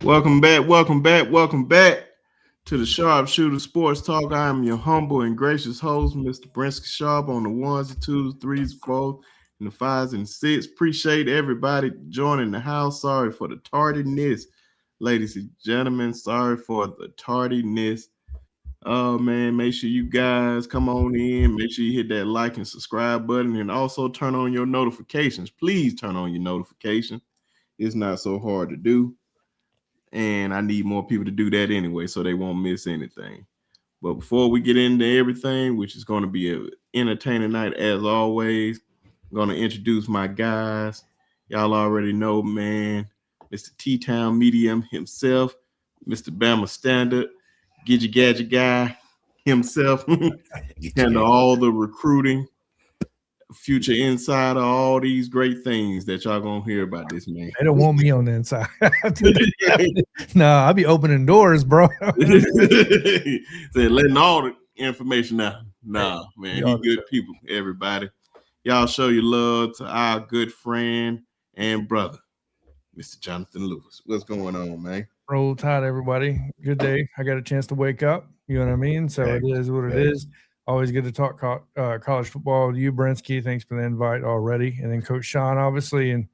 Welcome back to the Sharpshooter Sports Talk. I am your humble and gracious host, Mr. Brinsky Sharp, on the ones and twos, threes, fours, and the fives and six. Appreciate everybody joining the house. Sorry for the tardiness, ladies and gentlemen. Sorry for the tardiness. Oh man, make sure you guys come on in. Make sure you hit that like and subscribe button, and also turn on your notifications. Please turn on your notifications. It's not so hard to do, and I need more people to do that anyway, so they won't miss anything. But before we get into everything, which is going to be an entertaining night as always, I'm going to introduce my guys. Y'all already know, man, Mr. T-Town Medium himself, Mr. Bama Standard, Gidget Gadget guy himself, handle all the recruiting, future insider, all these great things that y'all gonna hear about this man. They don't want me on the inside. No, I'll be opening doors, bro. Said letting all the information out. Nah, man, he good people, everybody. Y'all show your love to our good friend and brother, Mr. Jonathan Lewis. What's going on, man? Roll Tide, everybody. Good day. I got a chance to wake up. You know what I mean? So it is what it is. Always good to talk college football. You, Brinsky, thanks for the invite already. And then Coach Shawn, obviously. And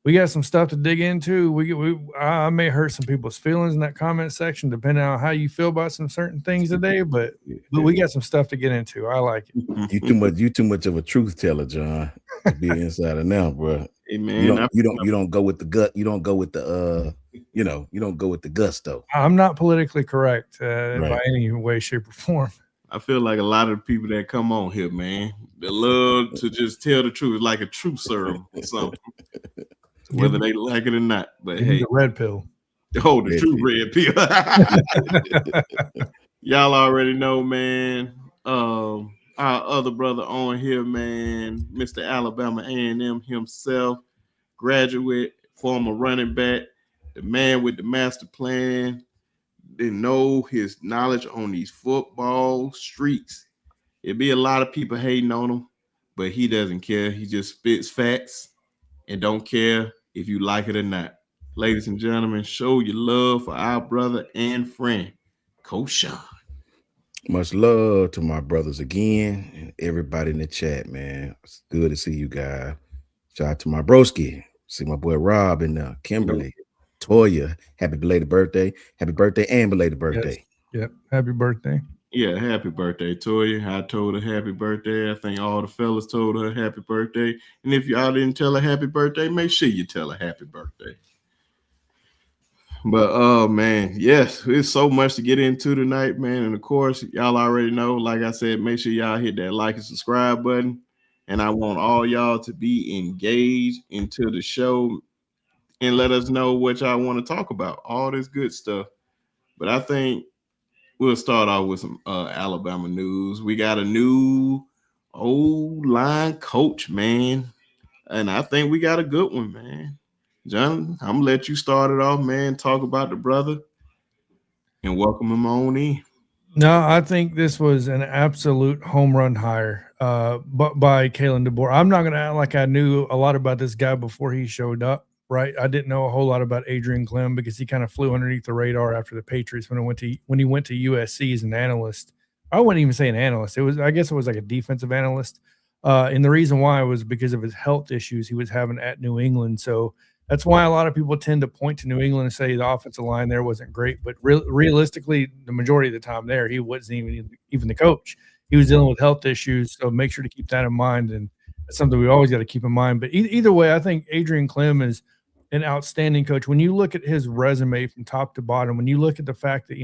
we got some stuff to dig into. I may hurt some people's feelings in that comment section, depending on how you feel about some certain things today. But we got some stuff to get into. I like it. You too much of a truth teller, John, to be insider now, bro. Hey, man, you don't go with the gut. You don't go with the you don't go with the gusto. I'm not politically correct by any way, shape, or form. I feel like a lot of the people that come on here, man, they love to just tell the truth, like a truth serum or something, whether they like it or not. But hey, the red pill. Oh, the true red pill. Y'all already know, man. Our other brother on here, man, Mr. Alabama A&M himself, graduate, former running back, the man with the master plan. They know his knowledge on these football streets. It'd be a lot of people hating on him, but he doesn't care. He just spits facts and don't care if you like it or not. Ladies and gentlemen, show your love for our brother and friend, Coach Shawn. Much love to my brothers again and everybody in the chat, man. It's good to see you guys. Shout out to my broski. See my boy Rob and Kimberly. Toya, happy belated birthday. Happy birthday and belated birthday. Yes. Yep. Happy birthday. Yeah, happy birthday, Toya. I told her happy birthday. I think all the fellas told her happy birthday. And if y'all didn't tell her happy birthday, make sure you tell her happy birthday. But oh man, yes, there's so much to get into tonight, man. And of course, y'all already know, like I said, make sure y'all hit that like and subscribe button. And I want all y'all to be engaged into the show and let us know what y'all want to talk about. All this good stuff. But I think we'll start off with some Alabama news. We got a new O-line coach, man. And I think we got a good one, man. John, I'm going to let you start it off, man. Talk about the brother and welcome him on in. No, I think this was an absolute home run hire by Kalen DeBoer. I'm not going to act like I knew a lot about this guy before he showed up. Right, I didn't know a whole lot about Adrian Clem because he kind of flew underneath the radar after the Patriots when he went to USC as an analyst. I wouldn't even say an analyst. I guess it was like a defensive analyst. And the reason why was because of his health issues he was having at New England. So that's why a lot of people tend to point to New England and say the offensive line there wasn't great. But realistically, the majority of the time there, he wasn't even the coach. He was dealing with health issues. So make sure to keep that in mind. And that's something we always got to keep in mind. But either way, I think Adrian Clem is an outstanding coach. When you look at his resume from top to bottom, when you look at the fact that,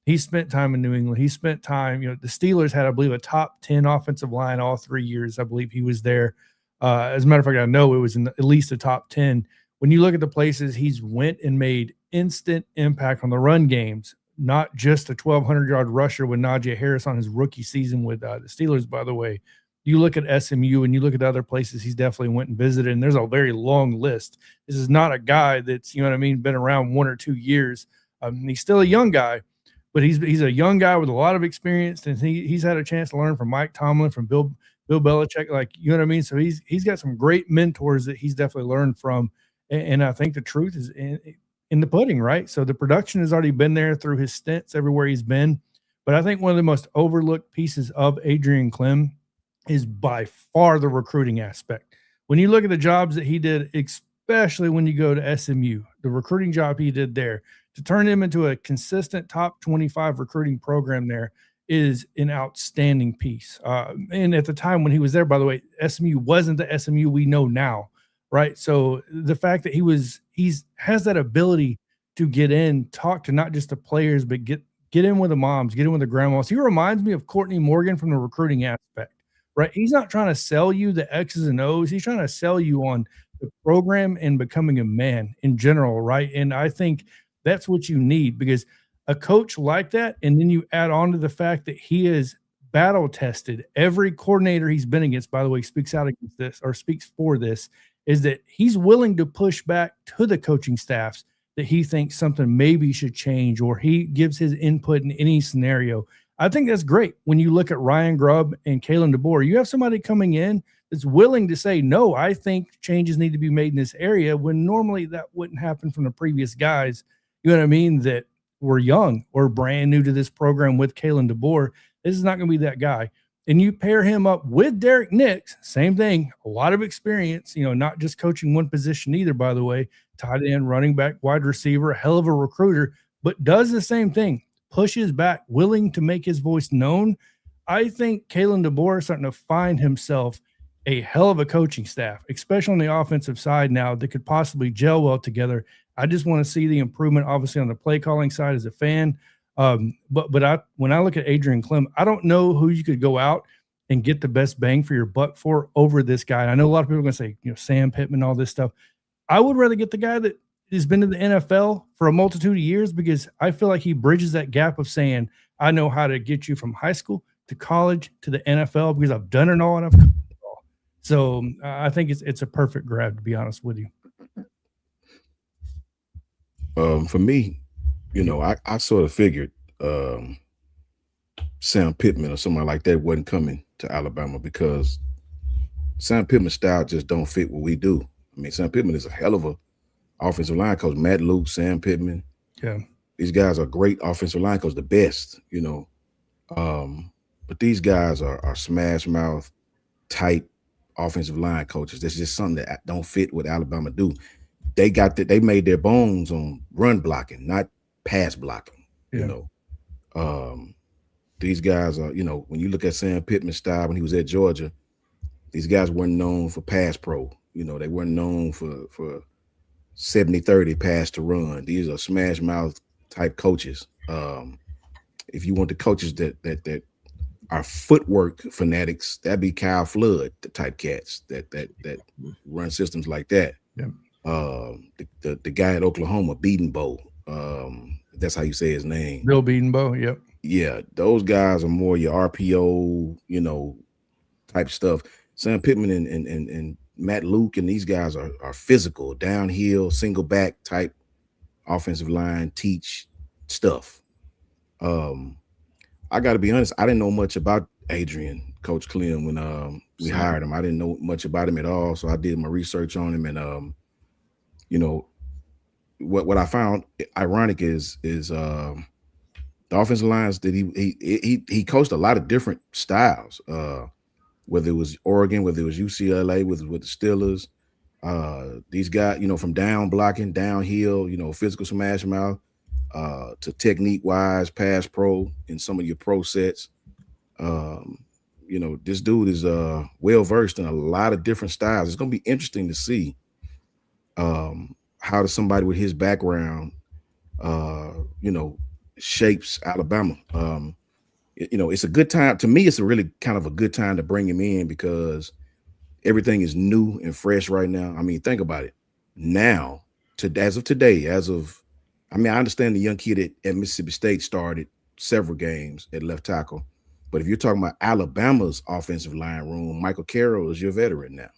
he spent time in New England, he spent time, the Steelers had, I believe, a top 10 offensive line all 3 years. I believe he was there. As a matter of fact, I know it was in at least the top 10. When you look at the places he's went and made instant impact on the run games, not just a 1,200-yard rusher with Najee Harris on his rookie season with the Steelers, by the way. You look at SMU and you look at the other places he's definitely went and visited, and there's a very long list. This is not a guy that's, been around 1 or 2 years. He's still a young guy, but he's a young guy with a lot of experience, and he's had a chance to learn from Mike Tomlin, from Bill Belichick, So he's got some great mentors that he's definitely learned from. And I think the truth is, in the pudding, right? So the production has already been there through his stints everywhere he's been. But I think one of the most overlooked pieces of Adrian Clem is by far the recruiting aspect. When you look at the jobs that he did, especially when you go to SMU, the recruiting job he did there to turn him into a consistent top 25 recruiting program there is an outstanding piece. And at the time when he was there, by the way, SMU wasn't the SMU we know now, right? So the fact that he's has that ability to get in, talk to not just the players, but get in with the moms, get in with the grandmas. He reminds me of Courtney Morgan from the recruiting aspect, right? He's not trying to sell you the X's and O's. He's trying to sell you on the program and becoming a man in general, right? And I think that's what you need, because a coach like that, and then you add on to the fact that he is battle tested. Every coordinator he's been against, by the way, speaks out against this or speaks for this, is that he's willing to push back to the coaching staffs that he thinks something maybe should change, or he gives his input in any scenario. I think that's great. When you look at Ryan Grubb and Kalen DeBoer, you have somebody coming in that's willing to say, no, I think changes need to be made in this area, when normally that wouldn't happen from the previous guys, you know what I mean, that were young or brand new to this program with Kalen DeBoer. This is not going to be that guy. And you pair him up with Derek Nix, same thing, a lot of experience, not just coaching one position either, by the way, tight end, running back, wide receiver, a hell of a recruiter, but does the same thing, pushes back, willing to make his voice known. I think Kalen DeBoer is starting to find himself a hell of a coaching staff, especially on the offensive side now, that could possibly gel well together. I just want to see the improvement, obviously, on the play calling side as a fan. But when I look at Adrian Clem, I don't know who you could go out and get the best bang for your buck for over this guy. And I know a lot of people are going to say, Sam Pittman, all this stuff. I would rather get the guy that has been in the NFL for a multitude of years, because I feel like he bridges that gap of saying, I know how to get you from high school to college to the NFL, because I've done it all and I've covered it all. So I think it's a perfect grab, to be honest with you. For me, I sort of figured Sam Pittman or somebody like that wasn't coming to Alabama, because Sam Pittman's style just don't fit what we do. I mean, Sam Pittman is a hell of a offensive line coach. Matt Luke, Sam Pittman. Yeah. These guys are great offensive line coaches, the best, but these guys are smash mouth type offensive line coaches. That's just something that don't fit what Alabama do. They made their bones on run blocking, not pass blocking. Yeah. These guys are, when you look at Sam Pittman's style when he was at Georgia, these guys weren't known for pass pro. They weren't known for 70-30 pass to run. These are smash mouth type coaches. If you want the coaches that are footwork fanatics, that'd be Kyle Flood, the type cats that run systems like that. Yeah. The guy at Oklahoma, Beadenbow, that's how you say his name. Bill Beadenbow, yep. Yeah, those guys are more your RPO, type stuff. Sam Pittman and Matt Luke and these guys are physical, downhill, single back type offensive line, teach stuff. I got to be honest, I didn't know much about Adrian, Coach Clem, when we hired him. I didn't know much about him at all, so I did my research on him, and what I found ironic is the offensive lines that he coached a lot of different styles, whether it was Oregon, whether it was UCLA, with the Steelers. These guys, from down blocking, downhill, physical smash mouth, to technique wise, pass pro in some of your pro sets. This dude is well versed in a lot of different styles. It's going to be interesting to see how does somebody with his background, shapes Alabama. It's a good time. To me, it's a really kind of a good time to bring him in, because everything is new and fresh right now. I mean, think about it. Now, as of today, I understand the young kid at Mississippi State started several games at left tackle, but if you're talking about Alabama's offensive line room, Michael Carroll is your veteran now.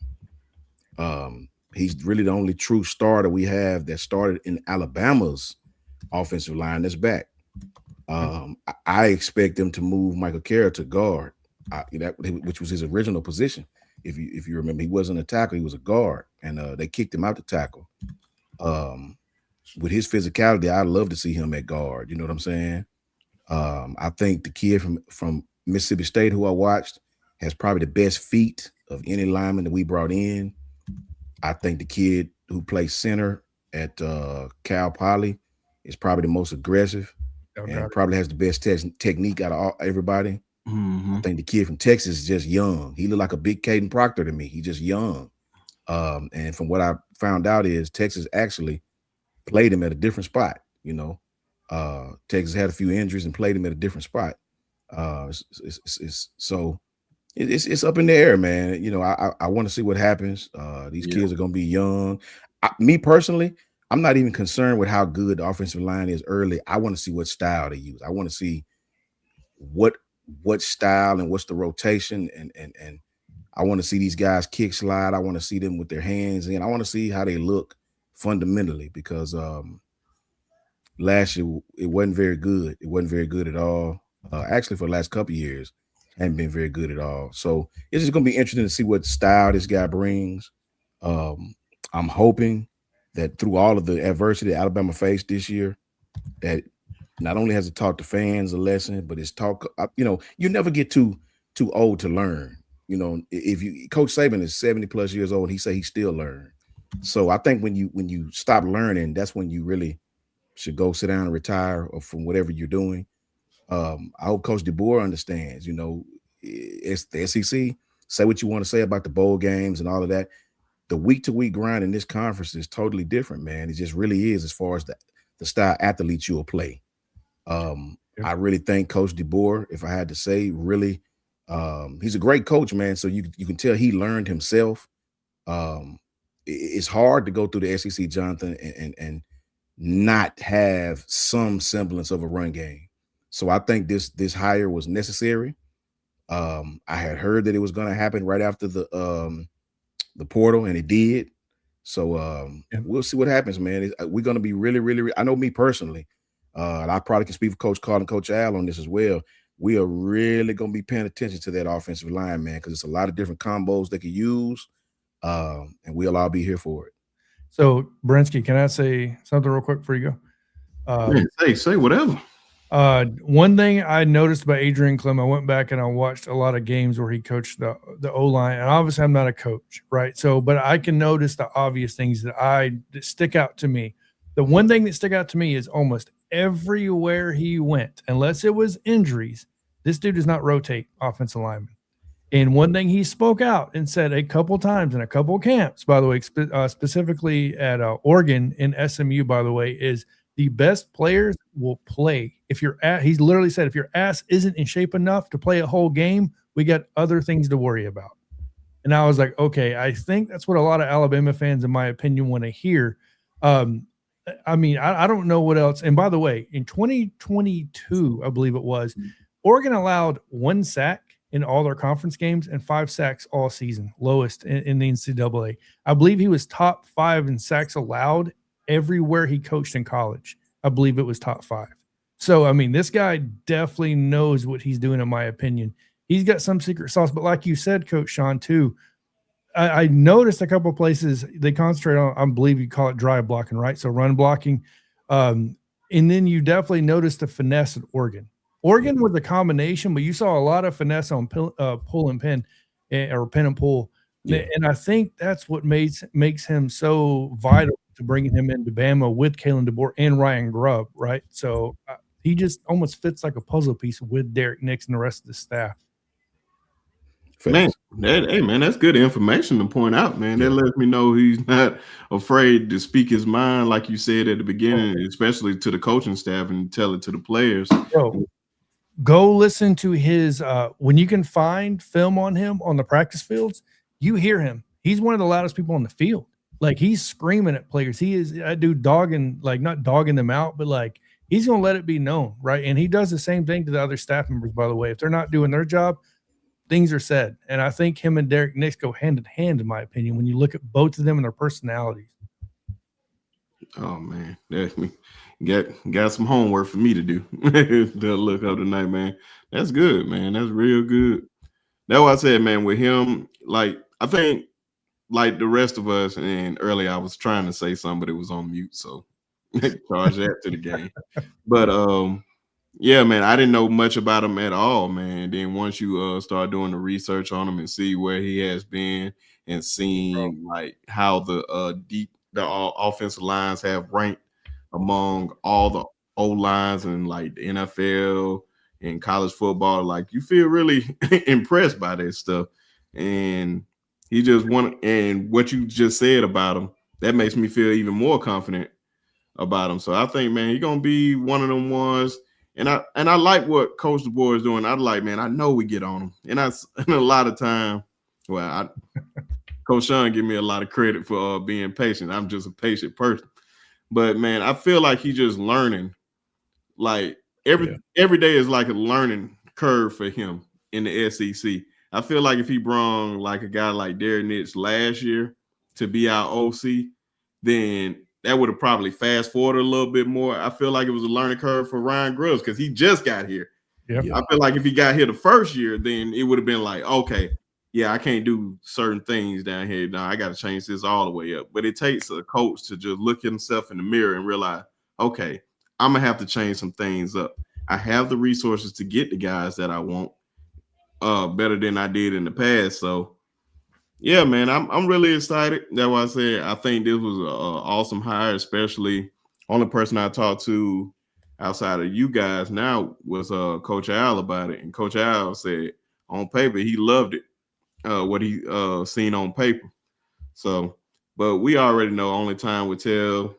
He's really the only true starter we have that started in Alabama's offensive line that's back. I expect them to move Michael Carroll to guard, which was his original position. If you remember, he wasn't a tackle, he was a guard, and they kicked him out to tackle. with his physicality, I'd love to see him at guard. You know what I'm saying? I think the kid from Mississippi State who I watched has probably the best feet of any lineman that we brought in. I think the kid who plays center at Cal Poly is probably the most aggressive and probably has the best technique out of everybody. I think the kid from Texas is just young. He looked like a big Caden Proctor to me. He's just young. And from what I found out is Texas actually played him at a different spot. You know, Texas had a few injuries and played him at a different spot. So it's up in the air, man. You know, I want to see what happens. These kids are going to be young. Me personally, I'm not even concerned with how good the offensive line is early. I want to see what style they use. I want to see what style and what's the rotation, and I want to see these guys kick slide. I want to see them with their hands in. I want to see how they look fundamentally, because last year it wasn't very good. It wasn't very good at all. Actually, for the last couple of years, haven't been very good at all. So it's just going to be interesting to see what style this guy brings. I'm hoping that through all of the adversity Alabama faced this year, that not only has it taught the fans a lesson, but it's taught, you know, you never get too old to learn. You know, if you Coach Saban is 70 plus years old, he say he still learn. So I think when you stop learning, that's when you really should go sit down and retire or from whatever you're doing. I hope Coach DeBoer understands, you know, it's the SEC. Say what you want to say about the bowl games and all of that. The week-to-week grind in this conference is totally different, man. It just really is, as far as the style athletes you will play. I really think Coach DeBoer, if I had to say, really, he's a great coach, man. So you can tell he learned himself. It's hard to go through the SEC, Jonathan, and not have some semblance of a run game. So I think this hire was necessary. I had heard that it was going to happen right after the portal, and it did. So we'll see what happens, man. We're going to be really, I know me personally, and I probably can speak for Coach Carl and Coach Al on this as well. We are really going to be paying attention to that offensive line, man, because it's a lot of different combos they could use, and we'll all be here for it. So, Brinsky, can I say something real quick before you go? Say whatever. One thing I noticed about Adrian Clem, I went back and I watched a lot of games where he coached the O-line, and obviously I'm not a coach, right? So, but I can notice the obvious things that stick out to me. The one thing that stuck out to me is almost everywhere he went, unless it was injuries, this dude does not rotate offensive linemen. And one thing he spoke out and said a couple times in a couple camps, by the way, specifically at Oregon and SMU, by the way, is the best players will play. He's literally said, if your ass isn't in shape enough to play a whole game, we got other things to worry about. And I was like, okay, I think that's what a lot of Alabama fans, in my opinion, want to hear. I mean, I don't know what else. And by the way, in 2022, I believe it was, Oregon allowed 1 sack in all their conference games and 5 sacks all season, lowest in the NCAA. I believe he was top 5 in sacks allowed everywhere he coached in college. I believe it was top 5. So, I mean, this guy definitely knows what he's doing, in my opinion. He's got some secret sauce, but like you said, Coach Shawn, too, I noticed a couple of places they concentrate on, I believe you call it drive blocking, right? So run blocking. And then you definitely noticed the finesse at Oregon. Oregon was a combination, but you saw a lot of finesse on pull and pin, or pin and pull. Yeah. And I think that's what makes him so vital to bringing him into Bama with Kalen DeBoer and Ryan Grubb, right? So he just almost fits like a puzzle piece with Derek Nix and the rest of the staff. Man, that's good information to point out, man. That lets me know he's not afraid to speak his mind, like you said at the beginning, especially to the coaching staff, and tell it to the players. Bro, go listen to his when you can find film on him on the practice fields, you hear him. He's one of the loudest people on the field. Like, he's screaming at players. He is that dude dogging, like, not dogging them out, but like he's gonna let it be known, right? And he does the same thing to the other staff members, by the way. If they're not doing their job, things are said. And I think him and Derek Nix go hand in hand, in my opinion, when you look at both of them and their personalities. Oh man, got some homework for me to do. To look up tonight, man. That's good, man. That's real good. That's what I said, man. With him, like, I think, like the rest of us, and earlier I was trying to say something, but it was on mute. So Charge that to the game. But yeah, man, I didn't know much about him at all, man. Then once you start doing the research on him and see where he has been and seeing like how the offensive lines have ranked among all the O lines and like the NFL and college football, like you feel really impressed by that stuff. And he just and what you just said about him, that makes me feel even more confident about him. So I think, man, he's gonna be one of them ones. And I like what Coach DeBoer is doing. I like, man, I know we get on him. And and a lot of time, Coach Shawn give me a lot of credit for being patient. I'm just a patient person. But man, I feel like he's just learning. Like every day is like a learning curve for him in the SEC. I feel like if he brought like a guy like Derek Nitz last year to be our OC, then that would have probably fast forwarded a little bit more. I feel like it was a learning curve for Ryan Grubbs because he just got here. Yep. I feel like if he got here the first year, then it would have been like, okay, yeah, I can't do certain things down here. Now I got to change this all the way up. But it takes a coach to just look at himself in the mirror and realize, okay, I'm going to have to change some things up. I have the resources to get the guys that I want better than I did in the past. So, yeah, man, I'm really excited. That's why I said I think this was an awesome hire, especially only person I talked to outside of you guys now was Coach Al about it. And Coach Al said on paper he loved it, what he seen on paper. So, but we already know only time will tell.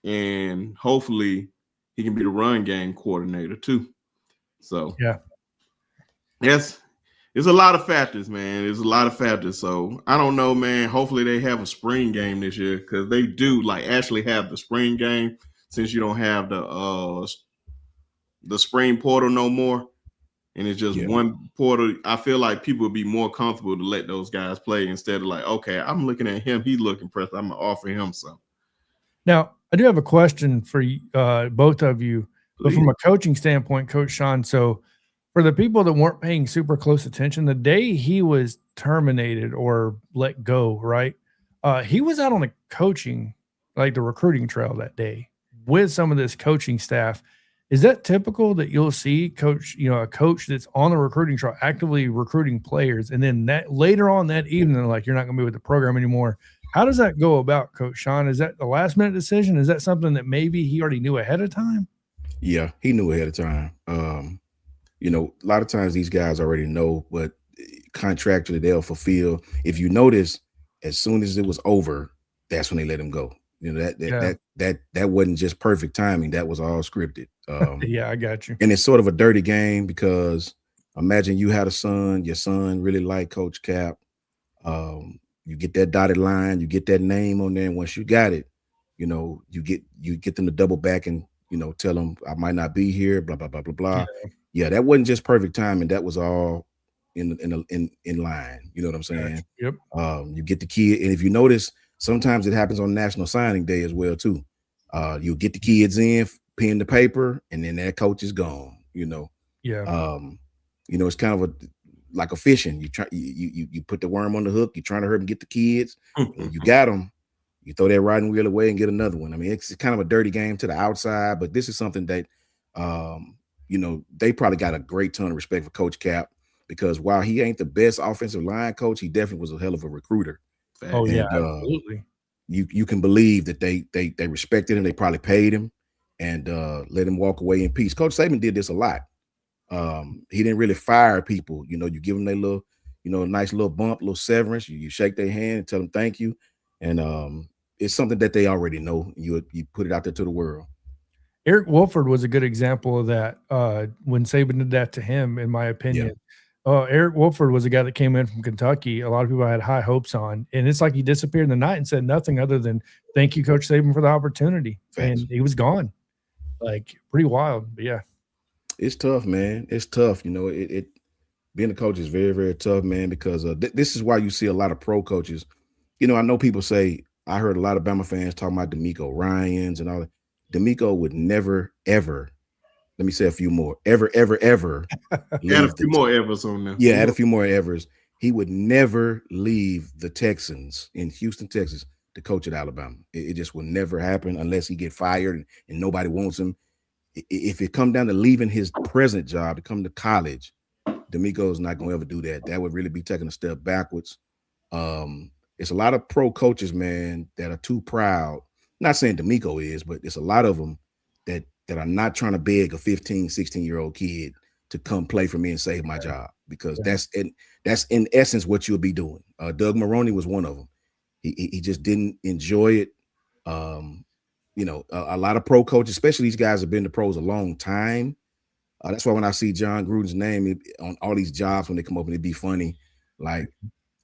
And hopefully he can be the run game coordinator too. So, yeah. Yes. It's a lot of factors, man. There's a lot of factors. So I don't know, man. Hopefully they have a spring game this year because they do like actually have the spring game since you don't have the spring portal no more. And it's just one portal. I feel like people would be more comfortable to let those guys play instead of like, okay, I'm looking at him. He looking impressive. I'm going to offer him some. Now, I do have a question for both of you, but from a coaching standpoint, Coach Shawn. So for the people that weren't paying super close attention, the day he was terminated or let go, right? He was out on the coaching, like the recruiting trail that day with some of this coaching staff. Is that typical that you'll see a coach that's on the recruiting trail actively recruiting players, and then that later on that evening, like you're not going to be with the program anymore? How does that go about, Coach Shawn? Is that the last minute decision? Is that something that maybe he already knew ahead of time? Yeah, he knew ahead of time. A lot of times these guys already know, but contractually they'll fulfill. If you notice, as soon as it was over, that's when they let him go. That wasn't just perfect timing. That was all scripted. Yeah, I got you. And it's sort of a dirty game because imagine you had a son, your son really liked Coach Cap. You get that dotted line, you get that name on there, and once you got it, you get them to double back and tell them I might not be here, blah blah blah blah blah. Yeah, that wasn't just perfect timing. That was all in line. You know what I'm saying? Yep. You get the kid, and if you notice, sometimes it happens on National Signing Day as well too. You get the kids in, pen the paper, and then that coach is gone. Yeah. It's kind of like a fishing. You put the worm on the hook. You're trying to hurt and get the kids. You got them. You throw that riding wheel away and get another one. I mean, it's kind of a dirty game to the outside, but this is something that, they probably got a great ton of respect for Coach Cap because while he ain't the best offensive line coach, he definitely was a hell of a recruiter. Oh, yeah, absolutely. You can believe that they respected him. They probably paid him and let him walk away in peace. Coach Saban did this a lot. He didn't really fire people. You give them their little, nice little bump, little severance. You shake their hand and tell them thank you. And it's something that they already know. You put it out there to the world. Eric Wolford was a good example of that when Saban did that to him, in my opinion. Yeah. Eric Wolford was a guy that came in from Kentucky. A lot of people had high hopes on. And it's like he disappeared in the night and said nothing other than, thank you, Coach Saban, for the opportunity. Thanks. And he was gone. Like, pretty wild. But, yeah. It's tough, man. It's tough. It being a coach is very, very tough, man, because this is why you see a lot of pro coaches. I know people say, I heard a lot of Bama fans talking about DeMeco Ryans and all that. DeMeco would never, ever, let me say a few more, ever add a few more evers on there. Yeah, add a few more evers. He would never leave the Texans in Houston, Texas, to coach at Alabama. It just will never happen unless he get fired and nobody wants him. If it come down to leaving his present job to come to college, D'Amico's not going to ever do that. That would really be taking a step backwards. It's a lot of pro coaches, man, that are too proud. Not saying D'Amico is, but it's a lot of them that are not trying to beg a 15, 16-year-old kid to come play for me and save my job, because that's in essence what you'll be doing. Doug Maroney was one of them. He just didn't enjoy it. You know, a lot of pro coaches, especially these guys have been to pros a long time. That's why when I see John Gruden's name on all these jobs, when they come up and it'd be funny, like,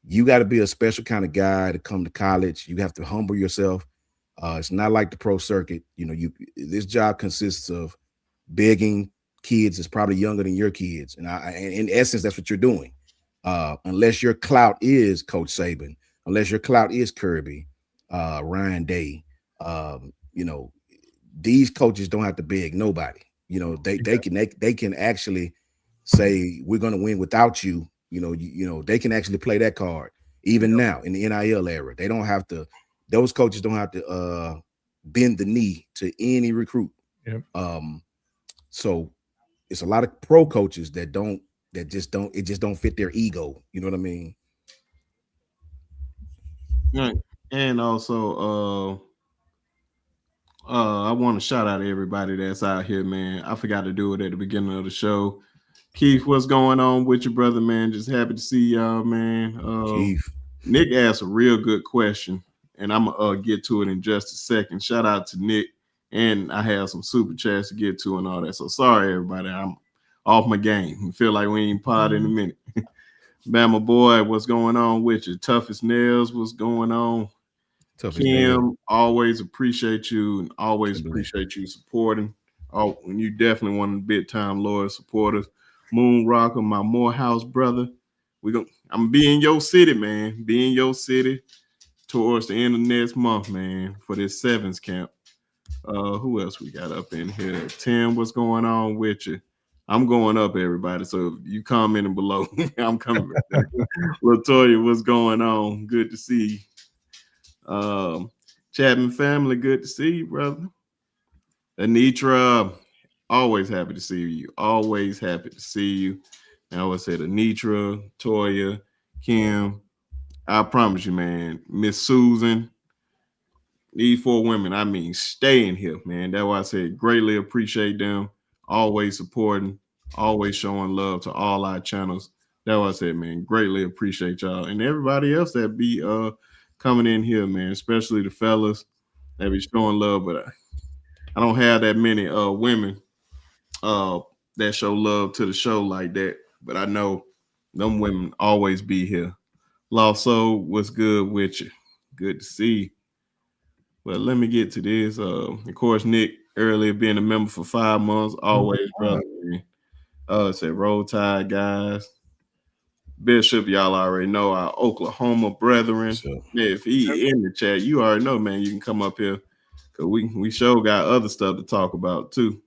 you got to be a special kind of guy to come to college. You have to humble yourself. It's not like the pro circuit. You know, this job consists of begging kids that's probably younger than your kids. And in essence, that's what you're doing. Unless your clout is Coach Saban, unless your clout is Kirby, Ryan Day, you know, these coaches don't have to beg nobody. You know, they can actually say, we're going to win without you. You know, they can actually play that card. Even now in the NIL era, they don't have to. Those coaches don't have to bend the knee to any recruit. Yep. So it's a lot of pro coaches that just don't fit their ego. You know what I mean? Right. And also, I want to shout out to everybody that's out here, man. I forgot to do it at the beginning of the show. Keith, what's going on with your brother, man? Just happy to see y'all, man. Keith. Nick asked a real good question, and I'm gonna get to it in just a second. Shout out to Nick, and I have some super chats to get to and all that. So sorry, everybody, I'm off my game. I feel like we ain't pod in a minute. Bama boy, what's going on with you? Toughest Nails, what's going on? Kim, always appreciate you and always appreciate you supporting. Oh, and you definitely one of the big time loyal supporters. Moon Rocker, my Morehouse brother. I'm gonna be in your city, man. Be in your city towards the end of next month, man, for this sevens camp. Who else we got up in here? Tim, what's going on with you? I'm going up, everybody. So if you commenting below, I'm coming. Latoya, what's going on? Good to see you. Chapman family, good to see you, brother. Anitra, always happy to see you. Always happy to see you. And I always said Anitra, Toya, Kim. I promise you, man. Miss Susan. These four women, I mean, stay in here, man. That's why I said greatly appreciate them. Always supporting, always showing love to all our channels. That's why I said, man, greatly appreciate y'all. And everybody else that be coming in here, man, especially the fellas that be showing love. But I don't have that many women that show love to the show like that. But I know them women always be here. Lost Soul, what's good with you? Good to see you. Well, let me get to this. Of course, Nick earlier being a member for 5 months, always, brother. Said Roll Tide guys. Bishop, y'all already know our Oklahoma brethren. So, yeah, if he in the chat, you already know, man. You can come up here because we sure got other stuff to talk about too,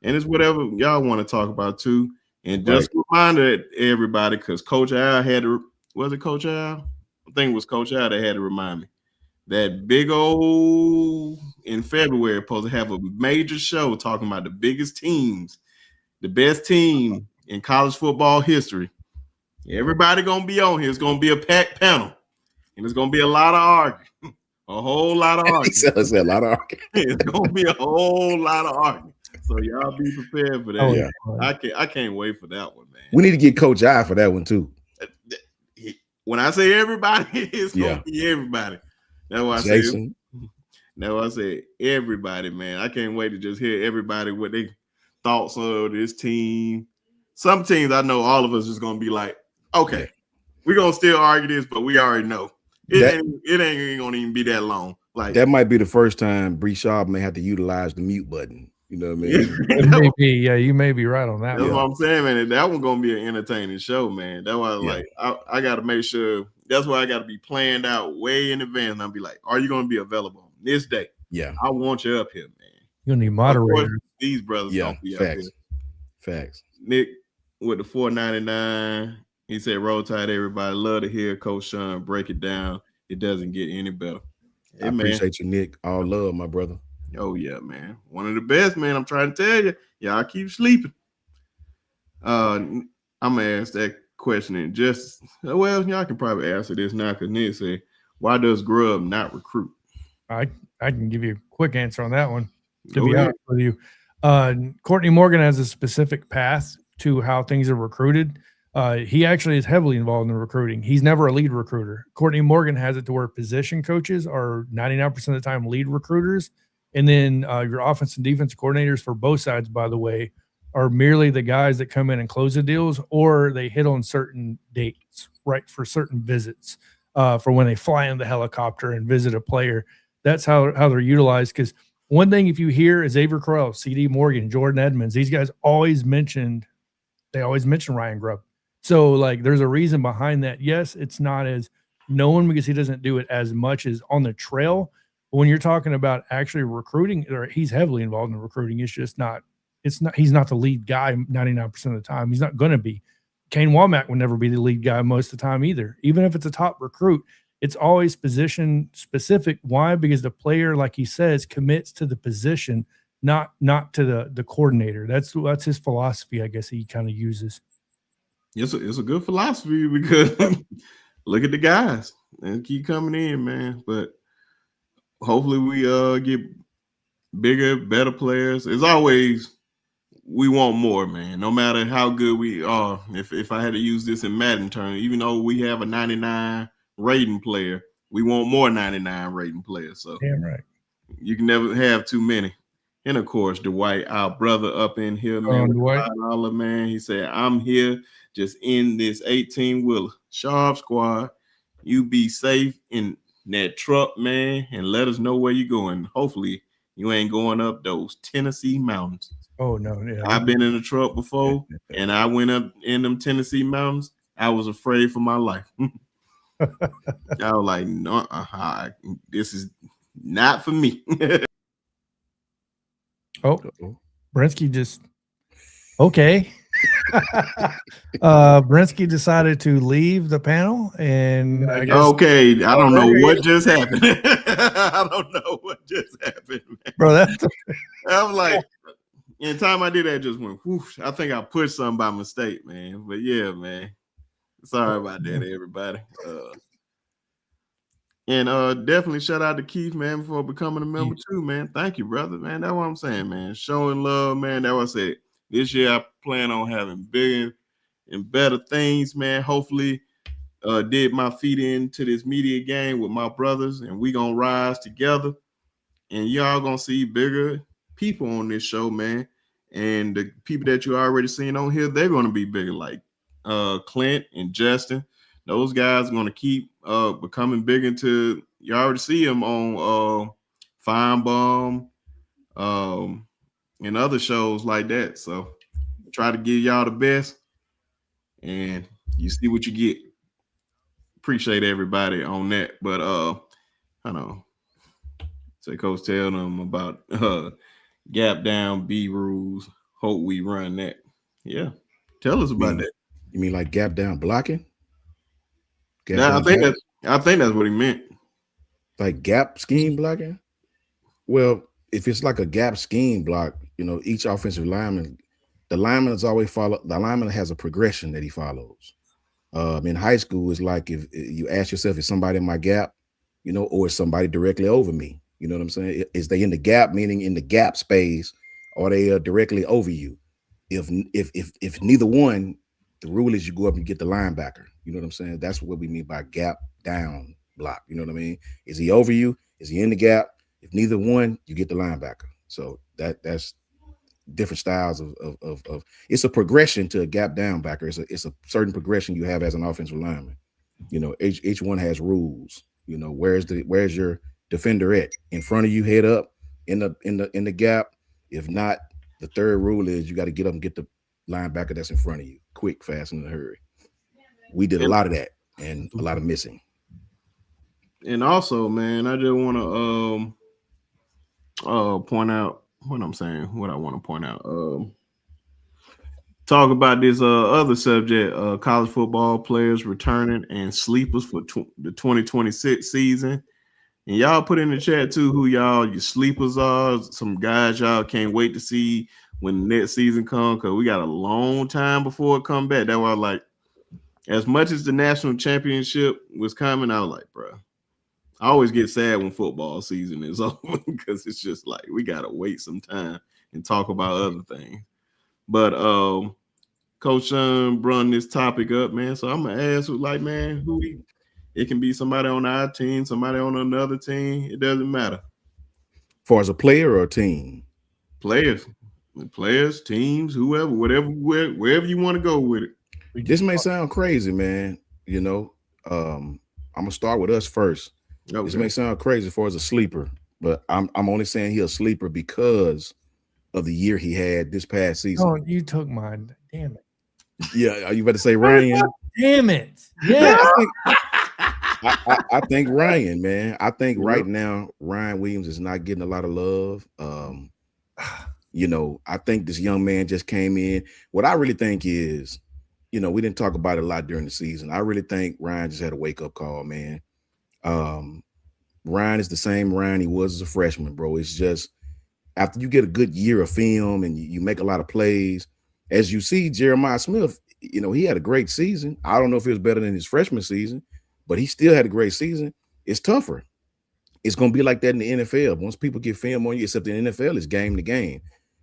and it's whatever y'all want to talk about too. And just a reminder to everybody, because Coach Al had to. Was it Coach Al? I think it was Coach Al that had to remind me. That big old in February supposed to have a major show talking about the biggest teams, the best team in college football history. Everybody gonna be on here. It's gonna be a packed panel, and it's gonna be a lot of arguing, a whole lot of arguing. It's a lot of arguing. It's gonna be a whole lot of arguing. So y'all be prepared for that. Oh, yeah. I can't wait for that one, man. We need to get Coach I for that one too. When I say everybody, it's gonna be everybody. That's why I say. That's why I say everybody, man. I can't wait to just hear everybody what they thoughts of this team. Some teams I know all of us is gonna be like, okay, we're gonna still argue this, but we already know it ain't gonna even be that long. Like that might be the first time Bree Shaw may have to utilize the mute button. You know what I mean? It may be, you may be right on that. That's what I'm saying, man. That one's gonna be an entertaining show, man. That's why like I gotta make sure. That's why I gotta be planned out way in advance. And I'll be like, are you gonna be available on this day? Yeah, I want you up here, man. You're gonna need moderators. These brothers don't be facts. up here. Facts. Nick with the $4.99. He said, "Roll Tide, everybody. Love to hear Coach Shawn break it down. It doesn't get any better." Hey, I man. appreciate you, Nick. All love, my brother. Oh yeah, man. One of the best, man. I'm trying to tell you. Y'all keep sleeping. I'm gonna ask that question in just y'all can probably answer this now because Nick said, why does Grub not recruit? I can give you a quick answer on that one. To Go be ahead. honest with you, Courtney Morgan has a specific path to how things are recruited. He actually is heavily involved in recruiting. He's never a lead recruiter. Courtney Morgan has it to where position coaches are 99% of the time lead recruiters. And then your offense and defense coordinators for both sides, by the way, are merely the guys that come in and close the deals, or they hit on certain dates, right, for certain visits, for when they fly in the helicopter and visit a player. That's how they're utilized. Because one thing, if you hear Xavier Correll, CD Morgan, Jordan Edmonds, these guys always mention Ryan Grubb. So like there's a reason behind that. Yes, it's not as known because he doesn't do it as much as on the trail. But when you're talking about actually recruiting, or he's heavily involved in recruiting, he's not the lead guy 99% of the time. He's not going to be. Kane Womack would never be the lead guy most of the time either. Even if it's a top recruit, it's always position specific. Why? Because the player, like he says, commits to the position, not to the coordinator. That's his philosophy, I guess he kind of uses. It's a good philosophy because look at the guys and keep coming in, man. But hopefully we get bigger, better players. As always, we want more, man. No matter how good we are. If I had to use this in Madden terms, even though we have a 99 rating player, we want more 99 rating players. So damn right. You can never have too many. And of course, Dwight, our brother up in here, man, with Dwight. $5, man. He said, I'm here just in this 18-wheeler. Sharp Squad, you be safe in that truck, man, and let us know where you're going. Hopefully, you ain't going up those Tennessee mountains. Oh, no. Yeah. I've been in a truck before, and I went up in them Tennessee mountains. I was afraid for my life. I was like, no, this is not for me. Oh, Brinsky just okay. Brinsky decided to leave the panel, and I guess okay, I don't know what just happened. I don't know what just happened, man. Bro. That's I was like, in the time I did that, just went whoosh. I think I pushed something by mistake, man. But yeah, man. Sorry about that, everybody. And definitely shout out to Keith, man, for becoming a member too, man. Thank you, brother, man. That's what I'm saying, man. Showing love, man. That's what I said. This year I plan on having bigger and better things, man. Hopefully, did my feet into this media game with my brothers, and we gonna rise together. And y'all gonna see bigger people on this show, man. And the people that you already seen on here, they're gonna be bigger, like Clint and Justin. Those guys are gonna keep becoming big into. You already see them on Feinbaum, and other shows like that. So try to give y'all the best, and you see what you get. Appreciate everybody on that, but I know. Say Coach tell them about gap down B rules. Hope we run that. Yeah, tell us about that. You mean like gap down blocking? I think that's what he meant. Like gap scheme blocking? Well, if it's like a gap scheme block, each offensive lineman, the lineman has always followed. The lineman has a progression that he follows. In high school, it's like if you ask yourself, is somebody in my gap, or is somebody directly over me? You know what I'm saying? Is they in the gap, meaning in the gap space, or they are directly over you? If neither one, the rule is you go up and get the linebacker. You know what I'm saying? That's what we mean by gap down block. You know what I mean? Is he over you? Is he in the gap? If neither one, you get the linebacker. So that's different styles of it's a progression to a gap down backer. It's a certain progression you have as an offensive lineman. Each one has rules. Where's your defender at? In front of you, head up in the gap. If not, the third rule is you got to get up and get the linebacker that's in front of you, quick, fast, and in a hurry. We did a lot of that and a lot of missing. And also, man, I just want to point out what I'm saying. What I want to point out. Talk about this other subject: college football players returning and sleepers for the 2026 season. And y'all put in the chat too who y'all your sleepers are. Some guys y'all can't wait to see when the next season comes, because we got a long time before it come back. That's why, like, as much as the national championship was coming, I was like, bro, I always get sad when football season is over because it's just like we gotta wait some time and talk about other things. But Coach Shawn brought this topic up, man. So I'm gonna ask, like, man, it can be somebody on our team, somebody on another team. It doesn't matter. For as a player or a team? Players, teams, whoever, whatever, wherever you want to go with it. This may sound crazy, man. You know, I'm gonna start with us first. Okay. This may sound crazy for as a sleeper, but I'm only saying he's a sleeper because of the year he had this past season. Oh, you took mine. Damn it. Yeah, are you about to say Ryan? Damn it. Yeah. I think Ryan, man. I think right now Ryan Williams is not getting a lot of love. You know, I think this young man just came in. What I really think is, you know, we didn't talk about it a lot during the season. I really think Ryan just had a wake-up call, man. Ryan is the same Ryan he was as a freshman, bro. It's just after you get a good year of film and you make a lot of plays, as you see Jeremiah Smith, you know, he had a great season. I don't know if it was better than his freshman season, but he still had a great season. It's tougher. It's going to be like that in the NFL. Once people get film on you, except in the NFL, it's game to game.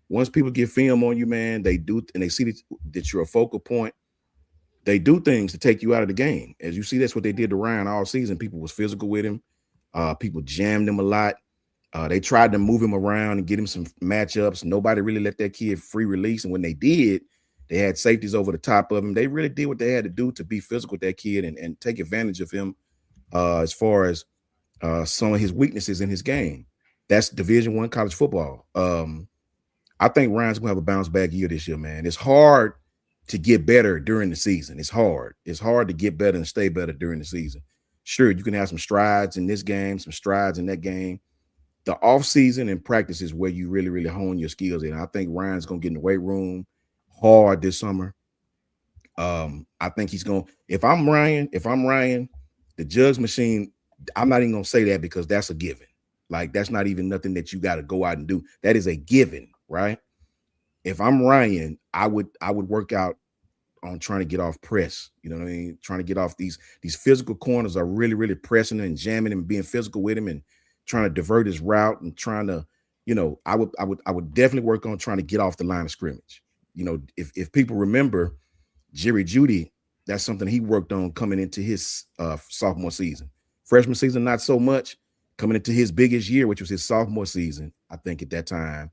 Once people get film on you, man, they do, and they see that you're a focal point, they do things to take you out of the game. As you see, that's what they did to Ryan all season. People was physical with him. People jammed him a lot. They tried to move him around and get him some matchups. Nobody really let that kid free release. And when they did, they had safeties over the top of him. They really did what they had to do to be physical with that kid and take advantage of him as far as some of his weaknesses in his game. That's Division I college football. I think Ryan's going to have a bounce back year this year, man. It's hard to get better during the season. It's hard. It's hard to get better and stay better during the season. Sure, you can have some strides in this game, some strides in that game. The off season and practice is where you really, really hone your skills in. I think Ryan's going to get in the weight room hard this summer. I think he's going to, if I'm Ryan, the jugs machine, I'm not even going to say that because that's a given. Like, that's not even nothing that you got to go out and do. That is a given, right? If I'm Ryan, I would work out on trying to get off press. You know what I mean? Trying to get off these physical corners are really, really pressing and jamming and being physical with him and trying to divert his route and trying to, you know, I would definitely work on trying to get off the line of scrimmage. You know, if people remember Jerry Jeudy, that's something he worked on coming into his sophomore season. Freshman season, not so much. Coming into his biggest year, which was his sophomore season, I think at that time,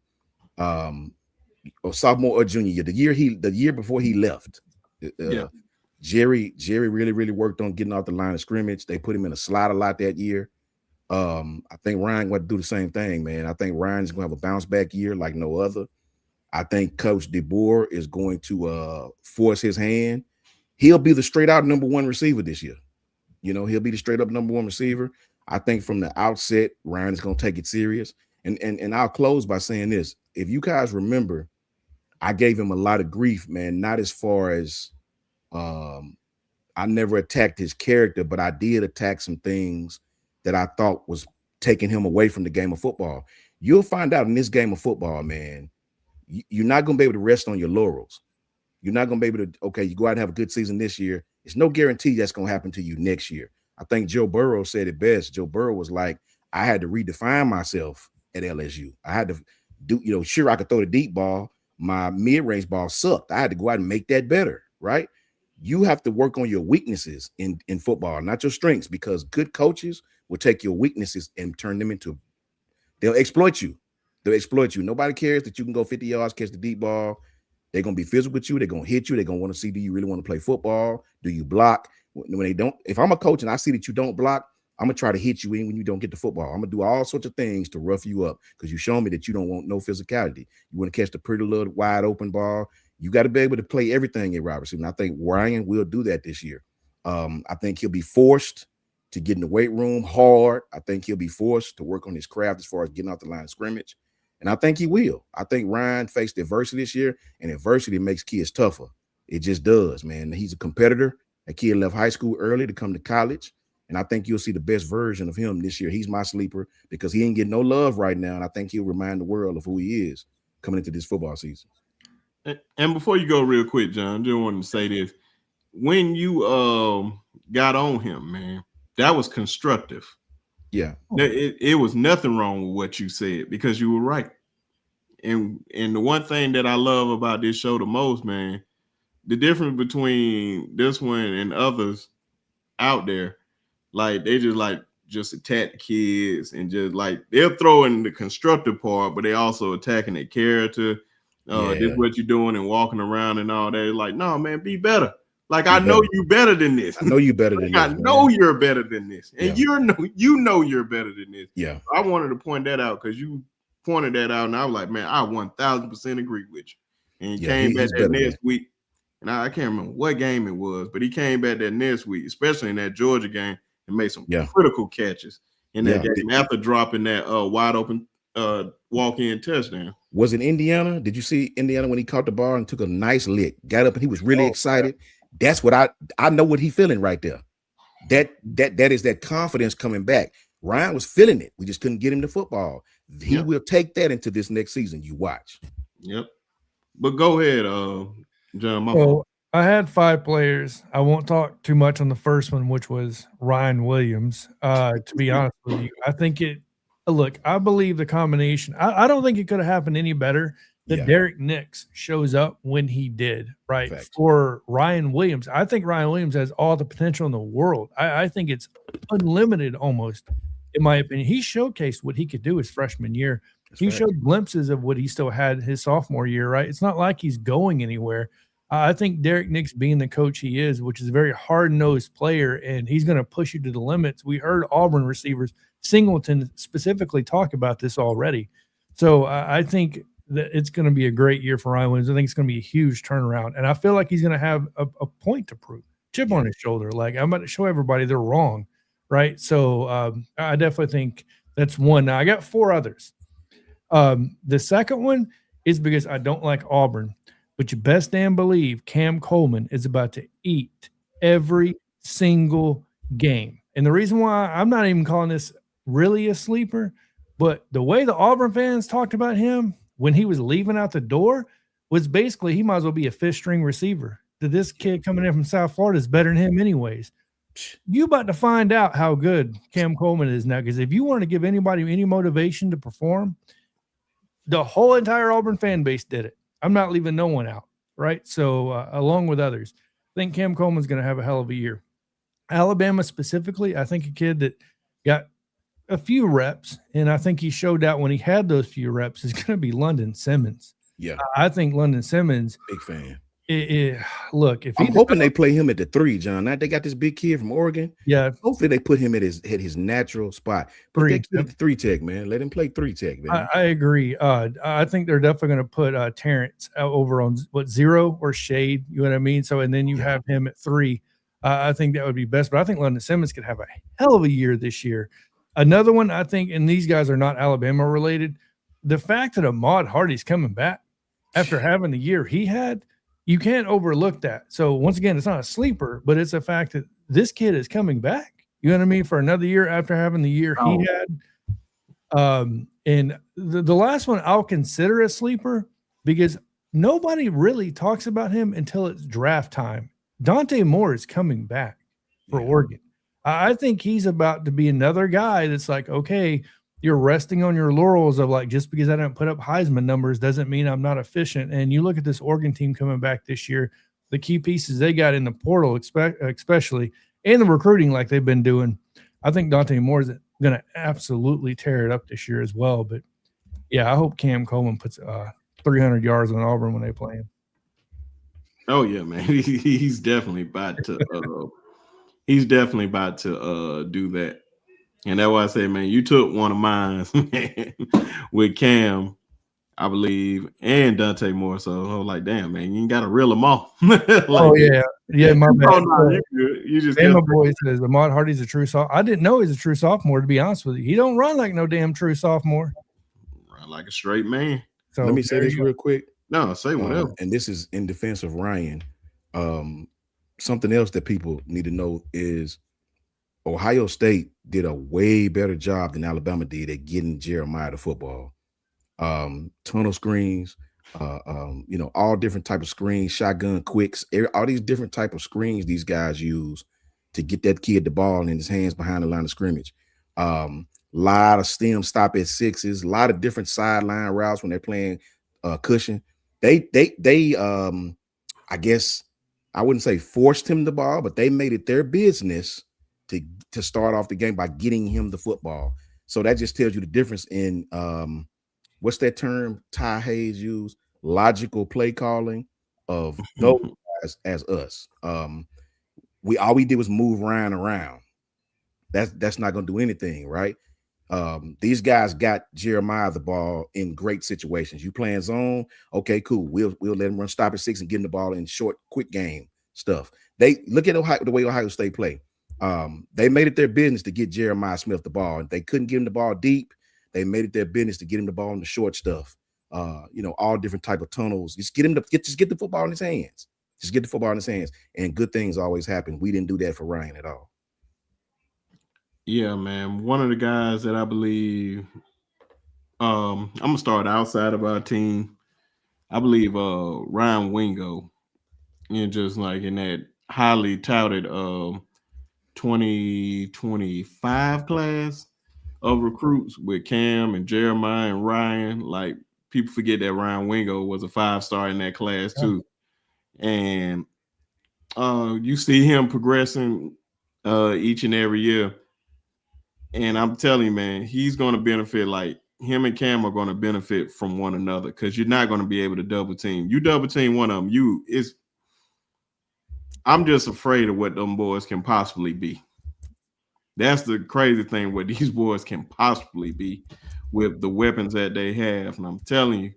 or sophomore or junior year, the year before he left. Jerry really, really worked on getting off the line of scrimmage. They put him in a slot a lot that year. I think Ryan going to do the same thing, man. I think Ryan's going to have a bounce back year like no other. I think Coach DeBoer is going to force his hand. He'll be the straight out number one receiver this year. You know, he'll be the straight up number one receiver. I think from the outset, Ryan is going to take it serious. And I'll close by saying this. If you guys remember, I gave him a lot of grief, man, not as far as I never attacked his character, but I did attack some things that I thought was taking him away from the game of football. You'll find out in this game of football, man, you're not going to be able to rest on your laurels. You're not going to be able to, okay, you go out and have a good season this year. It's no guarantee that's going to happen to you next year. I think Joe Burrow said it best. Joe Burrow was like, I had to redefine myself at LSU. I had to do, you know, sure, I could throw the deep ball. My mid-range ball sucked. I had to go out and make that better, right? You have to work on your weaknesses in football, not your strengths, because good coaches will take your weaknesses and turn them into, they'll exploit you. They'll exploit you. Nobody cares that you can go 50 yards, catch the deep ball. They're going to be physical with you. They're going to hit you. They're going to want to see, do you really want to play football? Do you block? When they don't, if I'm a coach and I see that you don't block, I'm going to try to hit you in when you don't get the football. I'm going to do all sorts of things to rough you up because you show me that you don't want no physicality. You want to catch the pretty little wide open ball. You got to be able to play everything in wide receiver. And I think Ryan will do that this year. I think he'll be forced to get in the weight room hard. I think he'll be forced to work on his craft as far as getting off the line of scrimmage. And I think he will. I think Ryan faced adversity this year, and adversity makes kids tougher. It just does, man. He's a competitor. A kid left high school early to come to college, And I think you'll see the best version of him this year. He's my sleeper because he ain't getting no love right now. And I think he'll remind the world of who he is coming into this football season. And before you go real quick, John, I just wanted to say this. When you got on him, man, that was constructive. Yeah. It was nothing wrong with what you said because you were right. And the one thing that I love about this show the most, man, the difference between this one and others out there, like they just attack the kids and just like they'll throw in the constructive part, but they also attacking their character. This is what you're doing and walking around and all that. Like, no, man, be better. Like, I know you better than this. I know you better than this. I know you're better than this. And you know you're better than this. Yeah. I wanted to point that out because you pointed that out, and I was like, man, I 1000% agree with you. And he came back that next week. And I can't remember what game it was, but he came back that next week, especially in that Georgia game, and made some critical catches in that game after dropping that wide open walk-in touchdown. Was it Indiana? Did you see Indiana when he caught the ball and took a nice lick, got up and he was really excited? That's what I know what he's feeling right there. That is that confidence coming back. Ryan was feeling it. We just couldn't get him to football. He will take that into this next season. You watch. Yep. But go ahead, John. Well, I had 5 players. I won't talk too much on the first one, which was Ryan Williams. To be honest with you, I think I believe the combination. I don't think it could have happened any better that Derek Nix shows up when he did, right? Fact. For Ryan Williams. I think Ryan Williams has all the potential in the world. I think it's unlimited almost, in my opinion. He showcased what he could do his freshman year. He showed glimpses of what he still had his sophomore year, right? It's not like he's going anywhere. I think Derek Nix being the coach he is, which is a very hard-nosed player, and he's going to push you to the limits. We heard Auburn receivers, Singleton specifically, talk about this already. So I think that it's going to be a great year for Ryan Williams. I think it's going to be a huge turnaround, and I feel like he's going to have a point to prove, chip on his shoulder. Like, I'm about to show everybody they're wrong, right? So I definitely think that's one. Now, I got 4 others. The second one is because I don't like Auburn, but you best damn believe Cam Coleman is about to eat every single game. And the reason why I'm not even calling this really a sleeper, but the way the Auburn fans talked about him when he was leaving out the door was basically he might as well be a fifth string receiver. That this kid coming in from South Florida is better than him anyways. You about to find out how good Cam Coleman is now, because if you want to give anybody any motivation to perform, the whole entire Auburn fan base did it. I'm not leaving no one out, right? So along with others, I think Cam Coleman's going to have a hell of a year. Alabama specifically, I think a kid that got a few reps, and I think he showed out when he had those few reps, is going to be London Simmons. Yeah. I think London Simmons. Big fan. Look, if I'm hoping they play him at the 3, John. Now they got this big kid from Oregon. Yeah. Hopefully they put him at his natural spot. Put that kid at the 3 tech, man. Let him play 3 tech, man. I agree. I think they're definitely going to put Terrence over on 0 or shade. You know what I mean? So, and then you have him at 3. I think that would be best. But I think London Simmons could have a hell of a year this year. Another one, I think, and these guys are not Alabama related. The fact that Ahmad Hardy's coming back after having the year he had, you can't overlook that. So once again, it's not a sleeper, but it's a fact that this kid is coming back. You know what I mean? For another year after having the year he had. And the last one I'll consider a sleeper because nobody really talks about him until it's draft time. Dante Moore is coming back for Oregon. I think he's about to be another guy that's like, okay, you're resting on your laurels of like, just because I don't put up Heisman numbers doesn't mean I'm not efficient. And you look at this Oregon team coming back this year, the key pieces they got in the portal, especially, and the recruiting like they've been doing. I think Dante Moore is going to absolutely tear it up this year as well. But, yeah, I hope Cam Coleman puts 300 yards on Auburn when they play him. Oh, yeah, man. He's definitely about to do that. And that's why I say, man, you took one of mine, man, with Cam, I believe, and Dante Moore. So I was like, damn, man, you ain't got to reel them off. Like, yeah, my bad. You just and my boy says Ahmad Hardy's a true sophomore. I didn't know he's a true sophomore, to be honest with you. He don't run like no damn true sophomore. Run like a straight man. So let me say this real quick. No, say whatever. And this is in defense of Ryan. Something else that people need to know is Ohio State did a way better job than Alabama did at getting Jeremiah the football. Tunnel screens, all different type of screens, shotgun quicks, all these different type of screens these guys use to get that kid the ball in his hands behind the line of scrimmage. Lot of stem stop at sixes, a lot of different sideline routes when they're playing cushion. They I guess I wouldn't say forced him the ball, but they made it their business to start off the game by getting him the football. So that just tells you the difference in what's that term Ty Hayes used? Logical play calling of those guys as us. All we did was move Ryan around. That's not going to do anything, right? These guys got Jeremiah the ball in great situations. You playing zone, okay, cool. We'll let him run stop at 6 and get him the ball in short, quick game stuff. They look at the way Ohio State play. They made it their business to get Jeremiah Smith the ball. If they couldn't get him the ball deep, they made it their business to get him the ball in the short stuff. All different type of tunnels. Just get the football in his hands. Just get the football in his hands, and good things always happen. We didn't do that for Ryan at all. Yeah, man. One of the guys that I believe, I'm gonna start outside of our team. I believe Ryan Wingo, just like in that highly touted 2025 class of recruits with Cam and Jeremiah and Ryan. Like, people forget that Ryan Wingo was a 5-star in that class too. And you see him progressing each and every year. And I'm telling you, man, he's going to benefit. Like, him and Cam are going to benefit from one another, because you're not going to be able to double team. You double team one of them, I'm just afraid of what them boys can possibly be. That's the crazy thing, what these boys can possibly be with the weapons that they have. And I'm telling you,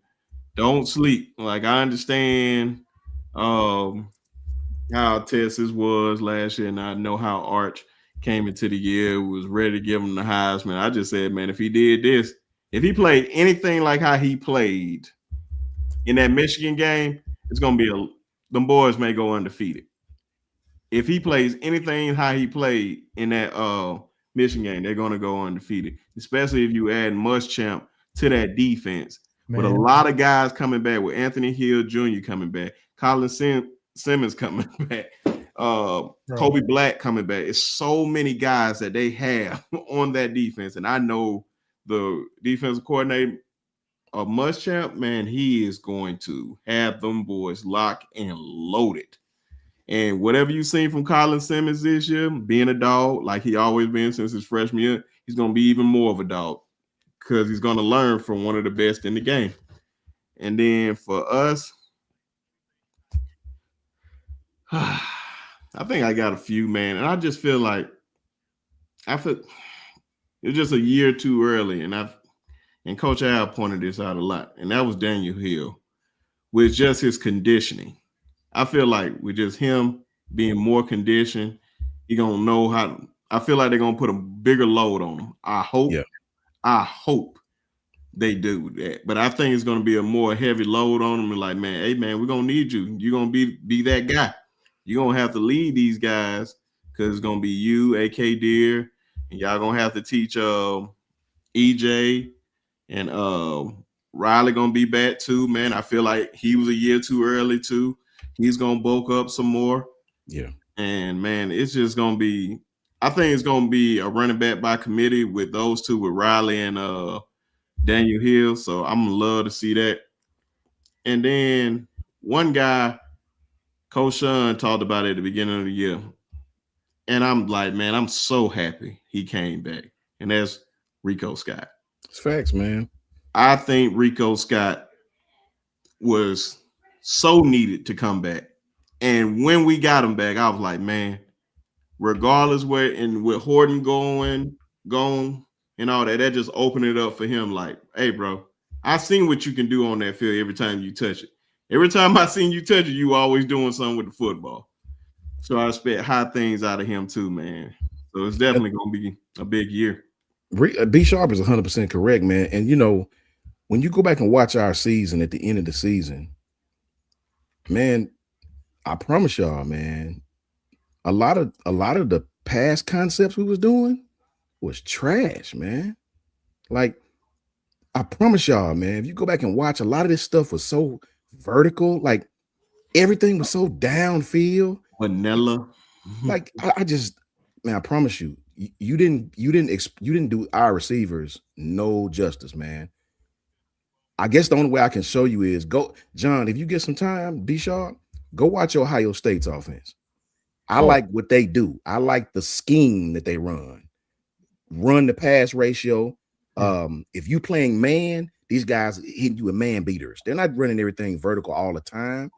don't sleep. Like, I understand how Texas was last year, and I know how Arch came into the year, was ready to give him the Heisman. I just said, man, if he did this, if he played anything like how he played in that Michigan game, it's going to be them boys may go undefeated. If he plays anything how he played in that Michigan game, they're going to go undefeated, especially if you add Muschamp to that defense. Man. With a lot of guys coming back, with Anthony Hill Jr. coming back, Colin Simmons coming back, Kobe Black coming back. It's so many guys that they have on that defense. And I know the defensive coordinator of Muschamp, man, he is going to have them boys locked and loaded. And whatever you've seen from Colin Simmons this year, being a dog like he always been since his freshman year, he's going to be even more of a dog, because he's going to learn from one of the best in the game. And then for us, I think I got a few, man. And I just feel like it's just a year too early. And Coach Al pointed this out a lot, and that was Daniel Hill, with just his conditioning. I feel like with just him being more conditioned, he gonna know how. I feel like they're gonna put a bigger load on him. I hope they do that, but I think it's gonna be a more heavy load on him. And like, man, hey man, we're gonna need you. You're gonna be that guy. You're gonna have to lead these guys, because it's gonna be you, AK Deer, and y'all gonna have to teach EJ and Riley gonna be back too. Man, I feel like he was a year too early too. He's going to bulk up some more. Yeah. And, man, it's just going to be – I think it's going to be a running back by committee with those two, with Riley and Daniel Hill. So I'm going to love to see that. And then one guy, Coach Shawn talked about it at the beginning of the year. And I'm like, man, I'm so happy he came back. And that's Rico Scott. It's facts, man. I think Rico Scott was – so needed to come back. And when we got him back, I was like, man, regardless where, and with Horton gone and all that just opened it up for him. Like, hey, bro, I seen what you can do on that field every time you touch it. Every time I seen you touch it, you always doing something with the football. So I expect high things out of him too, man. So it's definitely going to be a big year. B Sharp is 100% correct, man. And, when you go back and watch our season at the end of the season, man, I promise y'all, man, a lot of the pass concepts we was doing was trash, man. Like, I promise y'all, man, if you go back and watch, a lot of this stuff was so vertical, like everything was so downfield. Vanilla. Like, I just, man, I promise you, you didn't do our receivers no justice, man. I guess the only way I can show you is go, John, if you get some time, be sharp, go watch Ohio State's offense. I like what they do. I like the scheme that they run the pass ratio. If you playing man, these guys hitting you with man beaters. They're not running everything vertical all the time.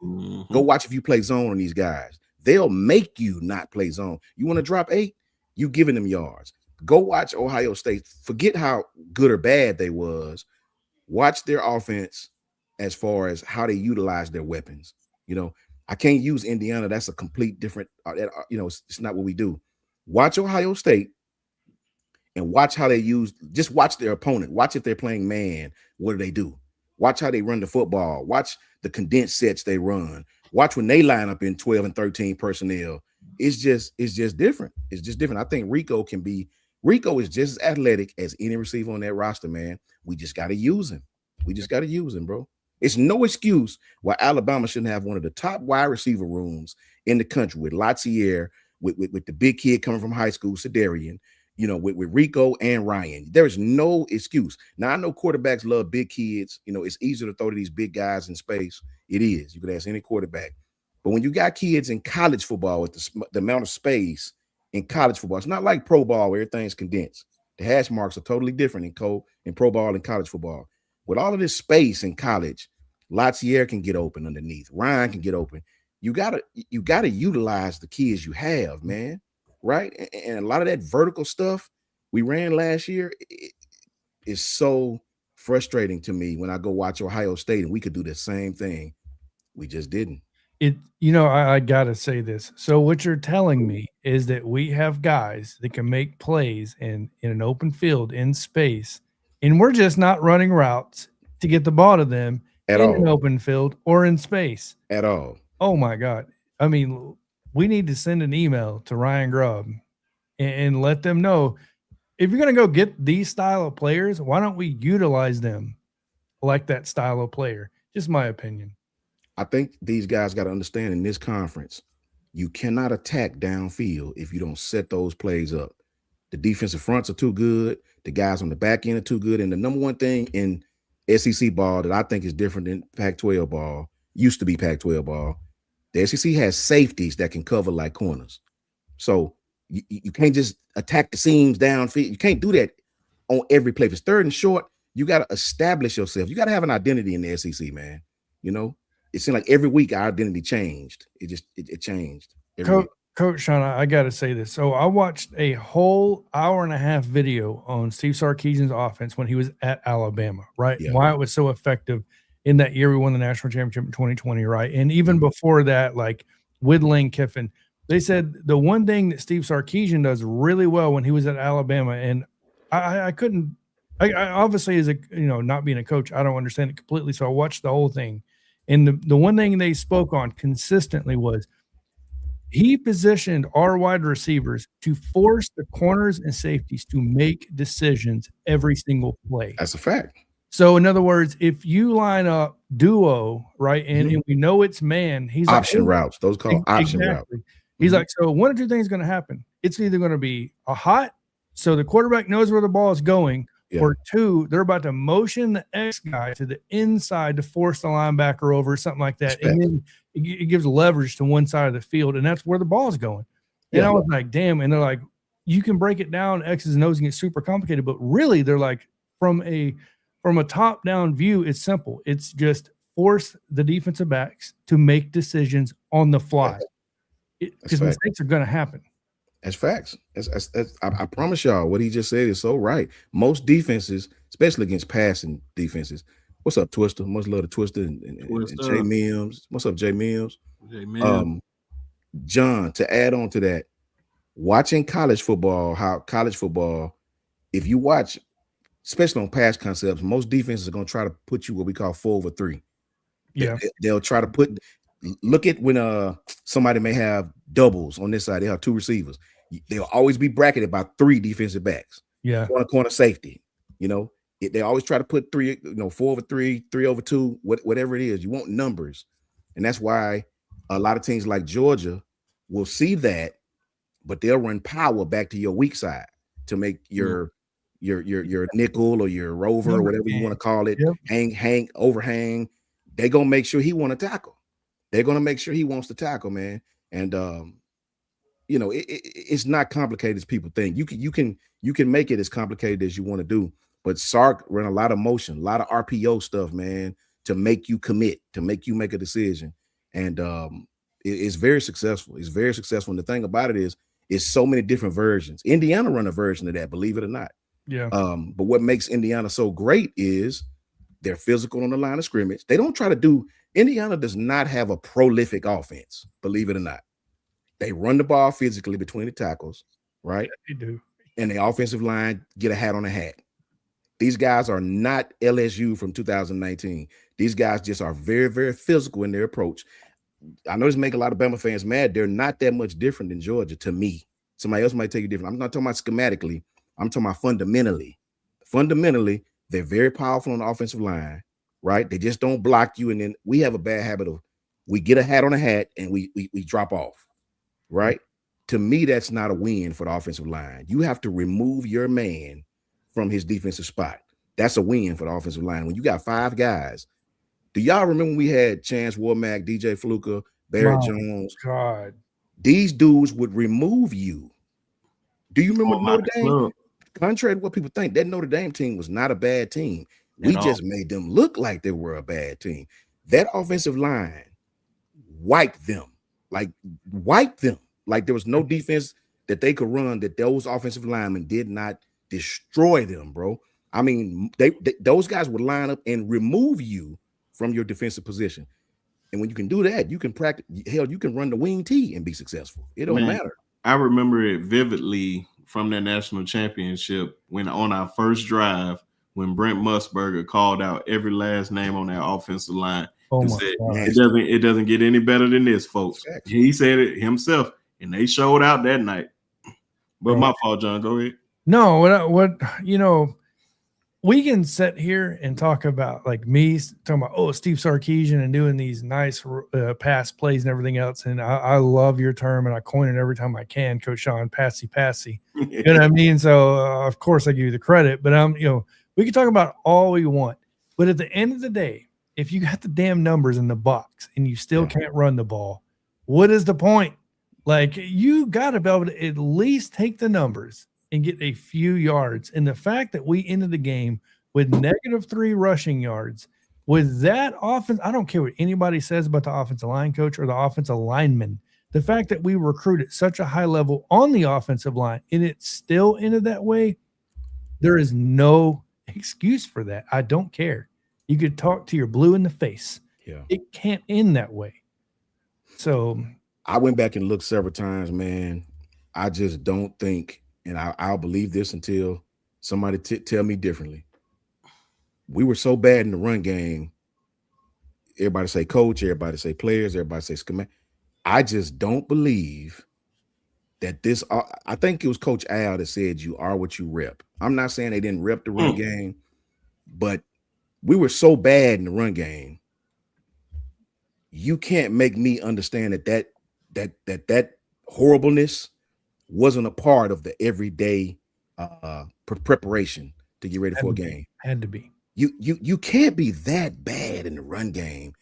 Go watch if you play zone on these guys. They'll make you not play zone. You want to drop 8, you giving them yards. Go watch Ohio State. Forget how good or bad they was. Watch their offense as far as how they utilize their weapons. You know, I can't use Indiana. That's a complete different, it's not what we do. Watch Ohio State and watch how they just watch their opponent. Watch if they're playing man. What do they do? Watch how they run the football. Watch the condensed sets they run. Watch when they line up in 12 and 13 personnel. It's just different. It's just different. I think Rico is just as athletic as any receiver on that roster, man. We just got to use him. Bro. It's no excuse why Alabama shouldn't have one of the top wide receiver rooms in the country with Latsier, with the big kid coming from high school, Sedarian, with Rico and Ryan. There is no excuse. Now, I know quarterbacks love big kids. It's easier to throw to these big guys in space. It is. You could ask any quarterback. But when you got kids in college football with the amount of space in college football, it's not like pro ball where everything's condensed. The hash marks are totally different in pro ball and college football. With all of this space in college, Latsier can get open underneath. Ryan can get open. You gotta utilize the kids you have, man. Right? And a lot of that vertical stuff we ran last year is so frustrating to me when I go watch Ohio State and we could do the same thing. We just didn't. I gotta say this. So what you're telling me is that we have guys that can make plays in an open field in space, and we're just not running routes to get the ball to them in an open field or in space at all. Oh my God. I mean, we need to send an email to Ryan Grubb and let them know, if you're going to go get these style of players, why don't we utilize them like that style of player? Just my opinion. I think these guys got to understand in this conference, you cannot attack downfield if you don't set those plays up. The defensive fronts are too good. The guys on the back end are too good. And the number one thing in SEC ball that I think is different than Pac-12 ball, used to be Pac-12 ball, the SEC has safeties that can cover like corners. So you can't just attack the seams downfield. You can't do that on every play. If it's third and short, you got to establish yourself. You got to have an identity in the SEC, man. It seemed like every week our identity changed. It changed. Coach Shawn, I got to say this. So I watched a whole hour and a half video on Steve Sarkisian's offense when he was at Alabama, right? Yeah. Why it was so effective in that year we won the national championship in 2020, right? And even before that, like with Lane Kiffin, they said the one thing that Steve Sarkisian does really well when he was at Alabama, and I obviously as a, not being a coach, I don't understand it completely. So I watched the whole thing. And the one thing they spoke on consistently was he positioned our wide receivers to force the corners and safeties to make decisions every single play. That's a fact. So, in other words, if you line up duo, right, and we know it's man, he's option routes. Those called option routes. He's like, so one or two things going to happen. It's either going to be a hot, so the quarterback knows where the ball is going, or two, they're about to motion the X guy to the inside to force the linebacker over or something like that. And then it gives leverage to one side of the field, and that's where the ball is going. And I was like, damn. And they're like, you can break it down, X's and O's, and get super complicated. But really, they're like, from a top-down view, it's simple. It's just force the defensive backs to make decisions on the fly. Because mistakes are going to happen. That's facts. I promise y'all, what he just said is so right. Most defenses, especially against passing defenses, what's up, Twister? Much love to Twister and Jay Mims. What's up, Jay Mims? John, to add on to that, watching college football, if you watch, especially on pass concepts, most defenses are going to try to put you what we call 4-over-3. Yeah. They'll try to look at when somebody may have doubles on this side, they have two receivers. they'll always be bracketed by 3 defensive backs. Yeah. Corner safety. You know, they always try to put 3, 4 over 3, 3 over 2, whatever it is. You want numbers. And that's why a lot of teams like Georgia will see that, but they'll run power back to your weak side to make your nickel or your rover or whatever you want to call it, hang, overhang. They're gonna make sure he want to tackle. They're gonna make sure he wants to tackle, man. And it's not complicated as people think. You can make it as complicated as you want to do. But Sark ran a lot of motion, a lot of RPO stuff, man, to make you commit, to make you make a decision. And it's very successful. It's very successful. And the thing about it is, it's so many different versions. Indiana run a version of that, believe it or not. Yeah. But what makes Indiana so great is they're physical on the line of scrimmage. They don't try to do. Indiana does not have a prolific offense, believe it or not. They run the ball physically between the tackles, right? They do. And the offensive line get a hat on a hat. These guys are not LSU from 2019. These guys just are very, very physical in their approach. I know this make a lot of Bama fans mad. They're not that much different than Georgia to me. Somebody else might take it different. I'm not talking about schematically. I'm talking about fundamentally. Fundamentally, they're very powerful on the offensive line, right? They just don't block you. And then we have a bad habit of we get a hat on a hat and we drop off, right? To me, that's not a win for the offensive line. You have to remove your man from his defensive spot. That's a win for the offensive line. When you got 5 guys, do y'all remember when we had Chance Warmack, DJ Fluker, Barrett Jones? God. These dudes would remove you. Do you remember Notre Dame? Contrary to what people think, that Notre Dame team was not a bad team. We just made them look like they were a bad team. That offensive line wiped them. Like there was no defense that they could run that those offensive linemen did not destroy them, bro. I mean, those guys would line up and remove you from your defensive position. And when you can do that, you can practice. Hell, you can run the wing T and be successful. It don't matter. I remember it vividly from that national championship when on our first drive, when Brent Musburger called out every last name on that offensive line and said, it doesn't get any better than this, folks. Exactly. He said it himself, and they showed out that night. But my fault, John. Go ahead. No, we can sit here and talk about like me talking about Steve Sarkisian and doing these nice pass plays and everything else. And I love your term and I coin it every time I can, Coach Shawn, passy. You know what I mean? So of course I give you the credit, but we can talk about all we want, but at the end of the day, if you got the damn numbers in the box and you still can't run the ball, what is the point? Like you got to be able to at least take the numbers and get a few yards. And the fact that we ended the game with -3 rushing yards with that offense, I don't care what anybody says about the offensive line coach or the offensive lineman. The fact that we recruited such a high level on the offensive line and it still ended that way, there is no excuse for that. I don't care. You could talk to your blue in the face. Yeah. It can't end that way. So I went back and looked several times, man. I just don't think, and I'll believe this until somebody tell me differently. We were so bad in the run game. Everybody say coach, everybody say players, everybody say schematic. I just don't believe that this. I think it was Coach Al that said you are what you rep. I'm not saying they didn't rep the run game, but we were so bad in the run game. You can't make me understand that horribleness wasn't a part of the everyday preparation to get ready for a game. Had to be. You can't be that bad in the run game.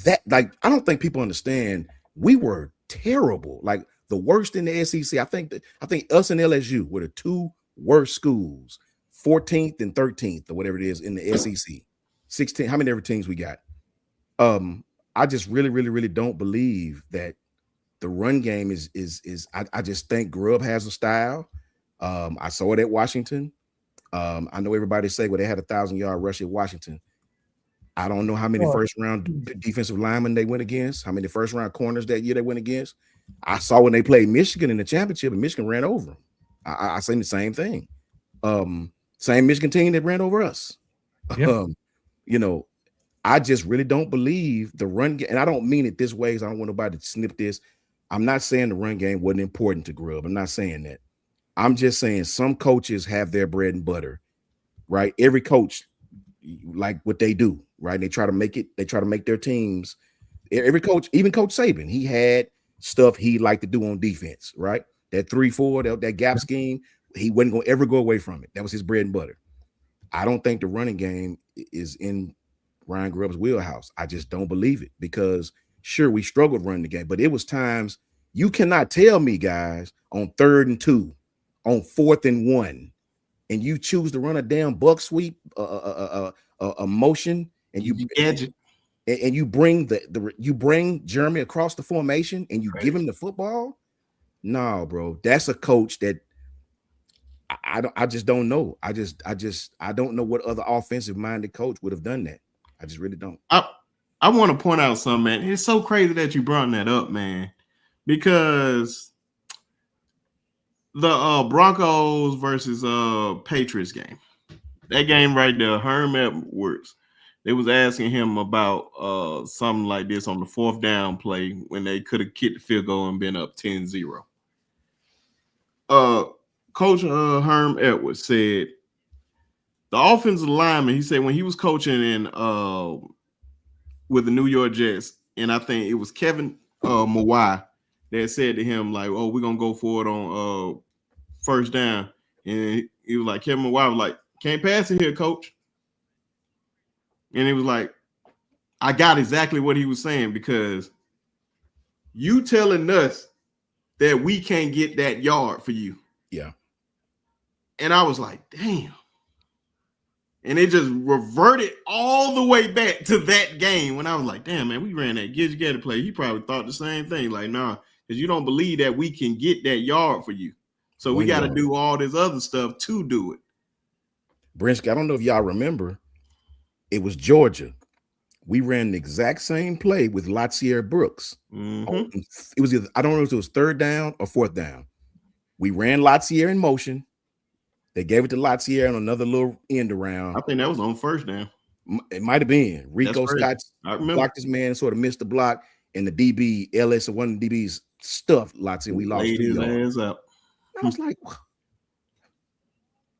That I don't think people understand. We were terrible, like the worst in the SEC. I think us and LSU were the 2 worst schools, 14th and 13th or whatever it is in the SEC. 16. How many ever teams we got? I just really don't believe that the run game is I just think Grubb has a style. I saw it at Washington. I know everybody say, well, they had 1,000-yard rush at Washington. I don't know how many first-round defensive linemen they went against, how many first-round corners that year they went against. I saw when they played Michigan in the championship, and Michigan ran over them. I seen the same thing. Same Michigan team that ran over us. Yep. I just really don't believe the run game, and I don't mean it this way because I don't want nobody to snip this. I'm not saying the run game wasn't important to Grubb. I'm not saying that. I'm just saying some coaches have their bread and butter, right? Every coach, like what they do, right? They try to make their teams. Every coach, even Coach Saban, he had stuff he liked to do on defense, right? That 3-4, that gap scheme, he wasn't going to ever go away from it. That was his bread and butter. I don't think the running game is in Ryan Grubb's wheelhouse. I just don't believe it because sure, we struggled running the game, but it was times you cannot tell me, guys, on 3rd and 2, on 4th and 1, and you choose to run a damn buck sweep, a motion, and you gadget. And you bring you bring Jeremy across the formation and you give him the football. No, bro, that's a coach that I just don't know. I don't know what other offensive minded coach would have done that. I just really don't. I want to point out something, man. It's so crazy that you brought that up, man, because the Broncos versus Patriots game, that game right there, Herm Edwards, they was asking him about something like this on the 4th down play when they could have kicked the field goal and been up 10-0. Coach Herm Edwards said the offensive lineman, he said when he was coaching in with the New York Jets, and I think it was Kevin Mawai that said to him, like, oh, we're going to go for it on 1st down. And he was like, Kevin Mawai was like, can't pass it here, coach. And he was like, I got exactly what he was saying because you telling us that we can't get that yard for you. Yeah. And I was like, damn. And it just reverted all the way back to that game when I was like, damn, man, we ran that get-together play. He probably thought the same thing. Like, nah, because you don't believe that we can get that yard for you. So we got to do all this other stuff to do it. Brinsky, I don't know if y'all remember, it was Georgia. We ran the exact same play with Latier Brooks. Mm-hmm. It was either, I don't know if it was 3rd down or 4th down. We ran Latier in motion. They gave it to Latier on another little end around. I think that was on 1st down. It might have been. Rico Scott blocked his man, sort of missed the block, and the DB, Ellis, or one of the DBs stuffed Latier. We lost 2 yards. Up. I was like,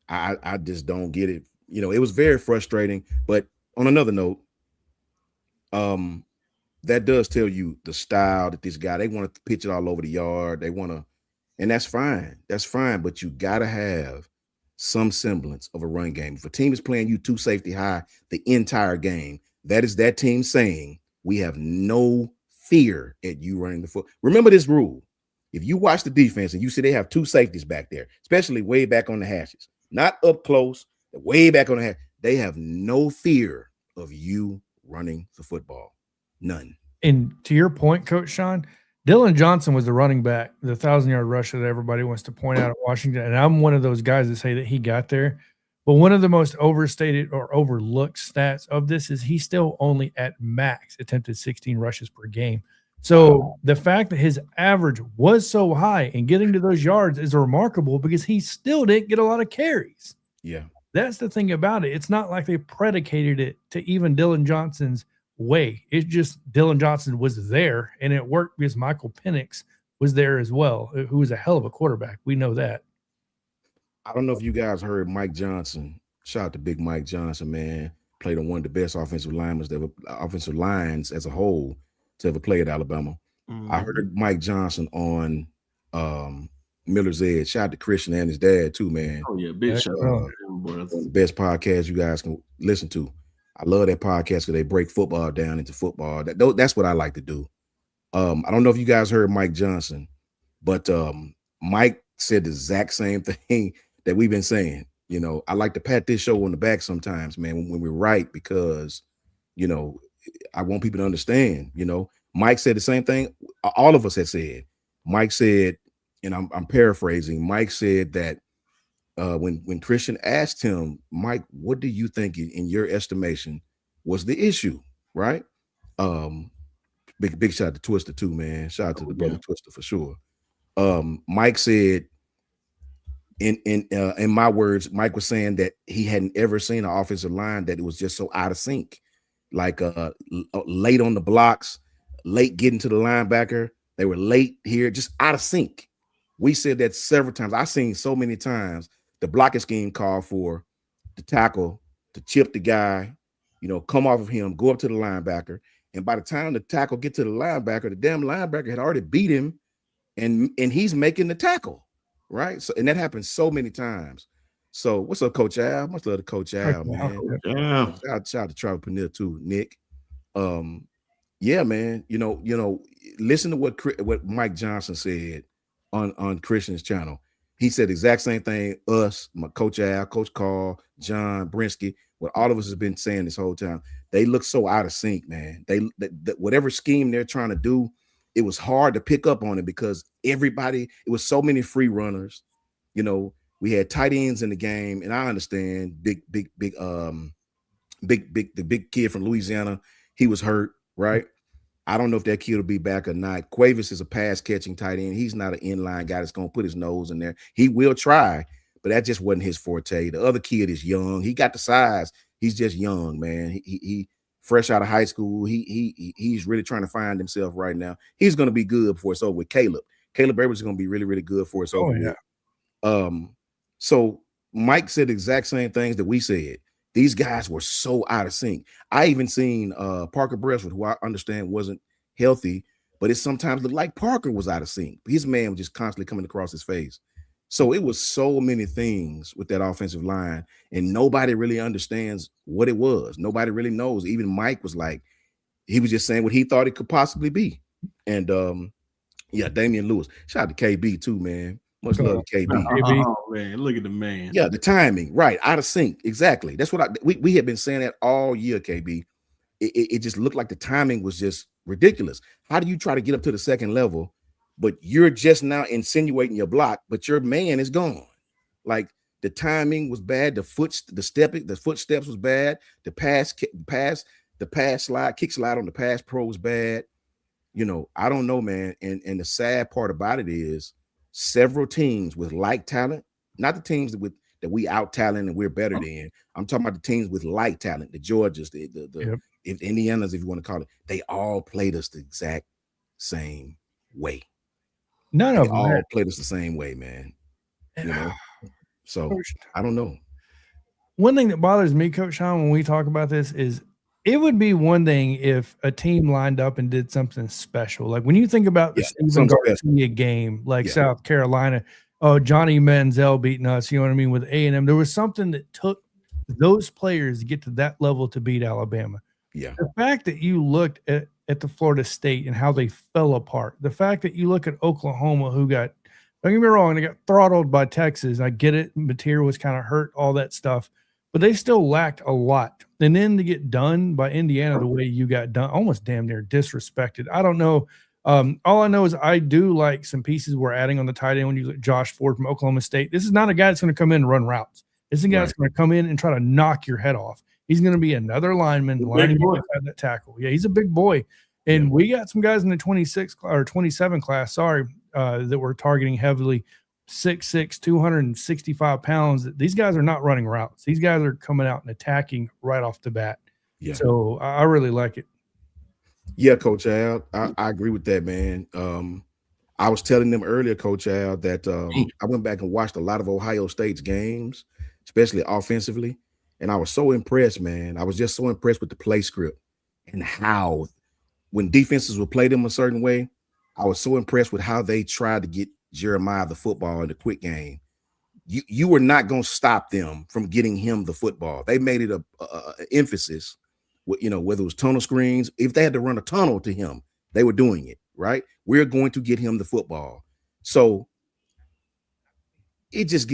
I just don't get it. You know, it was very frustrating. But on another note, that does tell you the style that this guy, they want to pitch it all over the yard. They want to, and that's fine. That's fine. But you got to have some semblance of a run game. If a team is playing you 2 safety high the entire game, that is that team saying we have no fear at you running the foot. Remember this rule. If you watch the defense and you see they have 2 safeties back there, especially way back on the hashes, not up close, way back on the hash, they have no fear of you running the football. None. And to your point, Coach Shawn, Dylan Johnson was the running back, the 1,000-yard rusher that everybody wants to point out at Washington. And I'm one of those guys that say that he got there. But one of the most overstated or overlooked stats of this is he still only at max attempted 16 rushes per game. So the fact that his average was so high and getting to those yards is remarkable because he still didn't get a lot of carries. Yeah. That's the thing about it. It's not like they predicated it to even Dylan Johnson's way. It's just Dylan Johnson was there, and it worked because Michael Penix was there as well, who was a hell of a quarterback. We know that. I don't know if you guys heard Mike Johnson. Shout out to Big Mike Johnson, man. Played on one of the best offensive lines as a whole to ever play at Alabama. Mm-hmm. I heard Mike Johnson on Miller's Edge. Shout out to Christian and his dad too, man. Oh yeah, big shout out. One of the best podcasts you guys can listen to. I love that podcast because they break football down into football. That's what I like to do. I don't know if you guys heard Mike Johnson, but Mike said the exact same thing that we've been saying. You know, I like to pat this show on the back sometimes, man, when we're right, because, you know, I want people to understand, you know. Mike said the same thing all of us had said. Mike said, and I'm paraphrasing, Mike said that when Christian asked him, Mike, what do you think in your estimation was the issue, right? Big shout out to Twister too, man. Shout out to the brother Twister for sure. Mike said, in my words, Mike was saying that he hadn't ever seen an offensive line that it was just so out of sync, like late on the blocks, late getting to the linebacker, They were late here, just out of sync. We said that several times. I've seen so many times the blocking scheme call for the tackle to chip the guy, come off of him, go up to the linebacker. And by the time the tackle get to the linebacker, the damn linebacker had already beat him, and he's making the tackle, right? So, and that happens so many times. So what's up, Coach Al? Much love to Coach Al, man. Yeah. Shout out to Trevor Peniel too, Nick. Yeah, man. Listen to what Mike Johnson said on Christian's channel. He said the exact same thing. Us, my Coach Al, Coach Carl, John, Brinsky, what all of us has been saying this whole time. They look so out of sync, man. They whatever scheme they're trying to do, it was hard to pick up on it because it was so many free runners. We had tight ends in the game, and I understand the big kid from Louisiana, he was hurt, right? I don't know if that kid will be back or not. Cuevas is a pass catching tight end. He's not an inline guy that's going to put his nose in there. He will try, but that just wasn't his forte. The other kid is young. He got the size. He's just young, man. He fresh out of high school. He's really trying to find himself right now. He's going to be good before it's over with. Caleb Edwards is going to be really, really good for us over with. So Mike said the exact same things that we said. These guys were so out of sync. I even seen Parker Bresswood, who I understand wasn't healthy, but it sometimes looked like Parker was out of sync. His man was just constantly coming across his face. So it was so many things with that offensive line, and nobody really understands what it was. Nobody really knows. Even Mike was like, he was just saying what he thought it could possibly be. And Damian Lewis. Shout out to KB too, man. Much love to KB. Oh, man, look at the man. Yeah, the timing, right, out of sync. Exactly. That's what we had been saying that all year, KB. It just looked like the timing was just ridiculous. How do you try to get up to the second level, but you're just now insinuating your block, but your man is gone? Like the timing was bad. The footsteps was bad. The kick slide on the pass pro was bad. I don't know, man. And the sad part about it is several teams with like talent, not the teams that we out talent and we're better than. I'm talking about the teams with like talent, the Georgias, the Indianas, if you want to call it. They all played us the exact same way. None of them all played us the same way, man. So I don't know. One thing that bothers me, Coach Shawn, when we talk about this is it would be one thing if a team lined up and did something special. Like when you think about the Stephen Garcia game, like South Carolina, Johnny Manziel beating us, you know what I mean, with A&M. There was something that took those players to get to that level to beat Alabama. Yeah. The fact that you looked at the Florida State and how they fell apart, the fact that you look at Oklahoma, who got, don't get me wrong, they got throttled by Texas. I get it. Material was kind of hurt, all that stuff. But they still lacked a lot. And then to get done by Indiana the way you got done, almost damn near disrespected. I don't know. All I know is I do like some pieces we're adding on the tight end when you look at Josh Ford from Oklahoma State. This is not a guy that's going to come in and run routes. This is a guy that's going to come in and try to knock your head off. He's going to be another lineman lining beside that tackle. Yeah, he's a big boy. And we got some guys in the 26 or 27 class, that we're targeting heavily. 6'6", 265 pounds. These guys are not running routes. These guys are coming out and attacking right off the bat. Yeah. So I really like it. Yeah, Coach Al, I agree with that, man. I was telling them earlier, Coach Al, that I went back and watched a lot of Ohio State's games, especially offensively, and I was so impressed, man. I was just so impressed with the play script and how when defenses would play them a certain way, I was so impressed with how they tried to get Jeremiah the football in the quick game. You were not going to stop them from getting him the football. They made it a emphasis, whether it was tunnel screens. If they had to run a tunnel to him, they were doing it, right? We're going to get him the football. So it's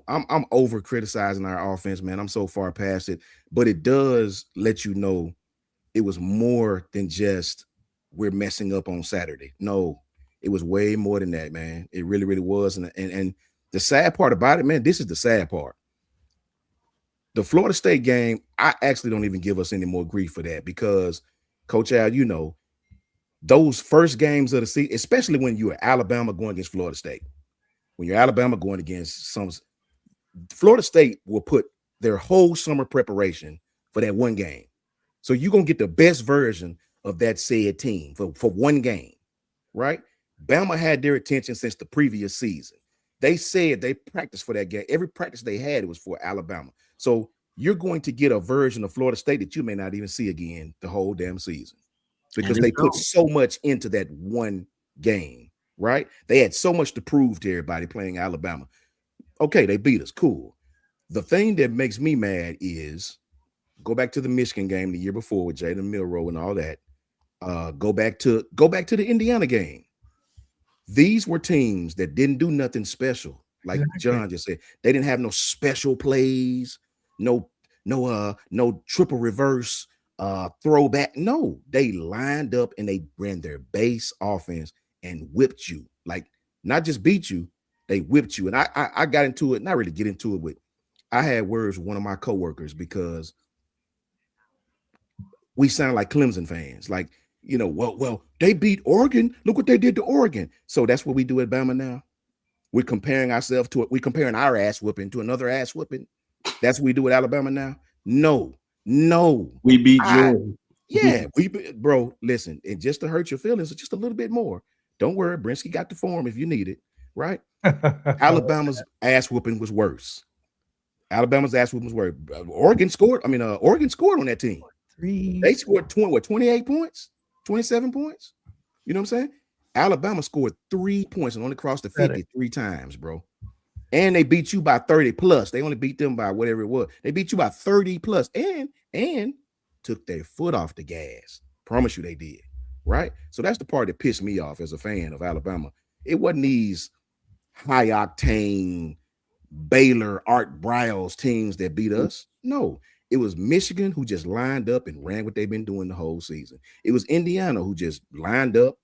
I'm over criticizing our offense, man. I'm so far past it, but it does let you know it was more than just we're messing up on Saturday. No, it was way more than that, man. It really, really was. And the sad part about it, man, this is the sad part. The Florida State game, I actually don't even give us any more grief for that because, Coach Al, those first games of the season, especially when you're Alabama going against Florida State, when you're Alabama going against Florida State will put their whole summer preparation for that one game. So you're going to get the best version of that said team for one game. right? Bama had their attention since the previous season. They said they practiced for that game. Every practice they had, it was for Alabama. So you're going to get a version of Florida State that you may not even see again the whole damn season because they put so much into that one game, right? They had so much to prove to everybody playing Alabama. Okay, they beat us. Cool. The thing that makes me mad is go back to the Michigan game the year before with Jalen Milroe and all that. Go back to the Indiana game. These were teams that didn't do nothing special. Like John just said, they didn't have no special plays, no triple reverse, throwback. No, they lined up and they ran their base offense and whipped you. Like, not just beat you, they whipped you. And I got into it, not really get into it with, I had words with one of my coworkers because we sound like Clemson fans. Like, well, they beat Oregon. Look what they did to Oregon. So that's what we do at Bama now. We're comparing ourselves to it. We're comparing our ass whooping to another ass whooping. That's what we do at Alabama now. No. We beat Georgia. Yeah, bro, listen, and just to hurt your feelings, just a little bit more. Don't worry, Brinsky got the form if you need it, right? Alabama's ass whooping was worse. Alabama's ass whooping was worse. Oregon scored on that team. They scored 28 points, 27 points. You know what I'm saying? Alabama scored 3 points and only crossed the 50 3 times, bro. And they beat you by 30 plus. They only beat them by whatever it was. They beat you by 30 plus and took their foot off the gas. Promise you they did, right? So that's the part that pissed me off as a fan of Alabama. It wasn't these high-octane Baylor, Art Briles teams that beat us. No. It was Michigan who just lined up and ran what they've been doing the whole season. It was Indiana who just lined up,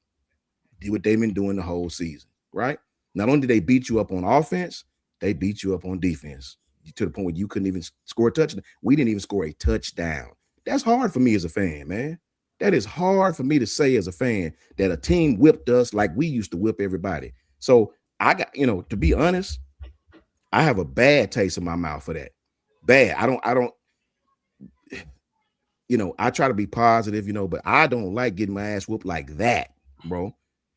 did what they've been doing the whole season, right? Not only did they beat you up on offense, they beat you up on defense to the point where you couldn't even score a touchdown. We didn't even score a touchdown. That's hard for me as a fan, man. That is hard for me to say as a fan that a team whipped us like we used to whip everybody. So I got, to be honest, I have a bad taste in my mouth for that. Bad. I don't. I try to be positive, but I don't like getting my ass whooped like that, bro.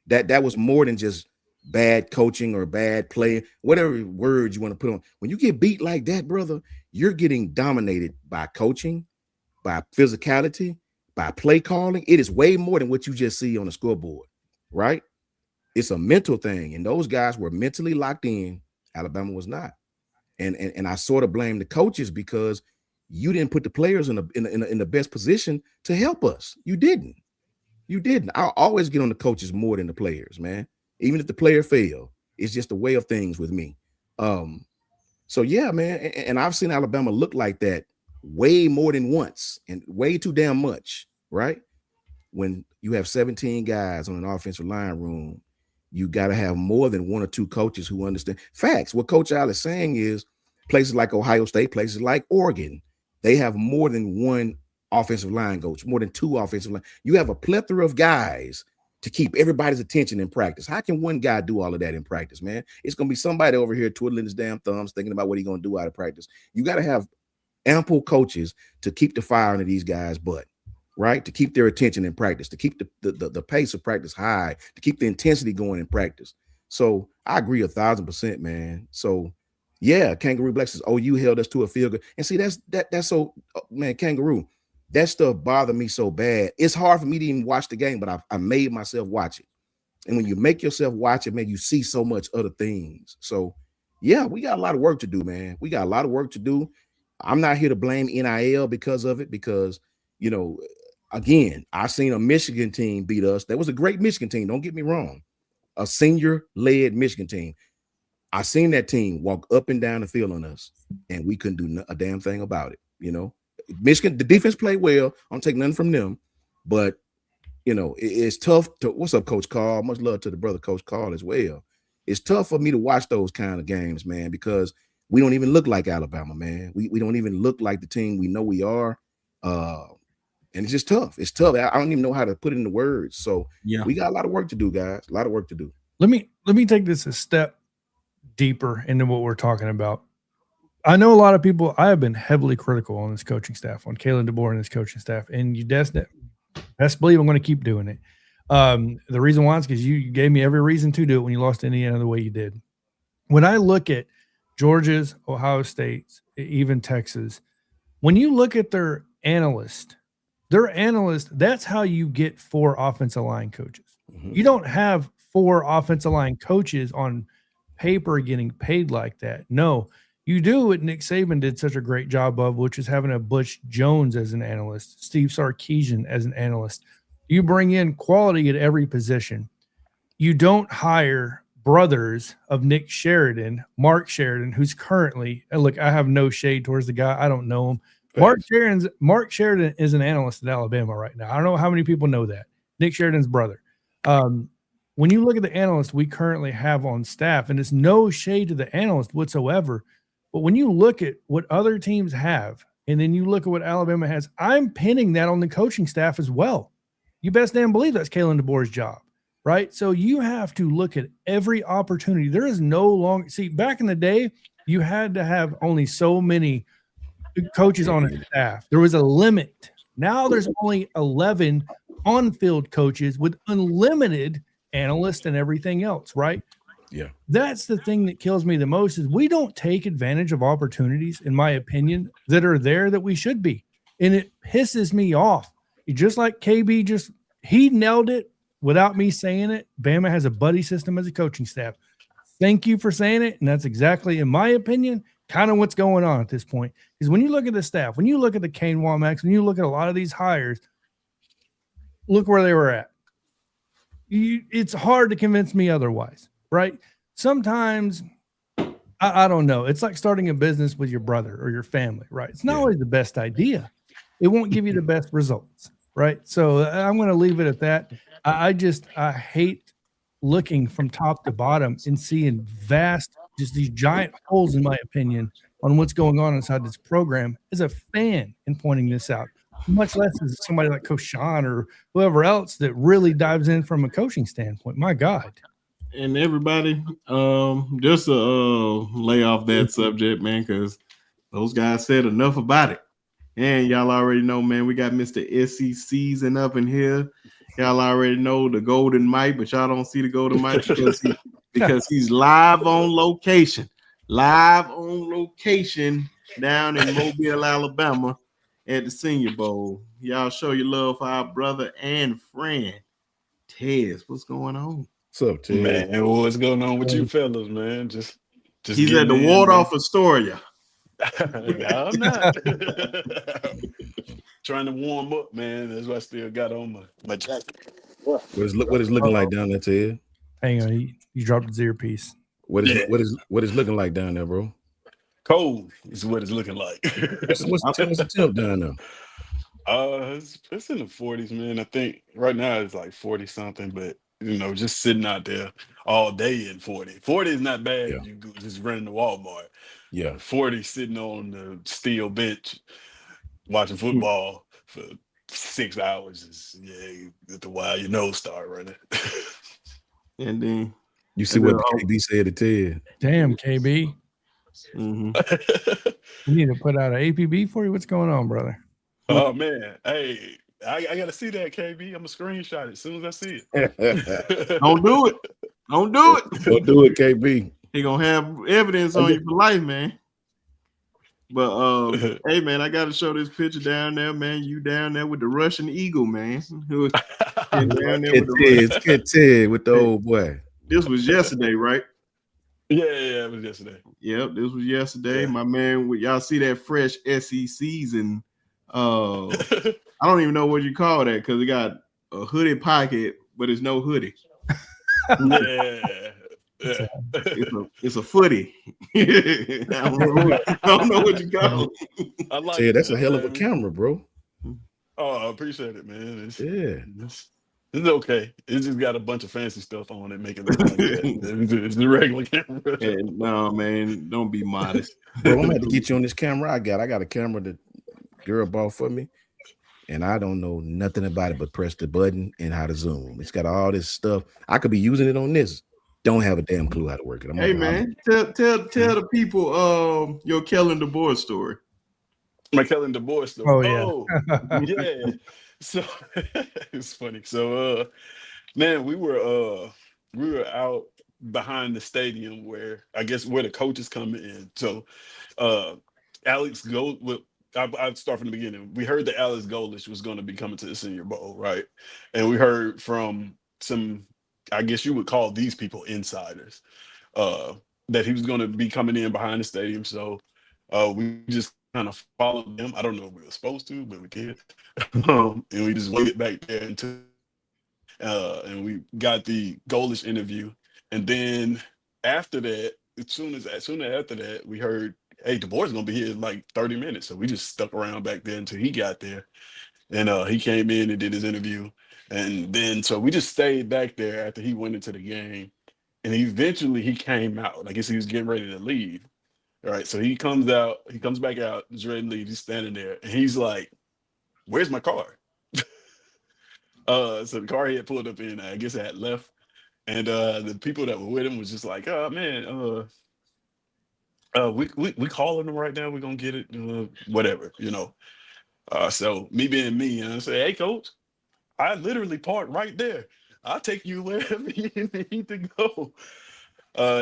That was more than just bad coaching or bad play, whatever words you want to put on. When you get beat like that, brother, you're getting dominated by coaching, by physicality, by play calling. It is way more than what you just see on the scoreboard, right? It's a mental thing, and those guys were mentally locked in. Alabama was not, and I sort of blame the coaches because you didn't put the players in the best position to help us. You didn't. I'll always get on the coaches more than the players, man. Even if the player failed, it's just a way of things with me. So yeah, man. And I've seen Alabama look like that way more than once and way too damn much, right? When you have 17 guys on an offensive line room, you got to have more than one or two coaches who understand facts. What Coach Al is saying is places like Ohio State, places like Oregon, they have more than one offensive line coach, more than two offensive line. You have a plethora of guys to keep everybody's attention in practice. How can one guy do all of that in practice, man? It's going to be somebody over here twiddling his damn thumbs, thinking about what he's going to do out of practice. You got to have ample coaches to keep the fire under these guys' butt, right? To keep their attention in practice, to keep the pace of practice high, to keep the intensity going in practice. So I agree 1,000%, man. So yeah, Kangaroo Black says, "Oh, you held us to a field goal." And see, that's so, man, Kangaroo, that stuff bothered me so bad. It's hard for me to even watch the game, but I made myself watch it. And when you make yourself watch it, man, you see so much other things. So yeah, we got a lot of work to do, man. We got a lot of work to do. I'm not here to blame NIL because of it, because, again, I seen a Michigan team beat us. That was a great Michigan team. Don't get me wrong. A senior-led Michigan team. I seen that team walk up and down the field on us, and we couldn't do a damn thing about it. Michigan, the defense played well. I don't take nothing from them, but it's tough to. What's up, Coach Carl? Much love to the brother, Coach Carl, as well. It's tough for me to watch those kind of games, man, because we don't even look like Alabama, man. We don't even look like the team we know we are, and it's just tough. It's tough. I don't even know how to put it into words. So yeah, we got a lot of work to do, guys. A lot of work to do. Let me take this a step deeper into what we're talking about. I know a lot of people, I have been heavily critical on this coaching staff, on Kalen DeBoer and his coaching staff, and you best believe I'm going to keep doing it. The reason why is because you gave me every reason to do it when you lost to Indiana the way you did. When I look at Georgia's, Ohio State's, even Texas, when you look at their analyst, that's how you get 4 offensive line coaches. Mhm. You don't have 4 offensive line coaches on paper getting paid like that. No, you do what Nick Saban did such a great job of, which is having a Butch Jones as an analyst, Steve Sarkisian as an analyst. You bring in quality at every position. You don't hire brothers of Nick Sheridan, Mark Sheridan, who's currently, and look, I have no shade towards the guy. I don't know him. Mark Sheridan is an analyst at Alabama right now. I don't know how many people know that. Nick Sheridan's brother. When you look at the analysts we currently have on staff, and it's no shade to the analyst whatsoever, but when you look at what other teams have, and then you look at what Alabama has, I'm pinning that on the coaching staff as well. You best damn believe that's Kalen DeBoer's job, right? So you have to look at every opportunity. There is no long – see, back in the day, you had to have only so many coaches on a staff. There was a limit. Now there's only 11 on-field coaches with unlimited analysts and everything else, right? Yeah. That's the thing that kills me the most is we don't take advantage of opportunities, in my opinion, that are there that we should be. And it pisses me off. Just like KB, he nailed it without me saying it. Bama has a buddy system as a coaching staff. Thank you for saying it. And that's exactly, in my opinion, kind of what's going on at this point. Because when you look at the staff, when you look at the Kane Womax, when you look at a lot of these hires, look where they were at. It's hard to convince me otherwise, right? Sometimes, I don't know. It's like starting a business with your brother or your family, right? It's not always the best idea. It won't give you the best results, right? So I'm going to leave it at that. I hate looking from top to bottom and seeing just these giant holes, in my opinion, on what's going on inside this program as a fan and pointing this out, much less as somebody like Coach Shawn or whoever else that really dives in from a coaching standpoint. My God. And everybody, just to lay off that subject, man, because those guys said enough about it. And y'all already know, man, we got Mr. SEC's up in here. Y'all already know the Golden Mike, but y'all don't see the Golden Mike because he's live on location down in Mobile, Alabama at the Senior Bowl. Y'all show your love for our brother and friend, Tez. What's going on? What's up, Ted? Man, what's going on with you fellas, man? Just he's at the Waldorf Astoria. I'm not trying to warm up, man. That's why I still got on my jacket. What is looking like down there, Ted? Hang on, you dropped his earpiece. What is looking like down there, bro? Cold is what it's looking like. What's the temp down there? It's in the 40s, man. I think right now it's like 40 something, but just sitting out there all day in 40. 40 is not bad. Yeah. You go just running to Walmart. Yeah. 40 sitting on the steel bench watching football for 6 hours is after a while your nose start running. And then you see what KB said to Ted. Damn, KB. Mm-hmm. We need to put out an APB for you. What's going on, brother? Oh man, hey, I gotta see that, KB. I'm gonna screenshot it as soon as I see it. Don't do it. Don't do it. Don't do it, KB. He gonna have evidence on you for life, man. But hey, man, I gotta show this picture down there, man. You down there with the Russian Eagle, man. Who down there with Ted with the old boy. This was yesterday, right? Yeah, it was yesterday. Yep, this was yesterday. Yeah. My man, y'all see that fresh SECs and I don't even know what you call that because it got a hoodie pocket, but it's no hoodie. Yeah. It's a footy. I don't know what you call it. I like it. That's a hell of a camera, bro. Oh, I appreciate it, man. It's okay. It's just got a bunch of fancy stuff on it, making it look like that. It's the regular camera. No, man, don't be modest. Bro, I'm gonna have to get you on this camera. I got a camera that girl bought for me, and I don't know nothing about it but press the button and how to zoom. It's got all this stuff. I could be using it on this. Don't have a damn clue how to work it. Hey, man, tell the people your Kellen DeBoer story. My Kellen DeBoer story. Oh, yeah. Yeah. So it's funny. So Man, we were out behind the stadium where I guess where the coaches come in. So Alex go with I'll start from the beginning. We heard that Alex Golesh was going to be coming to the Senior Bowl, right? And we heard from some, I guess you would call these people insiders, uh, that he was going to be coming in behind the stadium. So we just kind of followed them. I don't know if we were supposed to, but we did. And we just waited back there until and we got the Goalish interview. And then after that, as soon as after that, we heard, hey, DeBoer's gonna be here in like 30 minutes. So we just stuck around back there until he got there. And he came in and did his interview. And then so we just stayed back there after he went into the game. And eventually he came out. I guess he was getting ready to leave. All right. So he comes back out, he's ready to leave. He's standing there and he's like, where's my car? So the car he had pulled up in, I guess it had left. And the people that were with him was just like, oh man, we calling him right now, we're gonna get it, whatever, So me being me, and I say, hey coach, I literally parked right there. I'll take you wherever you need to go.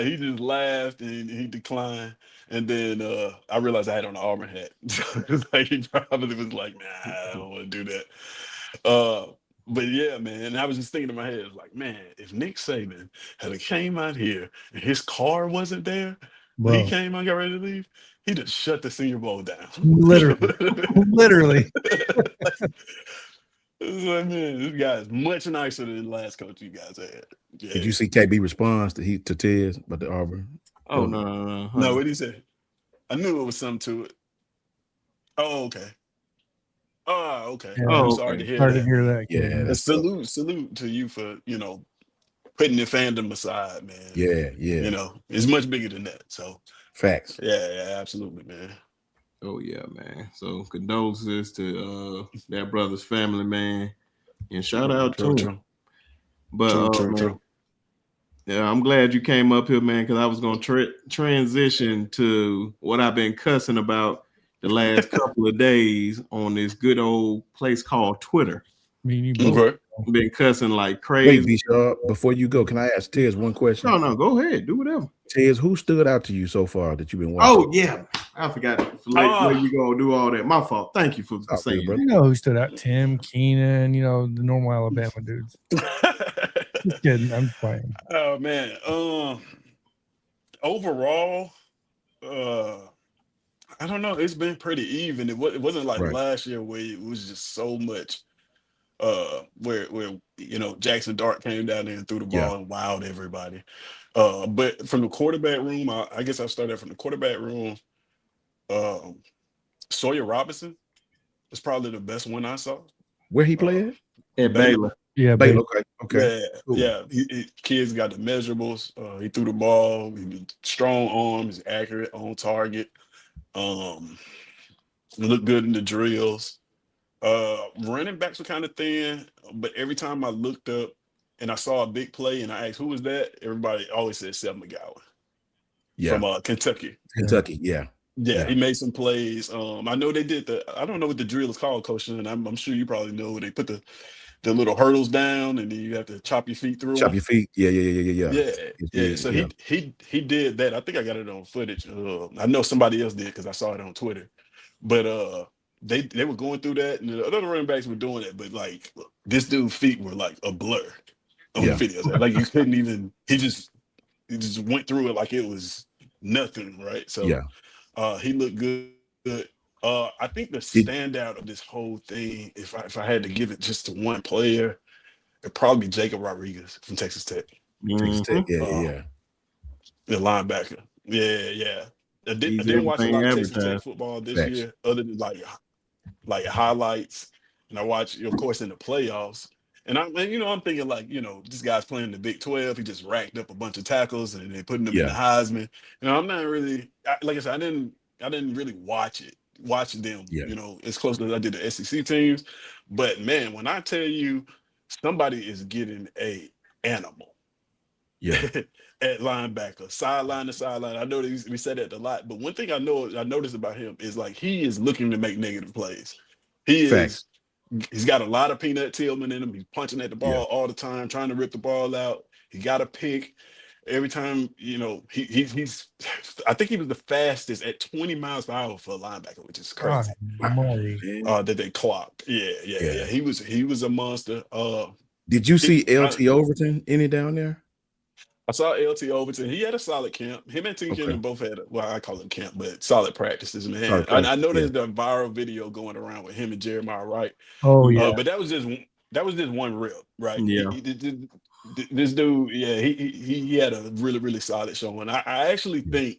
He just laughed and he declined. And then I realized I had on an Auburn hat. So it's like he probably was like, nah, I don't want to do that. But yeah, man, and I was just thinking in my head, like, man, if Nick Saban had came out here and his car wasn't there when he Bro, came out and got ready to leave, he'd have shut the Senior Bowl down. literally. It's like, man, this guy is much nicer than the last coach you guys had. Yeah. Did you see KB response to Tiz about the Auburn? Oh no. No, what did he say? I knew it was something to it. Oh, okay. Oh, okay. Yeah. I'm Oh, sorry to okay. hear Sorry that. to hear that. Yeah, Kid. that's Salute to you for, putting the fandom aside, man. yeah. It's much bigger than that. So Facts. yeah, absolutely, man. Oh yeah, man. So condolences to that brother's family, man, and shout out to him. But True. yeah, I'm glad you came up here, man, because I was gonna transition to what I've been cussing about the last couple of days on this good old place called Twitter. Me and you both. Okay. Been cussing like Wait, crazy. B-Sharp, before you go, can I ask Tiz one question? No, go ahead, do whatever. Tiz, who stood out to you so far that you've been watching? Oh yeah, I forgot. Later you gonna do all that. My fault. Thank you for saying bro. You know who stood out? Tim, Keenan, the normal Alabama dudes. Just kidding. I'm playing. Oh man. Overall, I don't know. It's been pretty even. It wasn't like Right. last year where it was just so much. Where Jackson Dart came down there and threw the ball and wowed everybody. But from the quarterback room, I guess I'll start from the quarterback room. Sawyer Robinson is probably the best one I saw. Where he played? at Baylor. Yeah, Baylor. but Okay. Cool. Yeah. Kids got the measurables. He threw the ball. He strong arms, accurate, on target. Looked good in the drills. Running backs were kind of thin, but every time I looked up and I saw a big play and I asked who was that, everybody always said Seth McGowan from Kentucky. Kentucky, yeah. Yeah, he made some plays. I know they did I don't know what the drill is called, Coach, and I'm sure you probably know. They put the little hurdles down and then you have to chop your feet through. Chop your feet. Yeah. Yeah. So he did that. I think I got it on footage. I know somebody else did because I saw it on Twitter. But they were going through that, and the other running backs were doing it. But like this dude's feet were like a blur on the videos. Like you couldn't even. He just went through it like it was nothing, right? So he looked good. I think the standout of this whole thing, if I had to give it just to one player, it'd probably be Jacob Rodriguez from Texas Tech. Texas Tech, yeah. The linebacker. Yeah. I didn't watch a lot of Texas Tech football this year, other than like highlights, and I watched, of course, in the playoffs. And I'm thinking like, this guy's playing the Big 12. He just racked up a bunch of tackles, and they're putting him in the Heisman. I'm not really, like I said, I didn't really watch them, as close as I did the SEC teams. But man, when I tell you somebody is getting a animal, at linebacker, sideline to sideline. I know we said that a lot, but one thing I noticed about him is like he is looking to make negative plays. He is He's got a lot of Peanut Tillman in him. He's punching at the ball all the time, trying to rip the ball out. He got a pick every time. You know, he's. I think he was the fastest at 20 miles per hour for a linebacker, which is God, crazy. Marty. That they clocked. Yeah. He was a monster. Did you see LT Overton any down there? I saw LT Overton. He had a solid camp. Him and T. Kenyon both had, I call it camp, but solid practices, man. I know there's the viral video going around with him and Jeremiah Wright. Oh yeah, but that was just one rip, right? Yeah. This dude, he had a really, really solid showing. I actually think,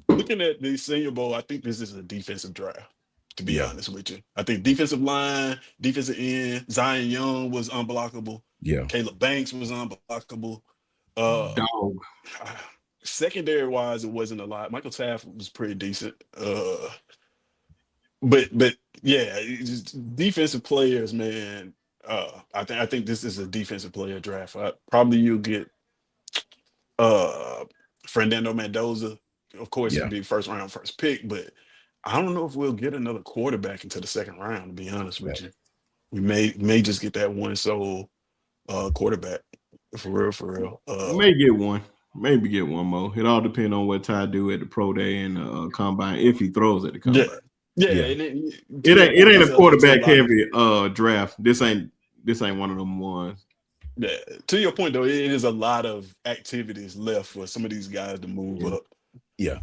looking at the Senior Bowl, I think this is a defensive draft. To be honest with you, I think defensive line, defensive end, Zion Young was unblockable. Yeah, Caleb Banks was unblockable. Dog. Secondary wise, it wasn't a lot. Michael Taft was pretty decent. But yeah, just defensive players, man. I think this is a defensive player draft. Probably you'll get Fernando Mendoza. Of course, it'll be first pick, but I don't know if we'll get another quarterback into the second round, to be honest with you. We may just get that one sole quarterback. For real. May get one. Maybe get one more. It all depends on what Ty do at the pro day and combine, if he throws at the combine. Yeah. It ain't a quarterback heavy draft. This ain't one of them ones. Yeah. To your point though, it is a lot of activities left for some of these guys to move up. Yeah.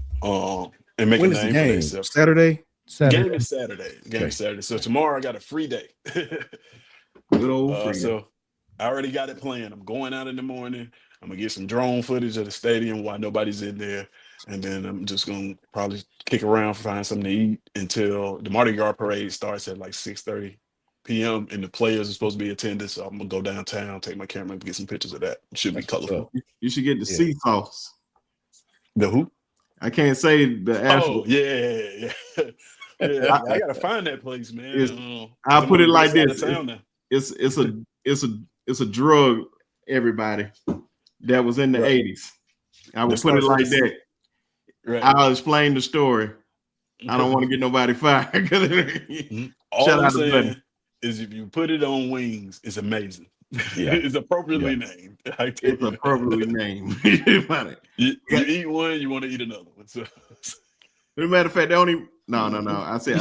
And make when a is name the game? for themselves. Saturday? Game is Saturday. So tomorrow I got a free day. Good old free. So I already got it planned. I'm going out in the morning. I'm gonna get some drone footage of the stadium while nobody's in there, and then I'm just gonna probably kick around, find something to eat until the Mardi Gras parade starts at like 6:30 p.m. and the players are supposed to be attending. So I'm gonna go downtown, take my camera, and get some pictures of that. It should be colorful. You should get the sea sauce. The who? I can't say the actual. Oh yeah. I gotta find that place, man. I'll put it like this: it's a drug. Everybody that was in the 80s. I would put it like that. Right. I'll explain the story. I don't want to get nobody fired. All I'm saying is if you put it on wings, it's amazing. Yeah. It's appropriately named. It's appropriately named. You eat one, you want to eat another one. So. As a matter of fact, they only no. I said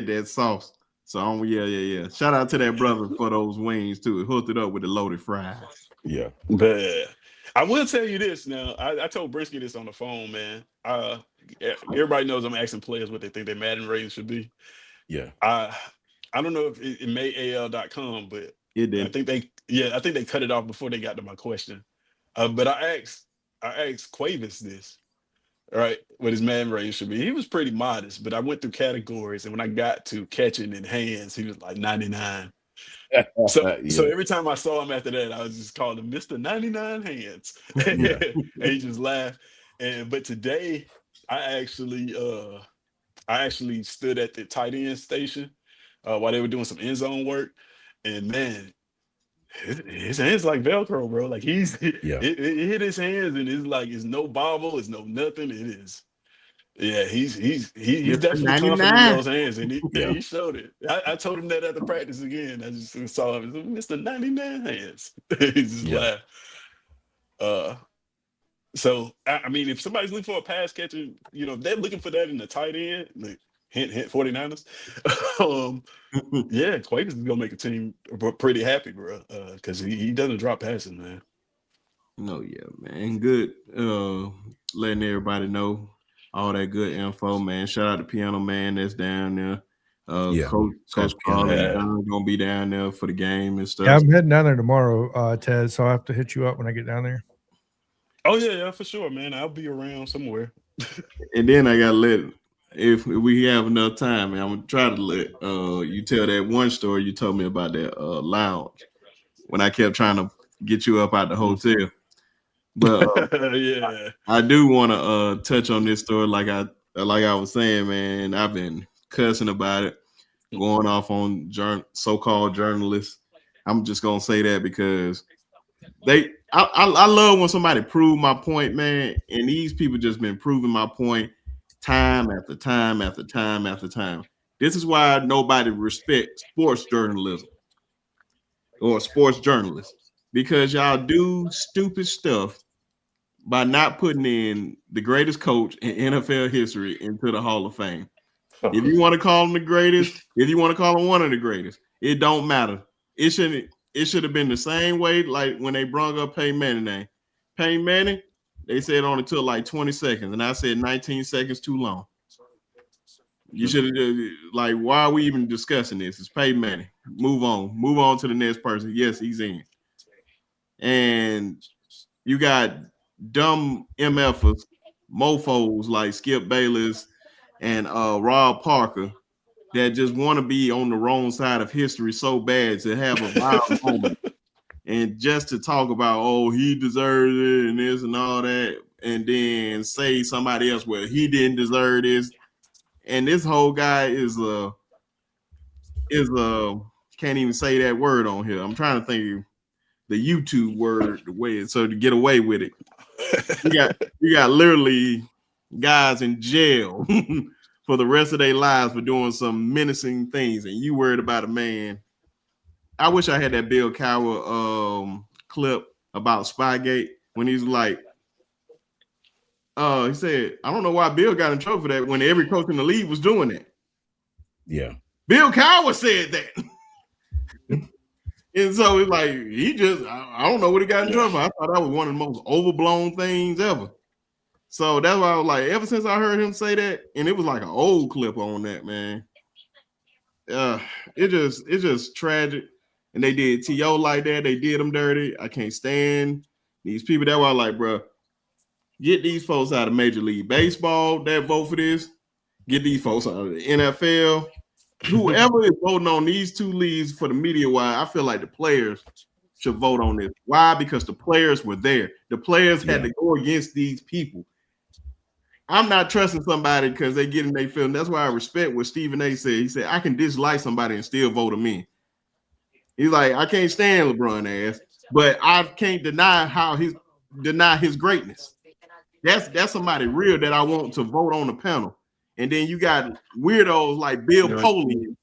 that sauce. So yeah. Shout out to that brother for those wings too. It hooked it up with the loaded fries. Yeah. But I will tell you this now. I told Brinsky this on the phone, man. Everybody knows I'm asking players what they think their Madden ratings should be. Yeah. I don't know if it made AL.com, but it did. I think they cut it off before they got to my question. But I asked Quavis this, right? What his Madden rating should be. He was pretty modest, but I went through categories, and when I got to catching in hands, he was like 99. So every time I saw him after that, I was just calling him Mr. 99 Hands. And he just laughed. But today I actually stood at the tight end station while they were doing some end zone work. And man, his hands like Velcro, bro. Like it hit his hands and it's no bobble, it's no nothing. It is. Yeah, he's definitely confident in those hands, and he showed it. I told him that at the practice again. I just saw him, Mr. 99 Hands. He just laughed. So I mean, if somebody's looking for a pass catcher, if they're looking for that in the tight end, like hint 49ers. Quakers is gonna make a team pretty happy, bro. Because he doesn't drop passes, man. No, man, good. Letting everybody know. All that good info, man. Shout out to Piano Man that's down there. Coach gonna be down there for the game and stuff. Yeah, I'm heading down there tomorrow, Ted. So I have to hit you up when I get down there. Oh yeah, for sure, man. I'll be around somewhere. And then I gotta if we have enough time, man, I'm gonna try to let you tell that one story you told me about that lounge when I kept trying to get you up out the hotel. But I do want to touch on this story, like I was saying, man. I've been cussing about it, going off on so-called journalists. I'm just gonna say that because I love when somebody prove my point, man. And these people just been proving my point time after time after time after time. This is why nobody respects sports journalism or sports journalists, because y'all do stupid stuff by not putting in the greatest coach in NFL history into the Hall of Fame. If you want to call him the greatest, if you want to call him one of the greatest, it don't matter. It should have been the same way like when they brought up Peyton Manning name. Peyton Manning, they said only took like 20 seconds, and I said 19 seconds too long. You should have, like, why are we even discussing this? It's Peyton Manning. Move on to the next person. Yes, he's in. And you got dumb MFers, mofos like Skip Bayless and Rob Parker that just want to be on the wrong side of history so bad to have a viral moment and just to talk about, oh, he deserves it and this and all that, and then say somebody else, well, he didn't deserve this. And this whole guy is can't even say that word on here. I'm trying to think of the YouTube word the way so to get away with it. You got literally guys in jail for the rest of their lives for doing some menacing things, and you worried about a man. I wish I had that Bill Cowher clip about Spygate when he's like, he said, I don't know why Bill got in trouble for that when every coach in the league was doing that. Yeah. Bill Cowher said that. And so it's like, I don't know what he got in trouble for. I thought that was one of the most overblown things ever. So that's why I was like, ever since I heard him say that, and it was like an old clip on that, man. It's just tragic. And they did T.O. like that. They did him dirty. I can't stand these people. That were like, bro, get these folks out of Major League Baseball that vote for this. Get these folks out of the NFL. Whoever is voting on these two leagues for the media wise, I feel like the players should vote on this. Why? Because the players were there. The players had to go against these people. I'm not trusting somebody because they get in their feeling. That's why I respect what Stephen A. said. He said, I can dislike somebody and still vote them in. He's like, I can't stand LeBron ass, but I can't deny his greatness. That's somebody real that I want to vote on the panel. And then you got weirdos like Bill Polian.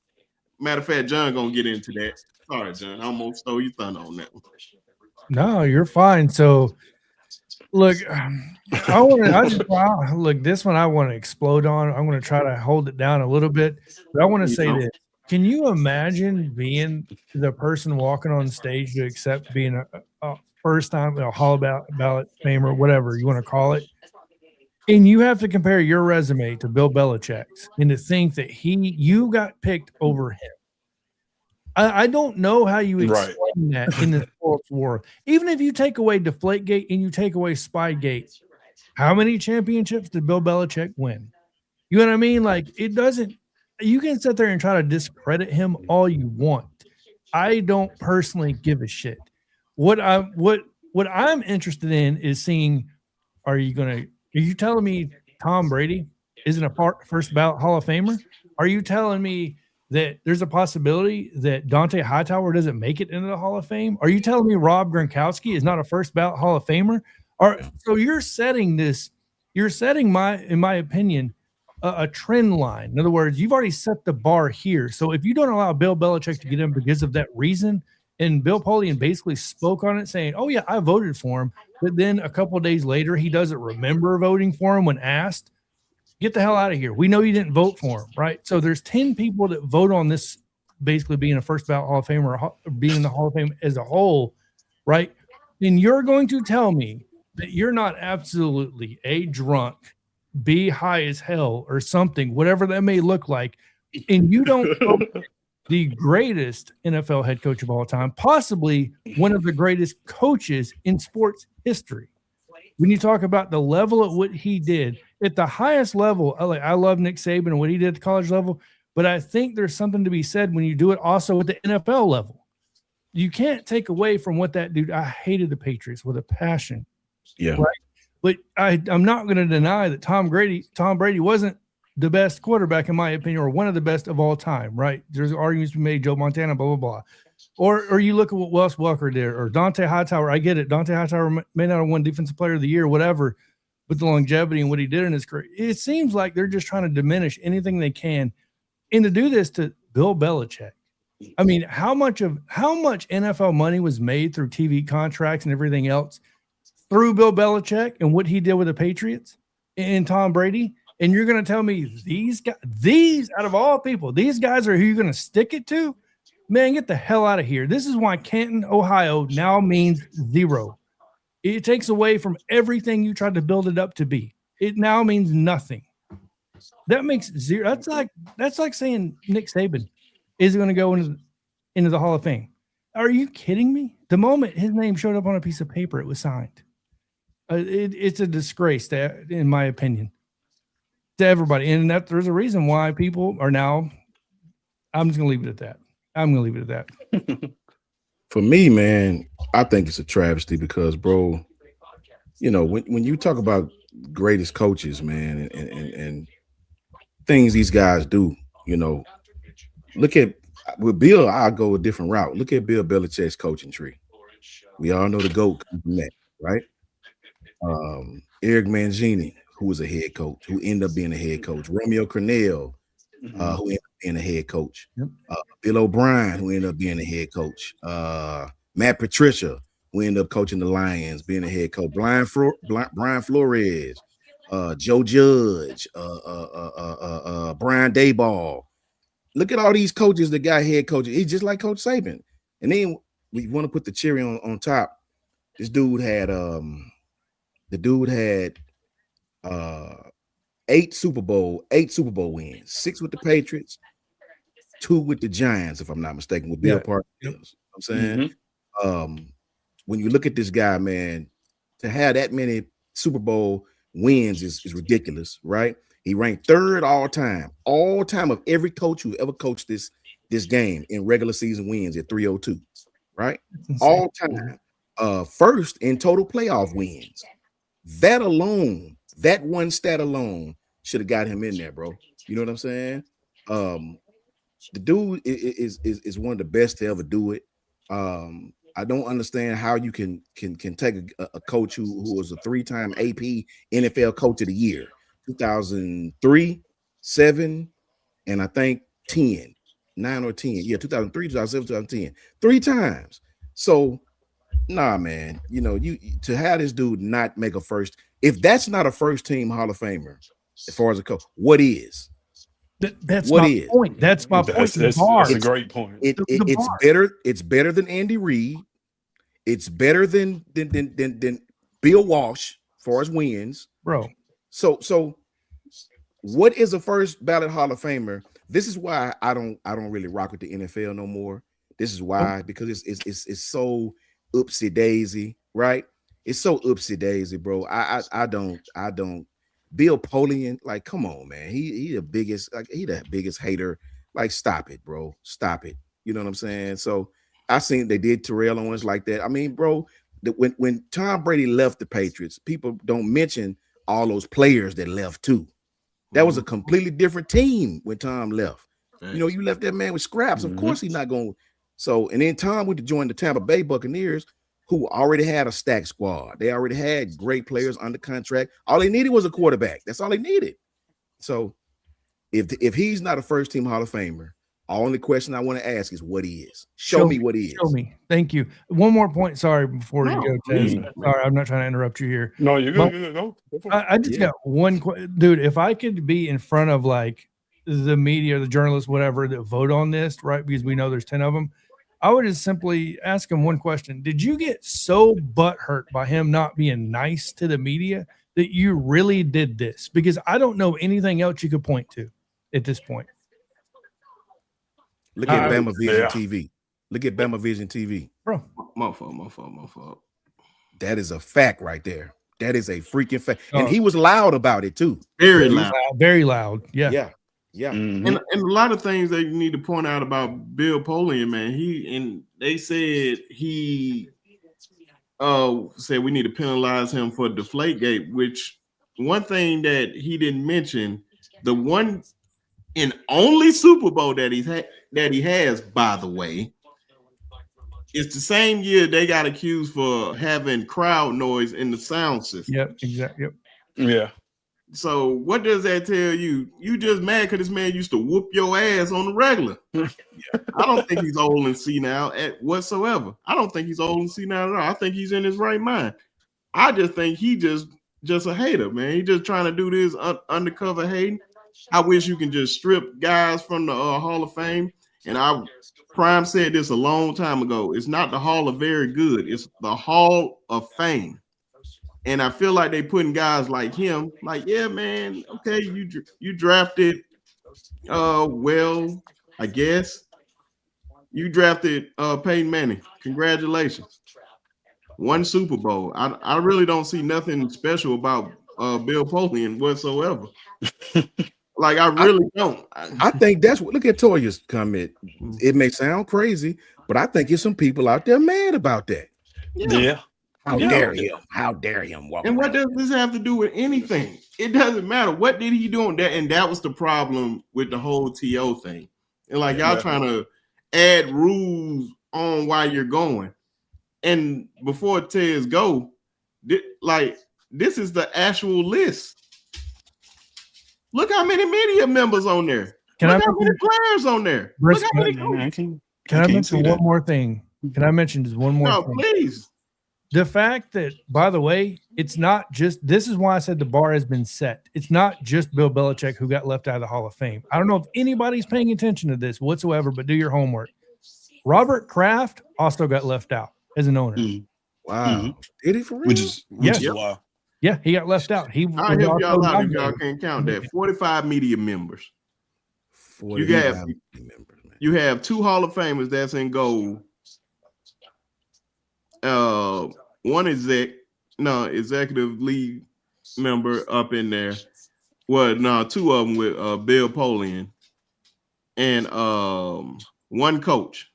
Matter of fact, John gonna get into that. Sorry, John, I almost stole your thunder on that one. No, you're fine. So, look, look, this one I want to explode on. I'm going to try to hold it down a little bit, but I want to say this. Can you imagine being the person walking on stage to accept being a first time Hall ballot fame or whatever you want to call it? And you have to compare your resume to Bill Belichick's and to think that you got picked over him. I don't know how you explain that in the sports world. Even if you take away Deflategate and you take away Spygate, how many championships did Bill Belichick win? You know what I mean? Like, it doesn't. You can sit there and try to discredit him all you want. I don't personally give a shit. What I'm interested in is seeing, are you telling me Tom Brady isn't a first ballot Hall of Famer? Are you telling me that there's a possibility that Dante Hightower doesn't make it into the Hall of Fame? Are you telling me Rob Gronkowski is not a first ballot Hall of Famer? So you're setting, in my opinion, a trend line. In other words, you've already set the bar here. So if you don't allow Bill Belichick to get in because of that reason, and Bill Polian basically spoke on it saying, oh yeah, I voted for him, but then a couple of days later, he doesn't remember voting for him when asked, get the hell out of here. We know you didn't vote for him, right? So there's 10 people that vote on this basically being a first ballot Hall of Fame or being in the Hall of Fame as a whole, right? And you're going to tell me that you're not absolutely A, drunk, B, high as hell or something, whatever that may look like, and you don't the greatest NFL head coach of all time, possibly one of the greatest coaches in sports history. When you talk about the level of what he did at the highest level, I love Nick Saban and what he did at the college level, but I think there's something to be said when you do it also at the NFL level. You can't take away from what that dude. I hated the Patriots with a passion. Yeah. Right? But I'm not going to deny that Tom Brady wasn't the best quarterback, in my opinion, or one of the best of all time, right? There's arguments to be made, Joe Montana, blah, blah, blah. Or you look at what Wes Welker did, or Dante Hightower. I get it. Dante Hightower may not have won Defensive Player of the Year, whatever, but the longevity and what he did in his career, it seems like they're just trying to diminish anything they can. And to do this to Bill Belichick, I mean, how much NFL money was made through TV contracts and everything else through Bill Belichick and what he did with the Patriots and Tom Brady? And you're going to tell me these out of all people, these guys are who you're going to stick it to? Man, get the hell out of here. This is why Canton, Ohio now means 0. It takes away from everything you tried to build it up to be. It now means nothing. That makes 0. That's like saying Nick Saban is going to go into the Hall of Fame. Are you kidding me? The moment his name showed up on a piece of paper, it was signed. It's a disgrace, in my opinion, to everybody. And that there's a reason why people are now. I'm just going to leave it at that. For me, man, I think it's a travesty because, bro, you know, when you talk about greatest coaches, man, and things these guys do, you know, look at with Bill, I'll go a different route. Look at Bill Belichick's coaching tree. We all know the GOAT comes from that, right? Eric Mangini, who was a head coach, who ended up being a head coach. Romeo Crennel, who ended up being a head coach. Yep. Bill O'Brien, who ended up being a head coach. Matt Patricia, who ended up coaching the Lions, being a head coach. Brian Flores, Joe Judge, Brian Daboll. Look at all these coaches that got head coaches. He's just like Coach Saban. And then we want to put the cherry on top. This dude had 8 Super Bowl wins, 6 with the Patriots, 2 with the Giants, if I'm not mistaken, with Bill Parcells. You know what I'm saying? When you look at this guy, man, to have that many Super Bowl wins is ridiculous, right? He ranked 3rd all time of every coach who ever coached this game in regular season wins at 302, right? All time. 1st in total playoff wins. That alone, that one stat alone should have got him in there, bro. You know what I'm saying? The dude is one of the best to ever do it. I don't understand how you can take a coach who was a 3-time AP NFL Coach of the Year, 2003, 7, and I think 10, 9 or 10. Yeah, 2003, 2007, 2010, 3 times. So, nah, man, you know, to have this dude not make a first, if that's not a first team Hall of Famer, as far as a coach, what is? That's my point. That's my point. That's a great point. It's better. It's better than Andy Reid. It's better than Bill Walsh as far as wins, bro. So what is a first ballot Hall of Famer? This is why I don't really rock with the NFL no more. This is why, because it's so oopsie daisy, right? It's so oopsie daisy, bro. I don't. Bill Polian, like, come on, man. He the biggest, like, he the biggest hater. Like, stop it, bro. Stop it. You know what I'm saying? So I seen they did Terrell Owens like that. I mean, bro, when Tom Brady left the Patriots, people don't mention all those players that left too. That was a completely different team when Tom left. You know, you left that man with scraps. Of course he's not going. So, and then Tom went to join the Tampa Bay Buccaneers, who already had a stacked squad. They already had great players under contract. All they needed was a quarterback. That's all they needed. So if he's not a first team Hall of Famer, only question I want to ask is what he is. Show me what he is. Show me. Thank you. One more point. Sorry, before you go, Tez. Sorry, I'm not trying to interrupt you here. No, you're good. Go I just got one question. Dude, if I could be in front of like the media, the journalists, whatever, that vote on this, right? Because we know there's 10 of them. I would just simply ask him one question. Did you get so butthurt by him not being nice to the media that you really did this? Because I don't know anything else you could point to at this point. Look at Bama Vision TV. Look at Bama Vision TV. Bro. My fault. That is a fact right there. That is a freaking fact. And he was loud about it too. Very loud. Very loud. Yeah. And a lot of things that you need to point out about Bill Polian, man. They said he said we need to penalize him for Deflategate, which one thing that he didn't mention, the one and only Super Bowl that he has, by the way, it's the same year they got accused for having crowd noise in the sound system. Yep, exactly. Yep. Yeah. So what does that tell you? You just mad because this man used to whoop your ass on the regular. I don't think he's old and senile whatsoever. I don't think he's old and senile at all. I think he's in his right mind. I just think he just a hater, man. He just trying to do this undercover hating. I wish you can just strip guys from the Hall of Fame. And Prime said this a long time ago. It's not the Hall of Very Good. It's the Hall of Fame. And I feel like they putting guys like him, like, yeah, man, okay, you drafted, well, I guess you drafted Peyton Manning. Congratulations. One Super Bowl. I really don't see nothing special about Bill Polian whatsoever. Like, I really don't. I think that's what. Look at Toya's comment. It may sound crazy, but I think there's some people out there mad about that. Yeah. How dare him? How dare him? And what does this have to do with anything? It doesn't matter. What did he do on that? And that was the problem with the whole TO thing. And like y'all trying to add rules on while you're going. And before Tez go, this is the actual list. Look how many media members on there. Look how many players on there. Look how many Can I mention one more thing? Can I mention just one more thing? Please. The fact that, by the way, it's not just, this is why I said the bar has been set. It's not just Bill Belichick who got left out of the Hall of Fame. I don't know if anybody's paying attention to this whatsoever, but do your homework. Robert Kraft also got left out as an owner. Wow. Did he for real? Which is wild. Yeah, he got left out. I'll help y'all out if y'all can't count that. 45 media members. 45 media members, man. You have 2 Hall of Famers that's in gold. One executive league member up in there. Well, no, 2 of them with Bill Polian, and one coach,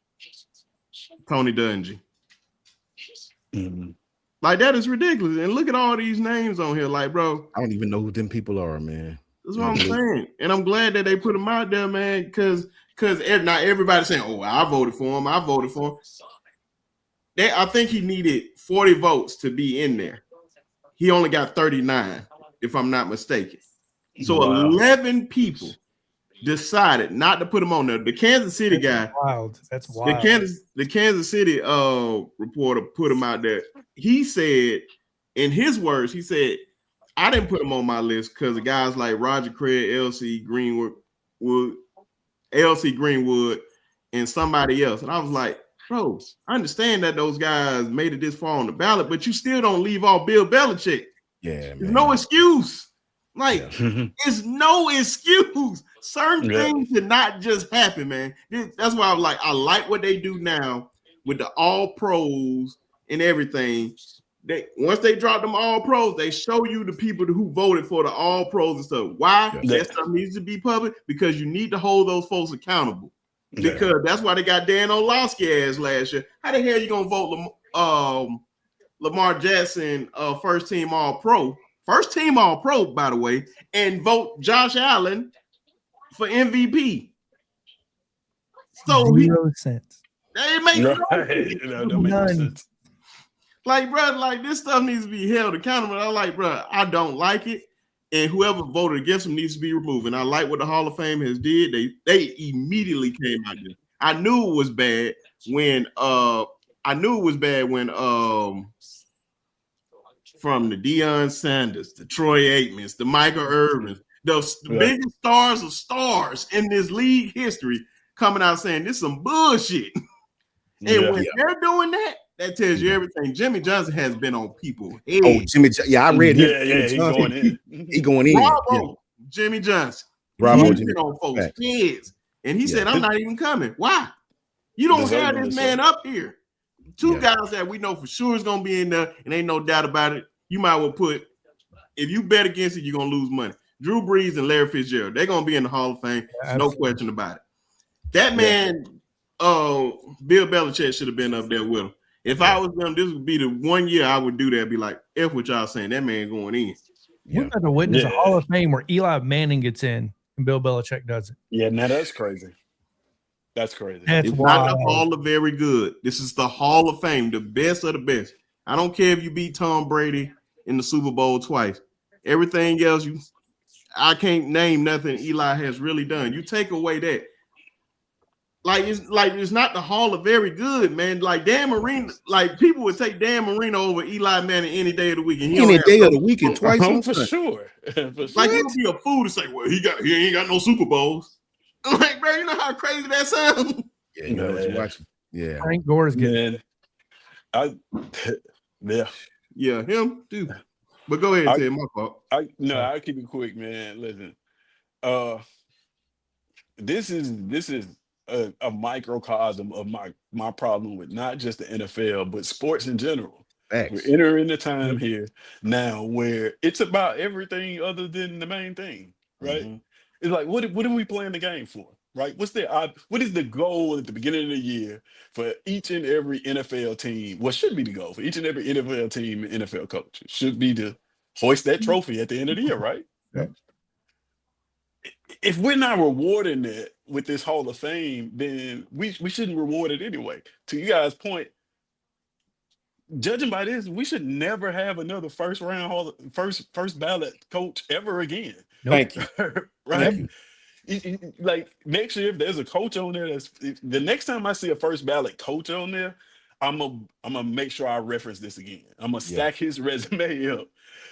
Tony Dungy. Like, that is ridiculous. And look at all these names on here. Like, bro, I don't even know who them people are, man. That's what I'm saying. And I'm glad that they put them out there, man, because not everybody's saying, oh, I voted for him. I voted for him. I think he needed 40 votes to be in there. He only got 39, if I'm not mistaken. So 11 people decided not to put him on there. The Kansas City guy, that's wild. The Kansas City reporter put him out there. He said, in his words, he said, I didn't put him on my list because of guys like Roger Craig, LC Greenwood, and somebody else. And I was like, bro, I understand that those guys made it this far on the ballot, but you still don't leave off Bill Belichick. Yeah, man. There's no excuse. Like, it's no excuse. Certain things did not just happen, man. That's why I'm like, I like what they do now with the all pros and everything. Once they drop them all pros, they show you the people who voted for the all pros and stuff. Why? That stuff needs to be public, because you need to hold those folks accountable. Because that's why they got Dan Orlovsky ass last year. How the hell you gonna vote Lamar Jackson first team all pro, by the way, and vote Josh Allen for MVP? So Zero sense. They make no sense. Like, bro, like, this stuff needs to be held accountable. I'm like, bro, I don't like it. And whoever voted against him needs to be removed. And I like what the Hall of Fame has did. They immediately came out there. I knew it was bad when from the Deion Sanders, the Troy Aikmans, the Michael Irvins, the biggest stars of stars in this league history coming out saying this is some bullshit. And when they're doing that, that tells you everything. Jimmy Johnson has been on people's heads. Oh, Jimmy, I read him. He's going in. He going in. Bravo, Jimmy Johnson. Bravo, He's been on folks' heads. And he said, I'm not even coming. Why? You don't have this man up here. 2 guys that we know for sure is going to be in there, and ain't no doubt about it. You might well put, if you bet against it, you're going to lose money. Drew Brees and Larry Fitzgerald, they're going to be in the Hall of Fame. No question about it. That man, Bill Belichick should have been up there with him. If I was them, this would be the one year I would do that. Be like, F what y'all saying, that man going in. We're about to witness a Hall of Fame where Eli Manning gets in and Bill Belichick doesn't. Yeah, now that's crazy. That's crazy. It's not the Hall of Very Good. This is the Hall of Fame, the best of the best. I don't care if you beat Tom Brady in the Super Bowl twice. Everything else, I can't name nothing Eli has really done. You take away that. It's not the Hall of Very Good, man. Like Dan Marino, like people would take Dan Marino over Eli Manning any day of the week. And Any day of the week and twice a month. For sure. Like it would be a fool to say, well, he ain't got no Super Bowls. I'm like, bro, you know how crazy that sounds? Yeah, you know what you're watching. Yeah. Frank Gore's getting Yeah, him too. But go ahead, Ted, my fault. I'll keep it quick, man. Listen, this is a microcosm of my problem with not just the NFL, but sports in general. Facts. We're entering a time here now where it's about everything other than the main thing, right? Mm-hmm. It's like, what are we playing the game for, right? What is the goal at the beginning of the year for each and every NFL team? What should be the goal for each and every NFL team and NFL coach? It should be to hoist that trophy at the end of the year, right? Yeah. If we're not rewarding that with this Hall of Fame, then we shouldn't reward it anyway. To you guys' point, judging by this, we should never have another first ballot coach ever again. Thank you. Right? Thank you. Like next year, if there's a coach on there, the next time I see a first ballot coach on there, I'm gonna make sure I reference this again. I'm gonna stack his resume up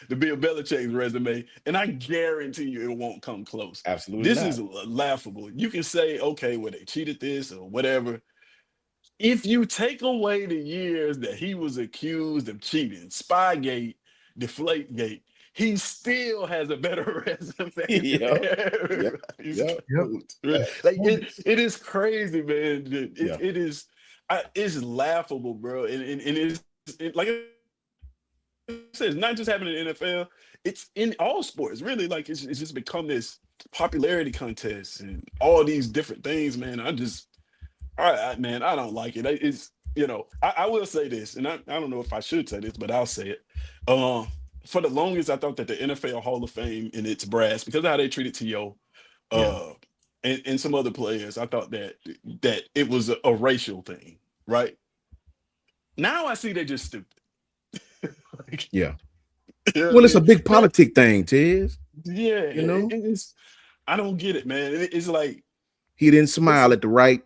to Bill Belichick's resume, and I guarantee you it won't come close. Absolutely. This is laughable. You can say, okay, well, they cheated this or whatever. If you take away the years that he was accused of cheating, Spygate, Deflategate, he still has a better resume. Yep. Like it is crazy, man. It is. It's laughable, bro. And it's like I said, it's not just happening in the NFL. It's in all sports, really. Like it's just become this popularity contest and all these different things, man. I don't like it. It's I will say this, and I don't know if I should say this, but I'll say it. For the longest, I thought that the NFL Hall of Fame and its brass, because of how they treated T.O. And some other players, I thought that it was a racial thing, right? Now I see they're just stupid. Well, it's a big politic thing, Tiz. Yeah, I don't get it, man. It's like he didn't smile at the right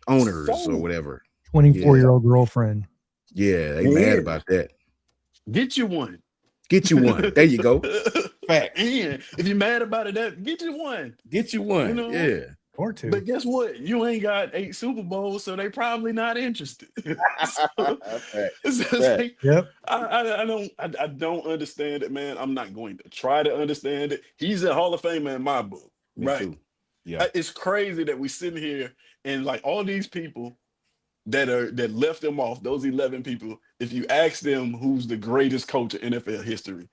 owners or whatever. 24-year-old girlfriend. Yeah, they mad about that. Get you one. Get you one. There you go. Fact. And if you're mad about it, get you one. Get you one. Yeah. Or two. But guess what? You ain't got 8 Super Bowls, so they probably not interested. Yep. I don't understand it, man. I'm not going to try to understand it. He's a Hall of Famer in my book. Me right? too. Yeah. It's crazy that we sitting here and like all these people that left them off, those 11 people, if you ask them who's the greatest coach in NFL history,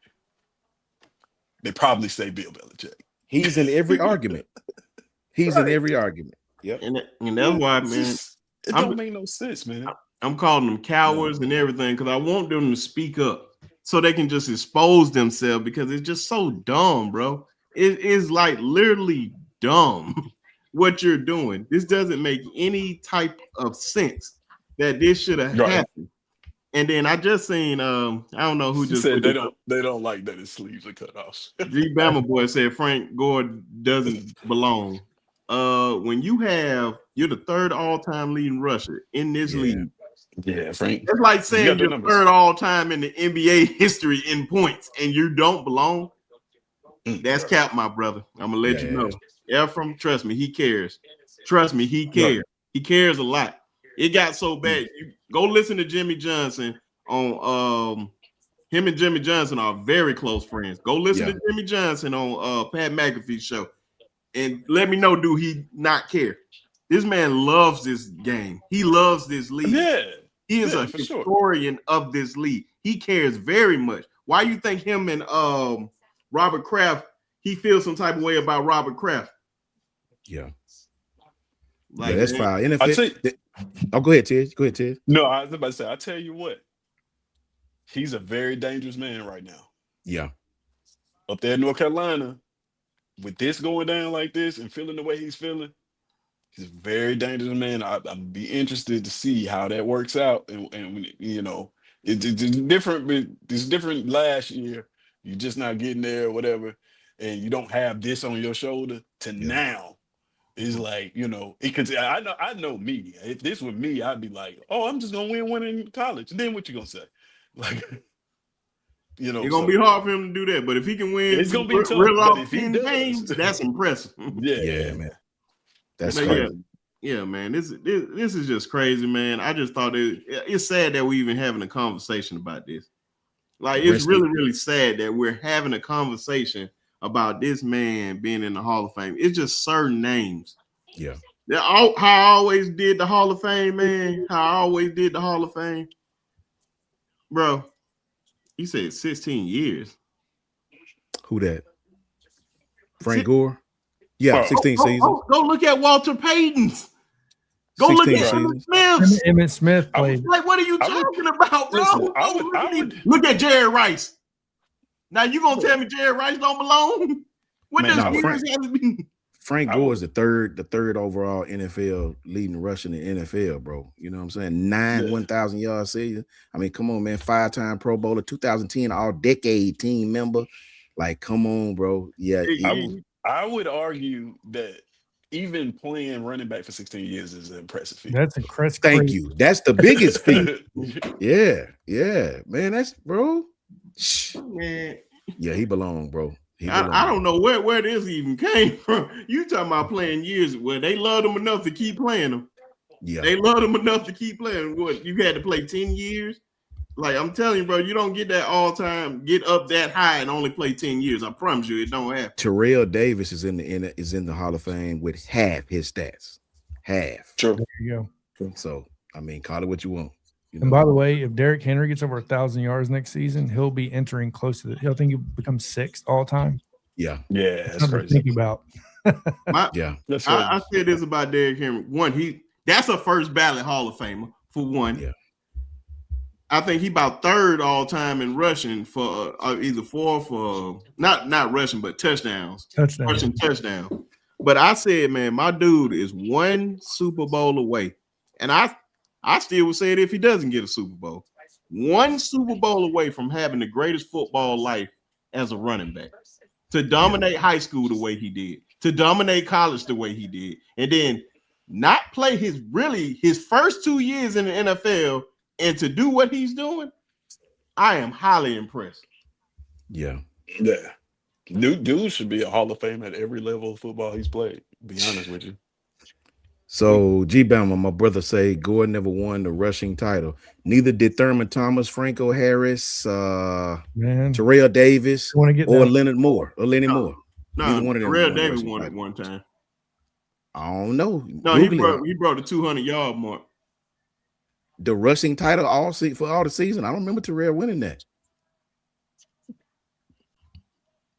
they probably say Bill Belichick. He's in every argument. He's in every argument. Yep. And that's why, man, it don't make no sense, man. I'm calling them cowards and everything because I want them to speak up so they can just expose themselves because it's just so dumb, bro. It is like literally dumb what you're doing. This doesn't make any type of sense that this should have happened. And then I just seen I don't know who just said they don't like that his sleeves are cut off. G Bama boy said Frank Gore doesn't belong. When you're the third all-time leading rusher in this league. Yeah, Frank. It's like saying you're third all-time in the NBA history in points and you don't belong. That's cap, my brother. I'm gonna let you know. Ephraim, trust me, he cares. Trust me, he cares. He cares a lot. It got so bad. You go listen to Jimmy Johnson on him and Jimmy Johnson are very close friends. Go listen to Jimmy Johnson on Pat McAfee's show. And let me know, do he not care? This man loves this game. He loves this league. Yeah. He is a historian of this league. He cares very much. Why you think him and Robert Kraft, he feels some type of way about Robert Kraft? Yeah. Like, that's fine. NFL. Go ahead, Ted. Go ahead, Ted. No, I was about to say, I tell you what, he's a very dangerous man right now. Yeah. Up there in North Carolina, with this going down like this and feeling the way he's feeling, he's a very dangerous man. I'd be interested to see how that works out. And you know, it's different. It's different last year. You're just not getting there or whatever. and you don't have this on your shoulder to now. It's like, you know, because I know me. If this were me, I'd be like, oh, I'm just gonna win one in college. And then what you gonna say? Like, you know, It's gonna be hard for him to do that, but if he can win, it's gonna be tough. real But off if he 10 does, games, that's impressive. Yeah, man. That's But crazy. yeah, man. This is just crazy, man. I just thought it's sad that we even having a conversation about this. Like, it's really, really sad that we're having a conversation about this man being in the Hall of Fame. It's just certain names. Yeah. How I always did the Hall of Fame, man. How I always did the Hall of Fame. Bro, you said 16 years. Who that? Frank Gore? Yeah, 16 seasons. Go look at Walter Payton's. Go look at Emmitt Smith's. Emmitt Smith played. Like, what are you talking about, bro? Listen, I would look at Jerry Rice. Now you gonna tell me Jerry Rice don't belong? What does years have to be? Frank Gore is the third overall NFL leading rusher in the NFL, bro. You know what I'm saying? 1,000 yard season. I mean, come on, man. 5-time Pro Bowler, 2010 All-Decade team member. Like, come on, bro. Yeah, I would argue that even playing running back for 16 years is an impressive feat. That's impressive. Thank you. That's the biggest feat. Yeah, man. That's bro. Man. Yeah, he belong, bro. I don't know where this even came from. You talking about playing years where they loved him enough to keep playing them. Yeah, they loved him enough to keep playing. What, you had to play 10 years? Like, I'm telling you, bro, you don't get that all time, get up that high and only play 10 years. I promise you, it don't happen. Terrell Davis is in the Hall of Fame with half his stats. Half. Sure. There you go. So, I mean, call it what you want. You know? And by the way, if Derrick Henry gets over 1,000 yards next season, he'll be entering close to he'll think he'll become 6th all time. Yeah. Yeah. That's something to think about. I said this about Derrick Henry. One, that's a first ballot Hall of Famer for one. Yeah. I think he about 3rd all time in rushing for either 4th or not rushing, but touchdowns. Rushing touchdown. But I said, man, my dude is 1 Super Bowl away. And I still would say it if he doesn't get a Super Bowl. 1 Super Bowl away from having the greatest football life as a running back. To dominate high school the way he did. To dominate college the way he did. And then not play his first 2 years in the NFL and to do what he's doing, I am highly impressed. Yeah. Yeah. Dude should be a Hall of Fame at every level of football he's played, to be honest with you. So, G-Bama, my brother say Gore never won the rushing title. Neither did Thurman Thomas, Franco Harris, Terrell Davis, or Leonard Moore, or Lenny Moore. No, Terrell Davis won it one time. I don't know. No, he broke the 200-yard mark. The rushing title for all the season. I don't remember Terrell winning that.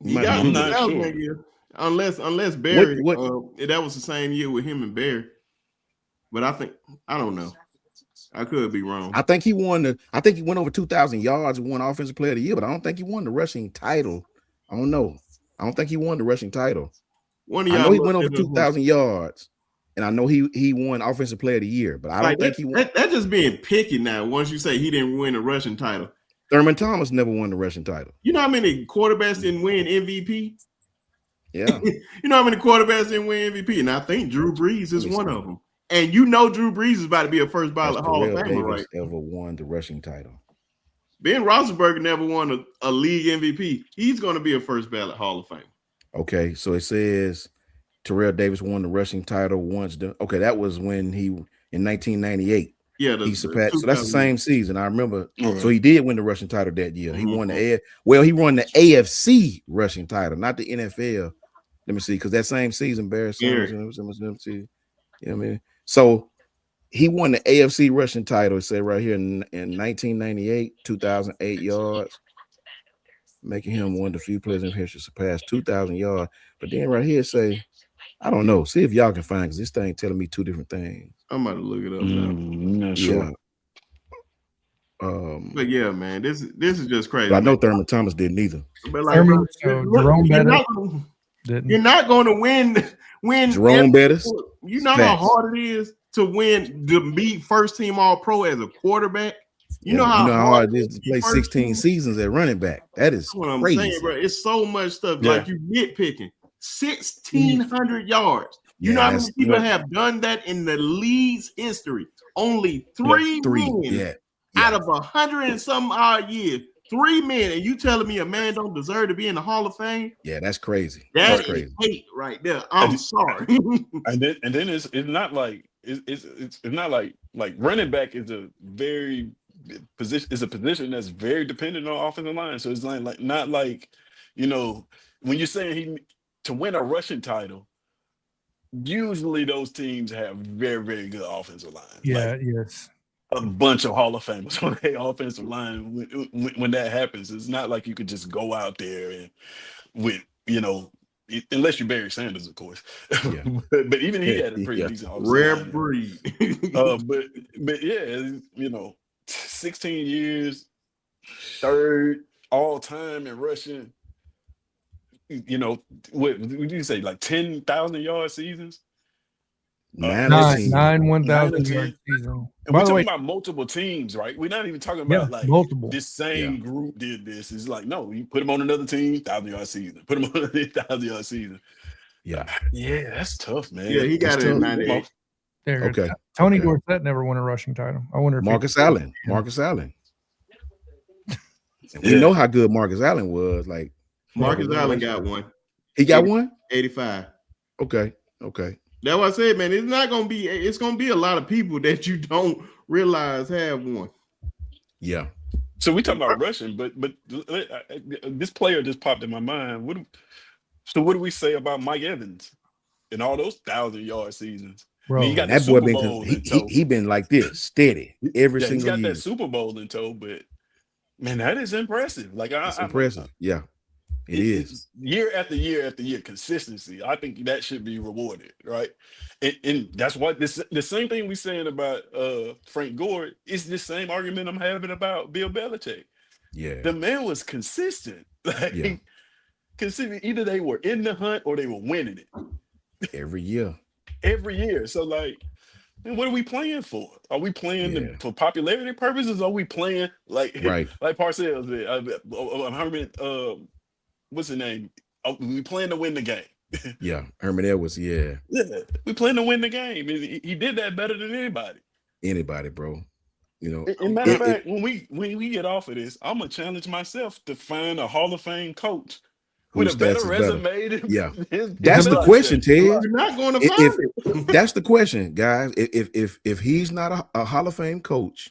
I'm not sure. Unless Barry, that was the same year with him and Barry. But I don't know. I could be wrong. I think he went over 2,000 yards and won Offensive Player of the Year, but I don't think he won the rushing title. I don't know. I don't think he won the rushing title. I know he went over 2,000 yards, and I know he won Offensive Player of the Year, but I don't think he won. That's just being picky now. Once you say he didn't win the rushing title, Thurman Thomas never won the rushing title. You know how many quarterbacks didn't win MVP? Yeah. You know how many quarterbacks didn't win MVP? And I think Drew Brees is one of them. And you know Drew Brees is about to be a first ballot Hall of Famer, right? Ever won the rushing title. Ben Roethlisberger never won a league MVP. He's going to be a first ballot Hall of Fame. Okay, so it says Terrell Davis won the rushing title once. Okay, that was when in 1998. Yeah, he surpassed. So that's the same season. I remember. Mm-hmm. So he did win the rushing title that year. He won he won the AFC rushing title, not the NFL. Let me see, because that same season, Barry Sanders. You know what I mean? So he won the AFC rushing title. It said right here in 1998, 2,008 yards, making him one of the few players in history to surpass 2,000 yards. But then right here say, I don't know. See if y'all can find, because this thing telling me 2 different things. I'm about to look it up now. Not sure. Yeah. But yeah, man, this is just crazy. But I know Thurman Thomas didn't either. But like, you're not going to win. Jerome Bettis. You know how hard it is to win, to be first team All Pro as a quarterback. You know how hard it is to play first 16 team? seasons at running back. That is That's what I'm crazy. saying, bro. It's so much stuff. Yeah. Like you nitpicking. 1,600 yards. You Yeah, know how many that's- people yeah. have done that in the league's history? Only Three. men Yeah. out of 100 and some odd years. 3 men, and you telling me a man don't deserve to be in the Hall of Fame? Yeah, that's crazy. That That's is crazy. hate right there. I'm sorry. And then it's not like it's not like running back is a very position. It's a position that's very dependent on offensive line. So it's like not like, you know, when you're saying to win a rushing title, usually those teams have very, very good offensive lines. Yeah, Like, yes. a bunch of Hall of Famers on their offensive line. When that happens, it's not like you could just go out there and with, you know, unless you're Barry Sanders, of course. Yeah. but even he had a pretty decent offensive Rare line. breed. But yeah, you know, 16 years, third all time in rushing. You know, what did you say? Like 10,000 yard seasons? 9 Nine 1,000 9 or yard 10. season. And By we're the way, talking about multiple teams, right? We're not even talking about like multiple. this same group did this. It's like, no, you put them on another team, 1,000-yard season. Put them on a 1,000-yard season. Yeah. Yeah, that's tough, man. Yeah, he got it in 98. There. Okay. Tony Okay. Dorsett never won a rushing title. I wonder if Marcus Allen. And we know how good Marcus Allen was. Like Marcus Allen got one. He got one? 85. Okay. That's what I said, man. It's gonna be a lot of people that you don't realize have one. Yeah. So we talking about rushing, but this player just popped in my mind. What do we say about Mike Evans and all those 1,000-yard seasons? Bro, I mean, he got that the boy Super Bowl in tow. he been like this, steady every He's single got year. that Super Bowl in tow, but man, that is impressive. Like It's impressive. Yeah, it is. Year after year after year, consistency. I think that should be rewarded, right? And that's what the same thing we saying about Frank Gore is the same argument I'm having about Bill Belichick. Yeah, The man was consistent. Like, consistent. Either they were in the hunt or they were winning it every year. So, like, man, what are we playing for? Are we playing for popularity purposes? Or are we playing like Parcells did? Herman, what's his name? We playing to win the game. Yeah, Herman Edwards. Yeah, we playing to win the game. He did that better than anybody. Anybody, bro. You know. And matter of fact, when we get off of this, I'm gonna challenge myself to find a Hall of Fame coach with a better resume than that's the question, Ted. You're not going to find it. That's the question, guys. If he's not a Hall of Fame coach,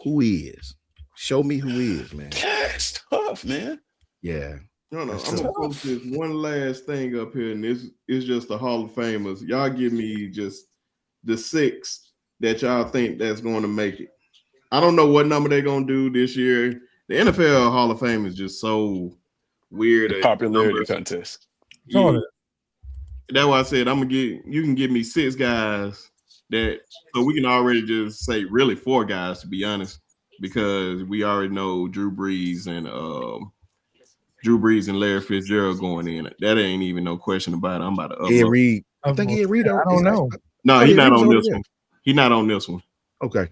who is? Show me who is, man. That's tough, man. Yeah. No. I'm gonna post this one last thing up here, and this is just the Hall of Famers. Y'all give me just the 6 that y'all think that's going to make it. I don't know what number they're gonna do this year. The NFL Hall of Fame is just so weird. The popularity contest. Yeah. That's why I said you can give me 6 guys so we can already just say really 4 guys, to be honest, because we already know Drew Brees and Larry Fitzgerald going in. That ain't even no question about it. I'm about to upload. Ed Reed. I think Ed Reed. I don't know. No, he's not on this one. He's not on this one. Okay.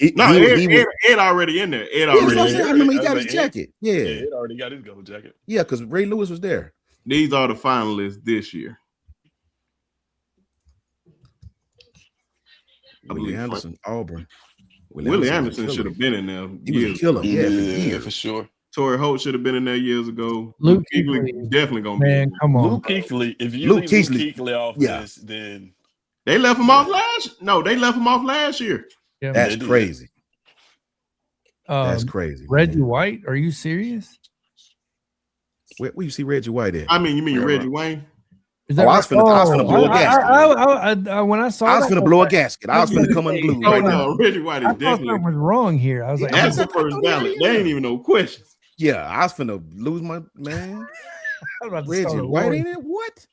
Ed already in there. Ed already. I remember he got his jacket. Yeah, Ed already got his gold jacket. Yeah, because Ray Lewis was there. These are the finalists this year. Willie Anderson, Auburn. Willie Anderson should have been in there. He was a killer. Yeah, for sure. Torrey Holt should have been in there years ago. Luke Kuechly definitely gonna be. Man, come on. Luke Kuechly. If you leave Luke Kuechly off this, then they left him off last. No, they left him off last year. Yeah, that's crazy. That's crazy. Reggie White? Are you serious? Where you see Reggie White at? I mean, you mean Reggie Wayne? Is that I was finna blow a gasket. When I saw I was finna blow a gasket. I was finna come unglued right now. Reggie White is definitely something was wrong here. I was like, that's the first ballot. There ain't even no questions. Yeah, I was finna lose my man. Reggie White ain't it? What?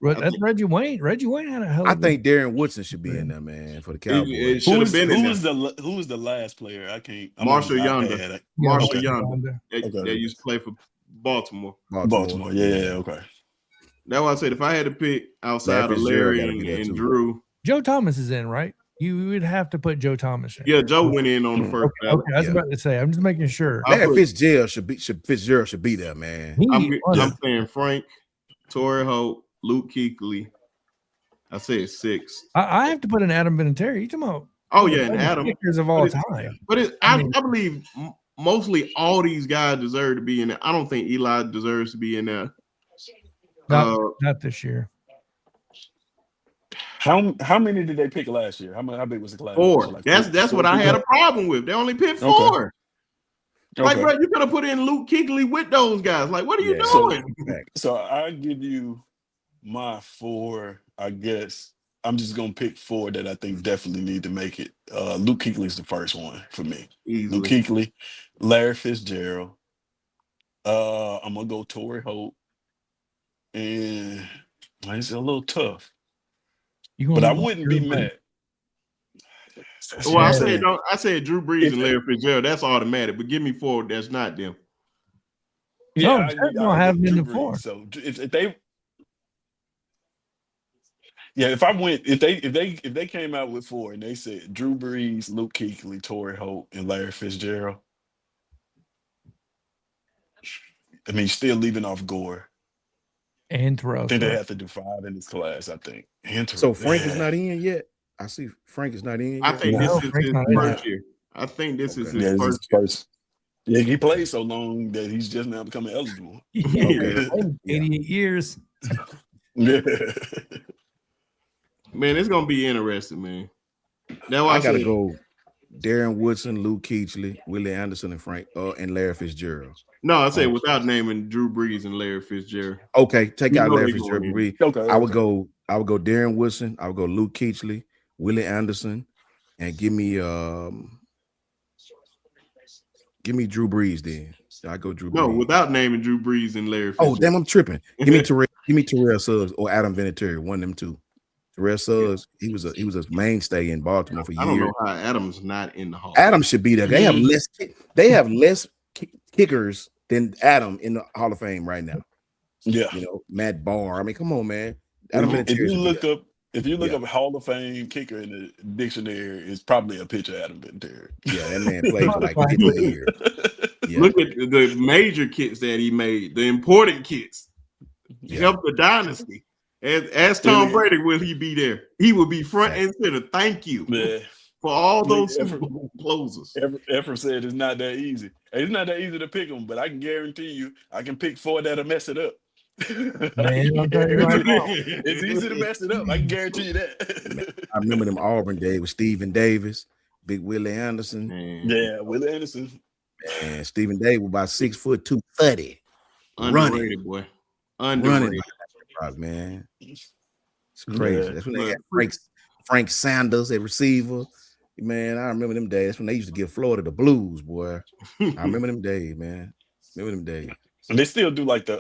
That's Reggie Wayne. Reggie Wayne had a hell of I think Darren Woodson should be in there, man, for the Cowboys. Who was the last player? I can't. Marshall Yonder. Marshall Yonder. Okay. They used to play for Baltimore. Baltimore. Yeah. Okay. That's why I said if I had to pick outside of Larry and Drew. Joe Thomas is in, right? You would have to put Joe Thomas in. Yeah, Joe went in on the first ballot. Okay, I was about to say. I'm just making sure. Larry Fitzgerald should be there, man. I'm saying Frank, Torrey Holt, Luke Kuechly. I said 6. I have to put in Adam Vinatieri. You talking about? Oh yeah, and Adam kickers of all time. But I believe mostly all these guys deserve to be in there. I don't think Eli deserves to be in there. Not this year. How many did they pick last year? How big was the class? 4. Like that's what I had a problem with. They only picked 4. Okay. Like, bro, you could have put in Luke Kuechly with those guys. Like, what are you doing? So I give you my 4. I guess I'm just gonna pick 4 that I think definitely need to make it. Luke Kuechly is the first one for me. Easily. Luke Kuechly, Larry Fitzgerald. I'm gonna go Torrey Holt, and it's a little tough. But I wouldn't be mad. Well, I said Drew Brees and Larry Fitzgerald. That's automatic. But give me 4. That's not them. Yeah, I don't have them in the 4. So if they, if they came out with 4 and they said Drew Brees, Luke Kuechly, Torrey Holt, and Larry Fitzgerald, I mean, still leaving off Gore. And Terrell. I think they have to do 5 in this class, I think. So Frank is not in yet? I see Frank is not in yet. I think this is his first year. I think this is his first. Yeah, he played so long that he's just now becoming eligible. 88 years. Yeah. Man, it's gonna be interesting, man. Now I gotta go Darren Woodson, Luke Kuechly, Willie Anderson, and Frank and Larry Fitzgerald. No, I say without naming Drew Brees and Larry Fitzgerald. Okay, take out Larry Fitzgerald. Okay, I would go Darren Woodson. I would go Luke Kuechly, Willie Anderson, and give me Drew Brees then. I go Drew Brees. No, without naming Drew Brees and Larry Fitzgerald. Oh, damn, I'm tripping. Give me Terrell Suggs or Adam Vinatieri, one of them two. Terrell Suggs, he was a mainstay in Baltimore for years. I don't know how Adam's not in the Hall. Adam should be there. They have less kickers than Adam in the Hall of Fame right now. Yeah, Matt Barr. I mean, come on, man. If you look up Hall of Fame kicker in the dictionary, it's probably a picture of Adam Vinatieri. Yeah, that man played for like 50 years. Yeah. Look at the major kits that he made, the important kits. Help the dynasty. As Tom Brady, will he be there? He will be front and center. Thank you for all those closers. Ephraim said it's not that easy. It's not that easy to pick them, but I can guarantee you, I can pick 4 that'll mess it up. Man, it's easy to mess it up. I can guarantee you that. I remember them Auburn days with Stephen Davis, Big Willie Anderson. Yeah, Willie Anderson. And Stephen Davis was about 6 foot 230. Underrated, boy. Underrated. Man. It's crazy. That's when they had Frank Sanders at receiver. Man, I remember them days. That's when they used to give Florida the blues, boy. I remember them days, man. And they still do like the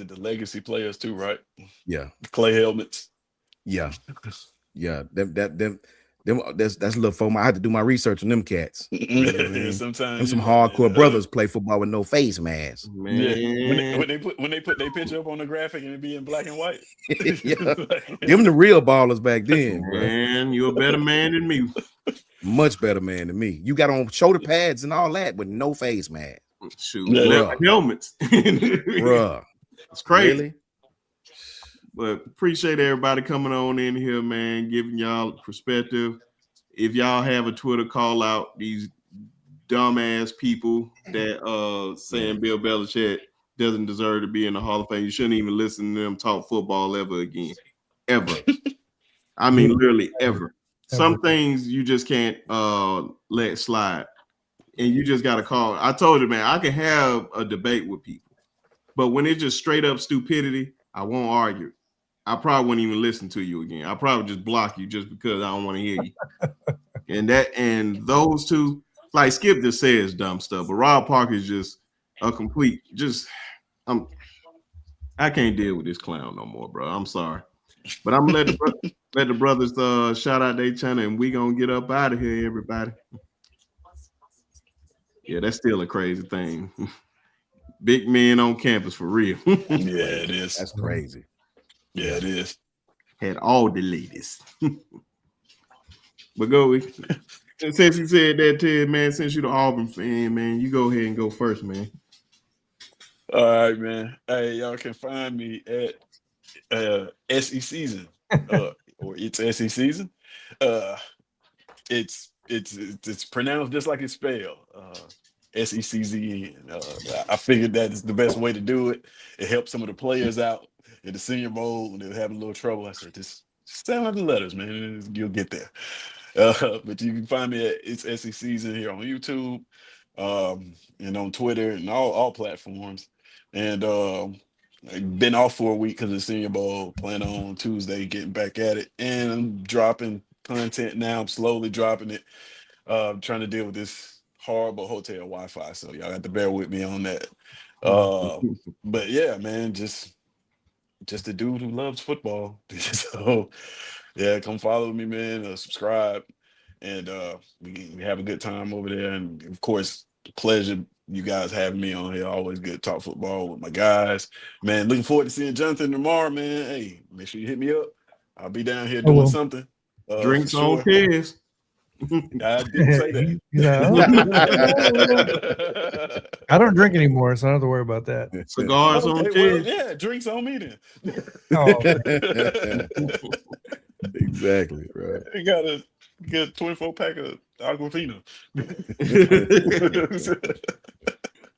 the legacy players too, right? Yeah. The clay helmets. Yeah. Yeah. That's a little FOMO. I had to do my research on them cats. Sometimes and some hardcore brothers play football with no face masks. Man. Yeah. When they put their picture up on the graphic and it be in black and white. Them the real ballers back then. Man, you're a better man than me. Much better man than me. You got on shoulder pads and all that with no face mask. Shoot, helmets. Bruh. It's crazy. Really? But appreciate everybody coming on in here, man, giving y'all perspective. If y'all have a Twitter, call out these dumbass people that saying Bill Belichick doesn't deserve to be in the Hall of Fame. You shouldn't even listen to them talk football ever again. Ever. I mean, literally ever. Some things you just can't let slide. And you just got to call. I told you, man, I can have a debate with people. But when it's just straight up stupidity, I won't argue. I probably wouldn't even listen to you again. I'll probably just block you just because I don't want to hear you. and those two, like Skip just says dumb stuff, but Rob Parker is just a complete, I can't deal with this clown no more, bro. I'm sorry. But I'm gonna let the brothers shout out their channel and we gonna get up out of here, everybody. Yeah, that's still a crazy thing. Big men on campus for real. Yeah, it is. That's crazy. Yeah, it is. Had all the ladies. But go. Since you said that, Ted, man, since you're the Auburn fan, man, you go ahead and go first, man. All right, man. Hey, y'all can find me at SE Season, or it's SE Season. Uh, it's pronounced just like it's spelled. SECZN. I figured that is the best way to do it. It helps some of the players out in the Senior Bowl when they're having a little trouble. I said, just sound out the letters, man. You'll get there. But you can find me at It's SE Season here on YouTube, and on Twitter and all platforms. And I've been off for a week because of the Senior Bowl. Plan on Tuesday getting back at it, and I'm dropping content now. I'm slowly dropping it. Trying to deal with this horrible hotel Wi-Fi, so y'all got to bear with me on that. But yeah, man, just a dude who loves football. So yeah, come follow me, man. Subscribe, and we have a good time over there. And of course, pleasure you guys having me on here. Always good to talk football with my guys, man. Looking forward to seeing Jonathan tomorrow, man. Hey, make sure you hit me up. I'll be down here doing something. Drinks for on sure. Kids. I didn't say that. I don't drink anymore, so I don't have to worry about that. Cigars on Kids. Well, yeah, drinks on me then. Exactly, right. You got a good 24-pack of Aquafina.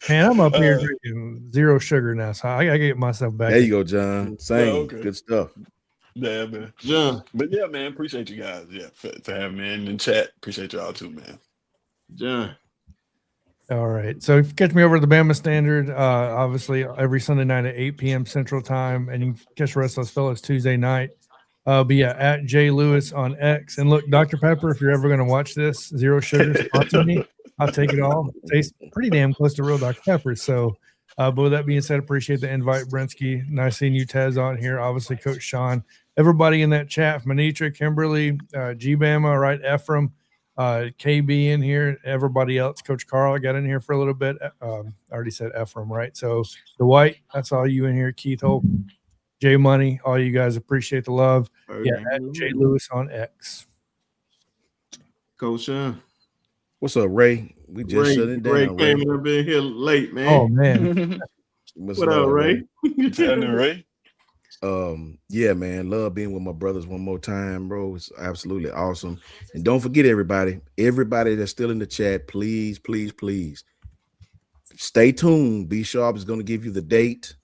Man, I'm up here drinking zero sugar now, so I gotta get myself back. There you go, John. Same. Okay. Good stuff. Yeah, man. John. But yeah, man, appreciate you guys. Yeah, for having me in the chat. Appreciate y'all too, man. John. All right. So if you catch me over at the Bama Standard, obviously every Sunday night at 8 p.m. Central Time, and you can catch the rest of those fellas Tuesday night. Be at J Lewis on X. And look, Dr. Pepper, if you're ever going to watch this, zero sugar, sponsor me. I'll take it all. It tastes pretty damn close to real Dr. Pepper. So, but with that being said, appreciate the invite, Brinsky. Nice seeing you, Taz, on here. Obviously, Coach Shawn. Everybody in that chat, Manitra, Kimberly, G-Bama, right, Ephraim, KB in here, everybody else. Coach Carl, I got in here for a little bit. I already said Ephraim, right? So the White, that's all you in here. Keith Hope, J Money, all you guys, appreciate the love. Yeah, at J Lewis on X. Coach Shawn. What's up, Ray? We just shut it down. Ray came in been here late, man. Oh man. What up, Ray? Ray? Yeah, man, love being with my brothers one more time, bro. It's absolutely awesome. And don't forget, everybody that's still in the chat, please stay tuned. B Sharp is going to give you the date.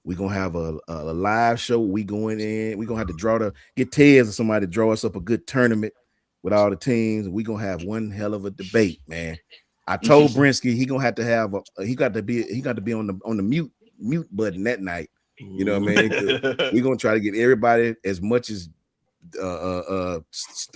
We're gonna have a live show. We going in. We're gonna have to get Tez or somebody to draw us up a good tournament with all the teams. We're gonna have one hell of a debate, man. I told Brinsky he got to be on the mute button that night. You know what I mean? We're gonna try to get everybody as much as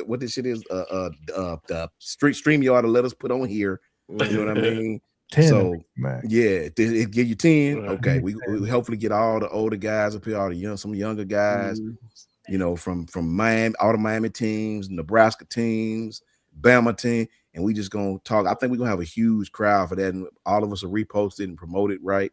what this shit is the StreamYard to let us put on here. You know what I mean? 10, so Max. yeah, it give you 10. Okay, we hopefully get all the older guys up here, some younger guys, you know, from Miami, all the Miami teams, Nebraska teams, Bama team, and we just gonna talk. I think we're gonna have a huge crowd for that, and all of us will repost it and promote it, right?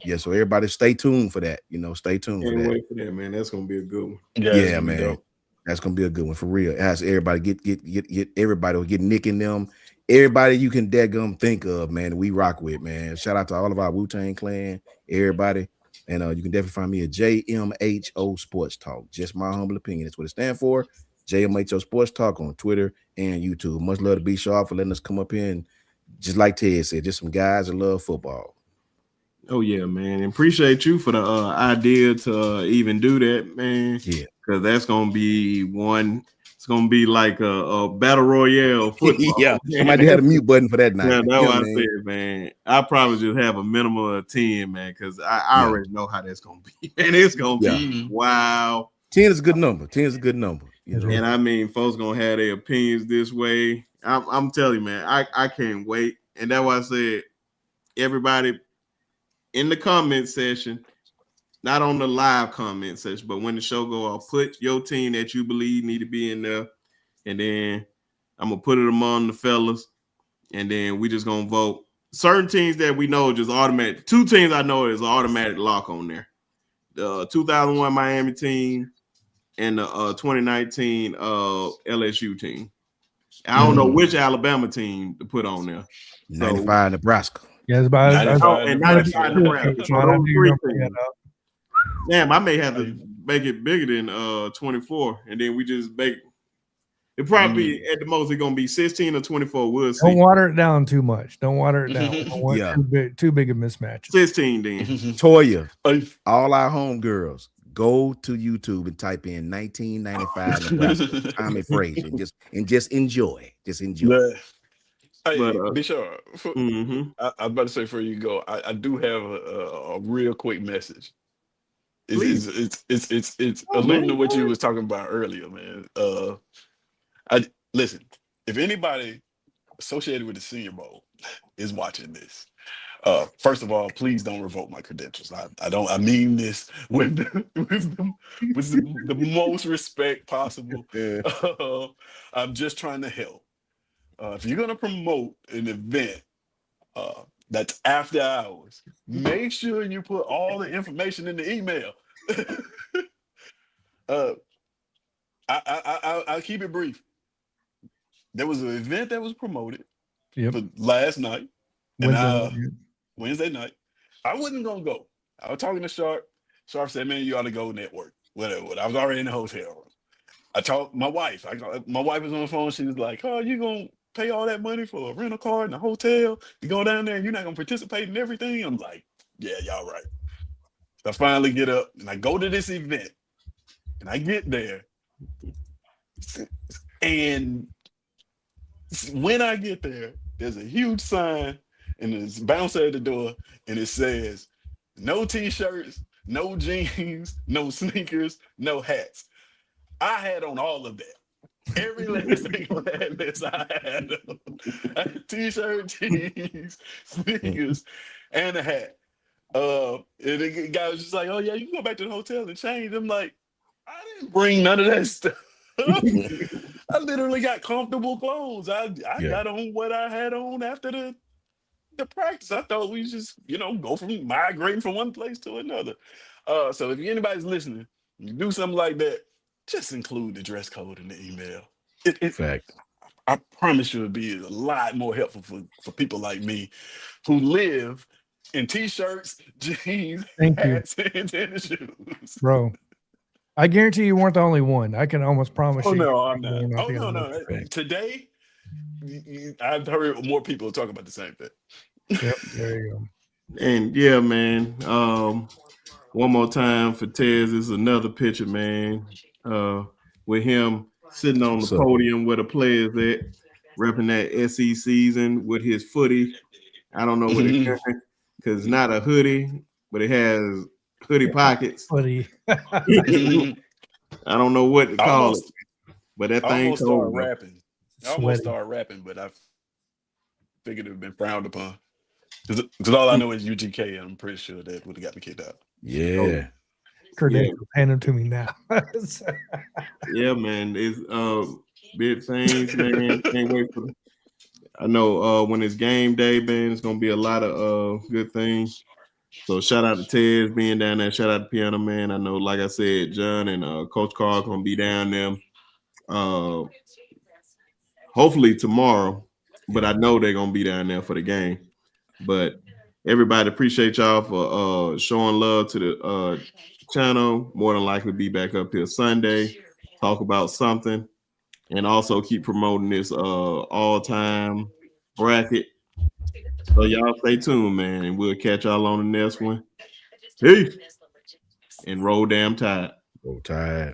Yeah, so everybody stay tuned for that. You know, stay tuned for that. Wait for that, man. That's gonna be a good one. Yeah, man. That's gonna be a good one for real. It has everybody get everybody will get Nick in them. Everybody you can daggum think of, man, we rock with, man. Shout out to all of our Wu-Tang Clan, everybody. And you can definitely find me at JMHO Sports Talk. Just my humble opinion. That's what it stands for. JMHO Sports Talk on Twitter and YouTube. Much love to B Sharp for letting us come up here and just like Ted said, just some guys that love football. Oh yeah, man. And appreciate you for the idea to even do that, man. Yeah. Because that's gonna be one. It's gonna be like a battle royale football. Yeah, somebody had a mute button for that night. Yeah, that's what I said, man. I probably just have a minimum of 10, man, because I already know how that's gonna be. And it's gonna be wow. 10 is a good number. 10 is a good number. You know? And I mean, folks gonna have their opinions this way. I'm telling you, man, I can't wait. And that's why I said, everybody in the comment section. Not on the live comment section, but when the show go off, put your team that you believe need to be in there, and then I'm gonna put it among the fellas, and then we just gonna vote. Certain teams that we know just automatic. 2 teams I know is an automatic lock on there. The 2001 Miami team and the 2019 LSU team. I don't know which Alabama team to put on there. 95 Nebraska. Yeah, it's about 95 and Nebraska. 95 Nebraska. So Shawn, I those knew you were three gonna bring teams. that up. Damn, I may have to make it bigger than 24, and then we just make it. Probably at the most it's gonna be 16 or 24. We'll see. Don't water it down too much. Don't water it down. We don't want Yeah. too big of mismatches. 16 then. Toya, all our homegirls, go to YouTube and type in 1995 Nebraska, Tommy Frazier, and just enjoy. Just enjoy. Yeah. Hey, But, Bishop, mhm. I was about to say before you go, I do have a real quick message. Please. It's Oh, alluding man, to what go you ahead. was talking about earlier, man. Listen, if anybody associated with the Senior Bowl is watching this, first of all, please don't revoke my credentials. I mean this with the most respect possible. I'm just trying to help. If you're gonna promote an event that's after hours, make sure you put all the information in the email. I'll keep it brief. There was an event that was promoted for last night, Wednesday night. I wasn't gonna go. I was talking to Sharp. Sharp said, "Man, you ought to go network." Whatever. I was already in the hotel room. I talked my wife. My wife was on the phone. She was like, "Oh, you gonna pay all that money for a rental car and a hotel? You go down there and you're not gonna participate in everything?" I'm like, "Yeah, y'all right." So I finally get up and I go to this event, and I get there, and when I get there, there's a huge sign and it's bouncer at the door, and it says, "No t-shirts, no jeans, no sneakers, no hats." I had on all of that. Every last thing on that list I had on. I had t-shirt, jeans, sneakers, and a hat. And the guy was just like, "Oh yeah, you can go back to the hotel and change." I'm like, I didn't bring none of that stuff. I literally got comfortable clothes. I got on what I had on after the practice. I thought we just, go from migrating from one place to another. So if anybody's listening, you do something like that, just include the dress code in the email. Fact. I promise you it'll be a lot more helpful for people like me who live in t-shirts, jeans, hats, and tennis shoes. Bro. I guarantee you weren't the only one. I can almost promise you. Oh, no, I'm not. Oh, no. Today, I've heard more people talk about the same thing. Yep, there you go. And yeah, man. One more time for Tez. This is another picture, man. With him sitting on the podium where the players at, repping that SE season with his footy. I don't know what it's doing because it's not a hoodie, but it has hoodie pockets. Hoodie. I don't know what to call it, but that thing almost started rapping. I almost started rapping, but I figured it would have been frowned upon. Because all I know is UGK, and I'm pretty sure that would have got me kicked out. Yeah. Credentials, hand them to me now. Yeah, man. It's big things, man. Can't wait for it. I know when it's game day, man, it's gonna be a lot of good things. So shout out to Ted being down there. Shout out to Piano Man. I know, like I said, John and Coach Carl gonna be down there. Hopefully tomorrow, but I know they're gonna be down there for the game. But everybody, appreciate y'all for showing love to the channel. More than likely be back up here Sunday, talk about something, and also keep promoting this all-time bracket. So y'all stay tuned, man, and we'll catch y'all on the next one. Peace. And roll damn tide. Roll tide.